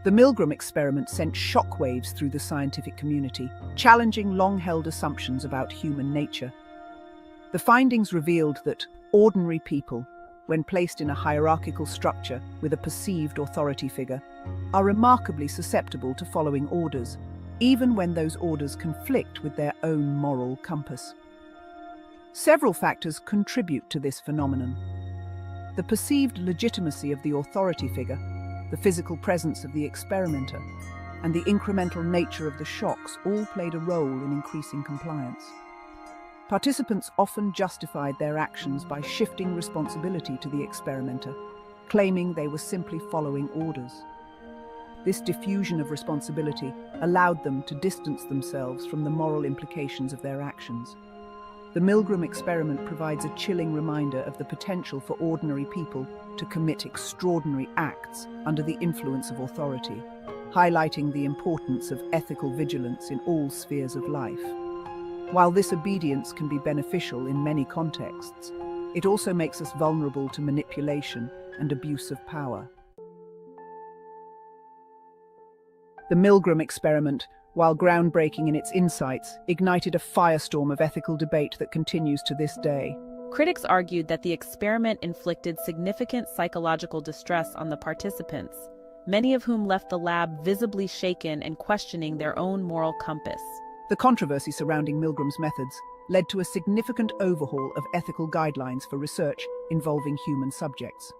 S10: The Milgram experiment sent shockwaves through the scientific community, challenging long-held assumptions about human nature. The findings revealed that ordinary people, when placed in a hierarchical structure with a perceived authority figure, are remarkably susceptible to following orders, even when those orders conflict with their own moral compass. Several factors contribute to this phenomenon. The perceived legitimacy of the authority figure, the physical presence of the experimenter, and the incremental nature of the shocks all played a role in increasing compliance. Participants often justified their actions by shifting responsibility to the experimenter, claiming they were simply following orders. This diffusion of responsibility allowed them to distance themselves from the moral implications of their actions. The Milgram experiment provides a chilling reminder of the potential for ordinary people to commit extraordinary acts under the influence of authority, highlighting the importance of ethical vigilance in all spheres of life. While this obedience can be beneficial in many contexts, it also makes us vulnerable to manipulation and abuse of power. The Milgram experiment, while groundbreaking in its insights, ignited a firestorm of ethical debate that continues to this day.
S12: Critics argued that the experiment inflicted significant psychological distress on the participants, many of whom left the lab visibly shaken and questioning their own moral compass.
S10: The controversy surrounding Milgram's methods led to a significant overhaul of ethical guidelines for research involving human subjects.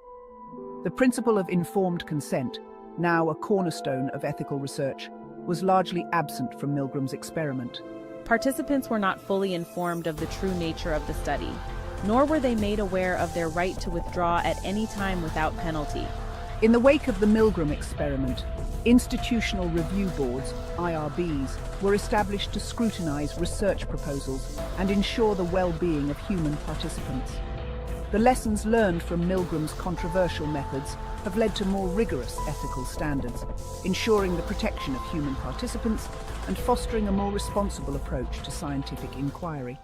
S10: The principle of informed consent, now a cornerstone of ethical research, was largely absent from Milgram's experiment.
S12: Participants were not fully informed of the true nature of the study, nor were they made aware of their right to withdraw at any time without penalty.
S10: In the wake of the Milgram experiment, institutional review boards, IRBs, were established to scrutinize research proposals and ensure the well-being of human participants. The lessons learned from Milgram's controversial methods have led to more rigorous ethical standards, ensuring the protection of human participants and fostering a more responsible approach to scientific inquiry.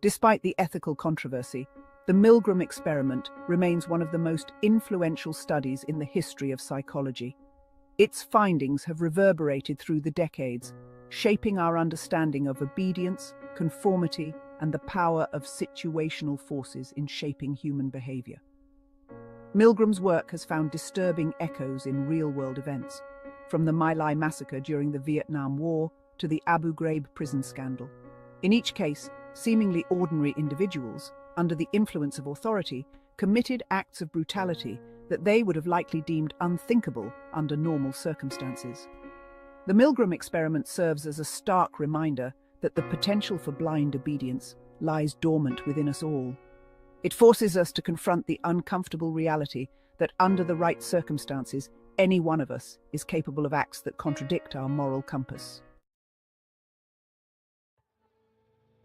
S10: Despite the ethical controversy, the Milgram experiment remains one of the most influential studies in the history of psychology. Its findings have reverberated through the decades, shaping our understanding of obedience, conformity, and the power of situational forces in shaping human behavior. Milgram's work has found disturbing echoes in real-world events, from the My Lai massacre during the Vietnam War to the Abu Ghraib prison scandal. In each case, seemingly ordinary individuals, under the influence of authority, committed acts of brutality that they would have likely deemed unthinkable under normal circumstances. The Milgram experiment serves as a stark reminder that the potential for blind obedience lies dormant within us all. It forces us to confront the uncomfortable reality that under the right circumstances, any one of us is capable of acts that contradict our moral compass.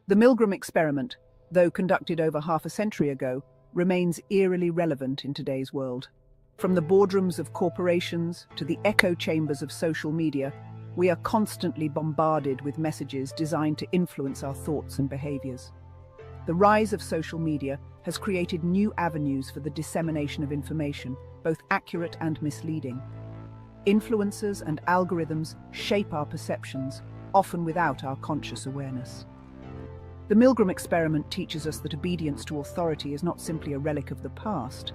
S10: The Milgram experiment, though conducted over half a century ago, remains eerily relevant in today's world. From the boardrooms of corporations to the echo chambers of social media, we are constantly bombarded with messages designed to influence our thoughts and behaviors. The rise of social media has created new avenues for the dissemination of information, both accurate and misleading. Influencers and algorithms shape our perceptions, often without our conscious awareness. The Milgram experiment teaches us that obedience to authority is not simply a relic of the past,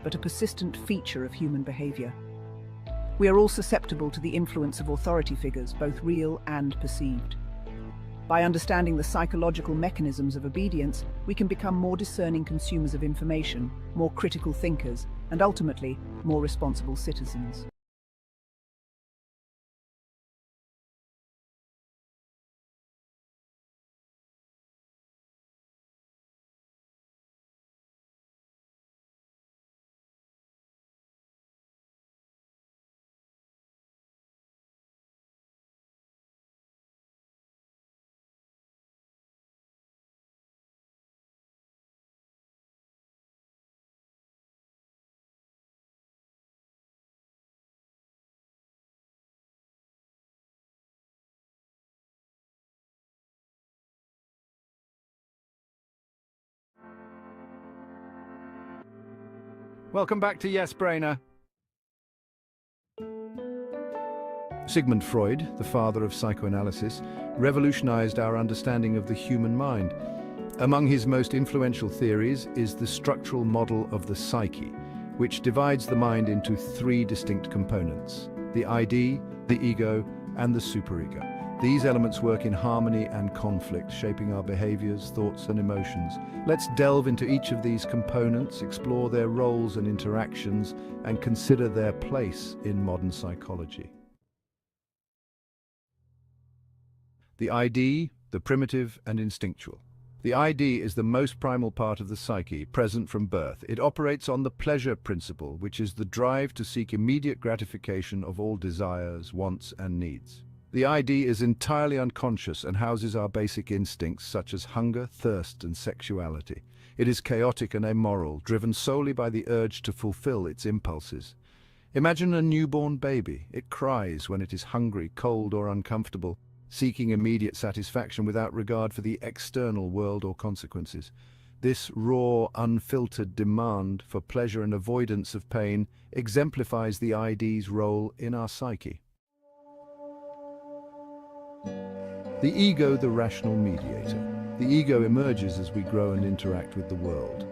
S10: but a persistent feature of human behavior. We are all susceptible to the influence of authority figures, both real and perceived. By understanding the psychological mechanisms of obedience, we can become more discerning consumers of information, more critical thinkers, and ultimately, more responsible citizens.
S1: Welcome back to Yes Brainer. Sigmund Freud, the father of psychoanalysis, revolutionized our understanding of the human mind. Among his most influential theories is the structural model of the psyche, which divides the mind into three distinct components: the ID, the ego, and the superego. These elements work in harmony and conflict, shaping our behaviors, thoughts, and emotions. Let's delve into each of these components, explore their roles and interactions, and consider their place in modern psychology. The ID, the primitive and instinctual. The ID is the most primal part of the psyche, present from birth. It operates on the pleasure principle, which is the drive to seek immediate gratification of all desires, wants, and needs. The ID is entirely unconscious and houses our basic instincts such as hunger, thirst, and sexuality. It is chaotic and amoral, driven solely by the urge to fulfill its impulses. Imagine a newborn baby. It cries when it is hungry, cold, or uncomfortable, seeking immediate satisfaction without regard for the external world or consequences. This raw, unfiltered demand for pleasure and avoidance of pain exemplifies the ID's role in our psyche. The ego, the rational mediator. The ego emerges as we grow and interact with the world.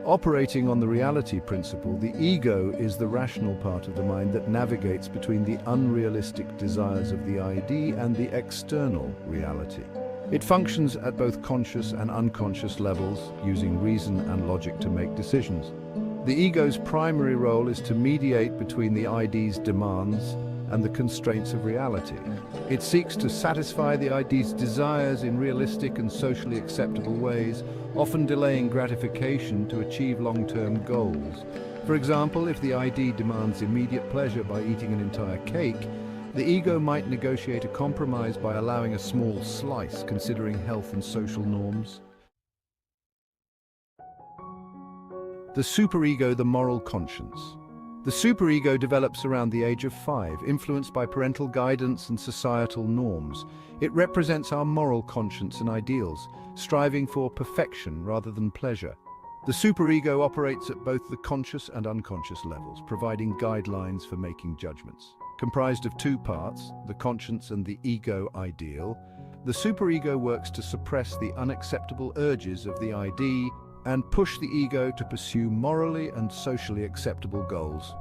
S1: Operating on the reality principle, the ego is the rational part of the mind that navigates between the unrealistic desires of the ID and the external reality. It functions at both conscious and unconscious levels, using reason and logic to make decisions. The ego's primary role is to mediate between the ID's demands and the constraints of reality. It seeks to satisfy the ID's desires in realistic and socially acceptable ways, often delaying gratification to achieve long-term goals. For example, if the ID demands immediate pleasure by eating an entire cake, the ego might negotiate a compromise by allowing a small slice, considering health and social norms. The superego, the moral conscience. The superego develops around the age of 5, influenced by parental guidance and societal norms. It represents our moral conscience and ideals, striving for perfection rather than pleasure. The superego operates at both the conscious and unconscious levels, providing guidelines for making judgments. Comprised of two parts, the conscience and the ego ideal, the superego works to suppress the unacceptable urges of the ID and push the ego to pursue morally and socially acceptable goals.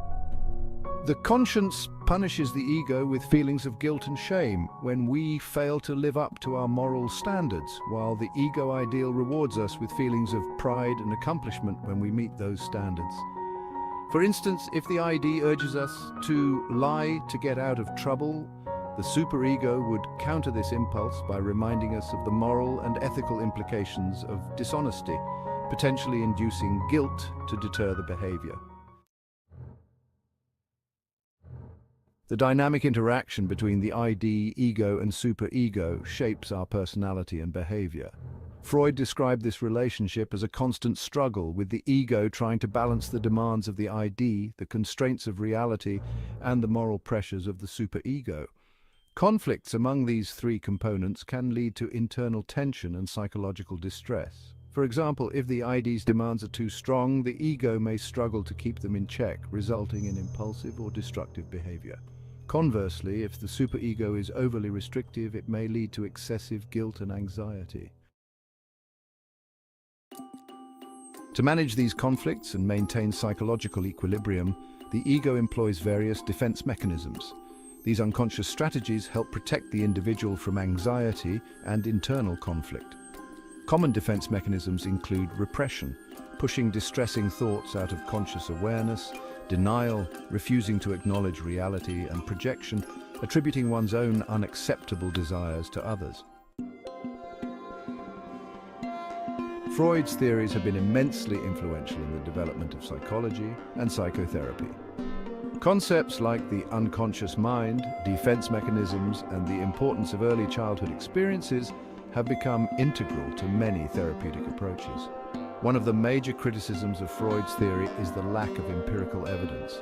S1: The conscience punishes the ego with feelings of guilt and shame when we fail to live up to our moral standards, while the ego ideal rewards us with feelings of pride and accomplishment when we meet those standards. For instance, if the ID urges us to lie to get out of trouble, the superego would counter this impulse by reminding us of the moral and ethical implications of dishonesty, potentially inducing guilt to deter the behavior. The dynamic interaction between the ID, ego, and superego shapes our personality and behavior. Freud described this relationship as a constant struggle, with the ego trying to balance the demands of the ID, the constraints of reality, and the moral pressures of the superego. Conflicts among these three components can lead to internal tension and psychological distress. For example, if the ID's demands are too strong, the ego may struggle to keep them in check, resulting in impulsive or destructive behavior. Conversely, if the superego is overly restrictive, it may lead to excessive guilt and anxiety. To manage these conflicts and maintain psychological equilibrium, the ego employs various defense mechanisms. These unconscious strategies help protect the individual from anxiety and internal conflict. Common defense mechanisms include repression, pushing distressing thoughts out of conscious awareness, denial, refusing to acknowledge reality, and projection, attributing one's own unacceptable desires to others. Freud's theories have been immensely influential in the development of psychology and psychotherapy. Concepts like the unconscious mind, defense mechanisms, and the importance of early childhood experiences have become integral to many therapeutic approaches. One of the major criticisms of Freud's theory is the lack of empirical evidence.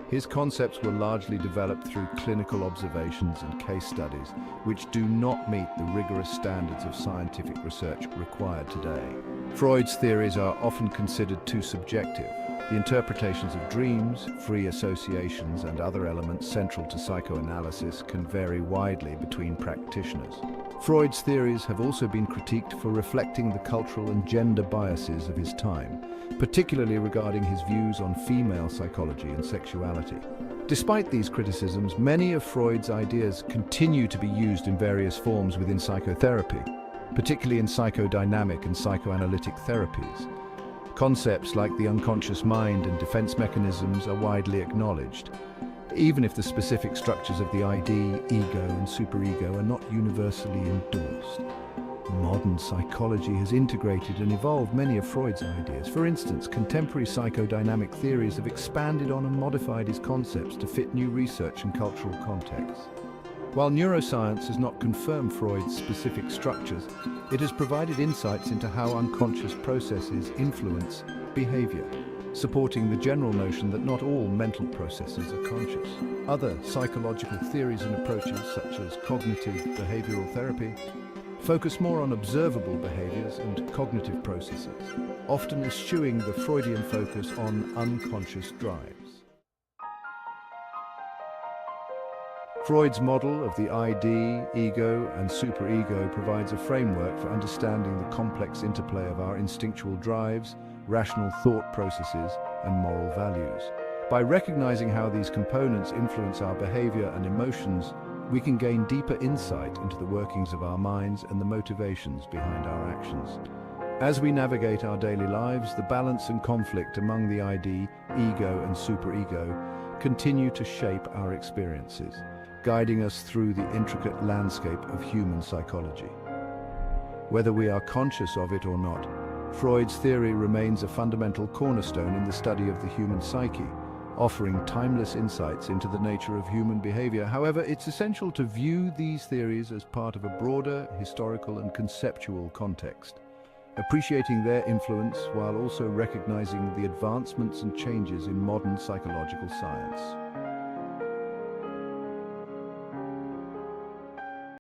S1: His concepts were largely developed through clinical observations and case studies, which do not meet the rigorous standards of scientific research required today. Freud's theories are often considered too subjective. The interpretations of dreams, free associations, and other elements central to psychoanalysis can vary widely between practitioners. Freud's theories have also been critiqued for reflecting the cultural and gender biases of his time, particularly regarding his views on female psychology and sexuality. Despite these criticisms, many of Freud's ideas continue to be used in various forms within psychotherapy, particularly in psychodynamic and psychoanalytic therapies. Concepts like the unconscious mind and defense mechanisms are widely acknowledged, even if the specific structures of the ID, ego, and superego are not universally endorsed. Modern psychology has integrated and evolved many of Freud's ideas. For instance, contemporary psychodynamic theories have expanded on and modified his concepts to fit new research and cultural contexts. While neuroscience has not confirmed Freud's specific structures, it has provided insights into how unconscious processes influence behavior, supporting the general notion that not all mental processes are conscious. Other psychological theories and approaches, such as cognitive behavioral therapy, focus more on observable behaviors and cognitive processes, often eschewing the Freudian focus on unconscious drives. Freud's model of the ID, ego, and superego provides a framework for understanding the complex interplay of our instinctual drives, rational thought processes, and moral values. By recognizing how these components influence our behavior and emotions, we can gain deeper insight into the workings of our minds and the motivations behind our actions. As we navigate our daily lives, the balance and conflict among the ID, ego, and superego continue to shape our experiences, guiding us through the intricate landscape of human psychology. Whether we are conscious of it or not, Freud's theory remains a fundamental cornerstone in the study of the human psyche, offering timeless insights into the nature of human behavior. However, it's essential to view these theories as part of a broader historical and conceptual context, appreciating their influence while also recognizing the advancements and changes in modern psychological science.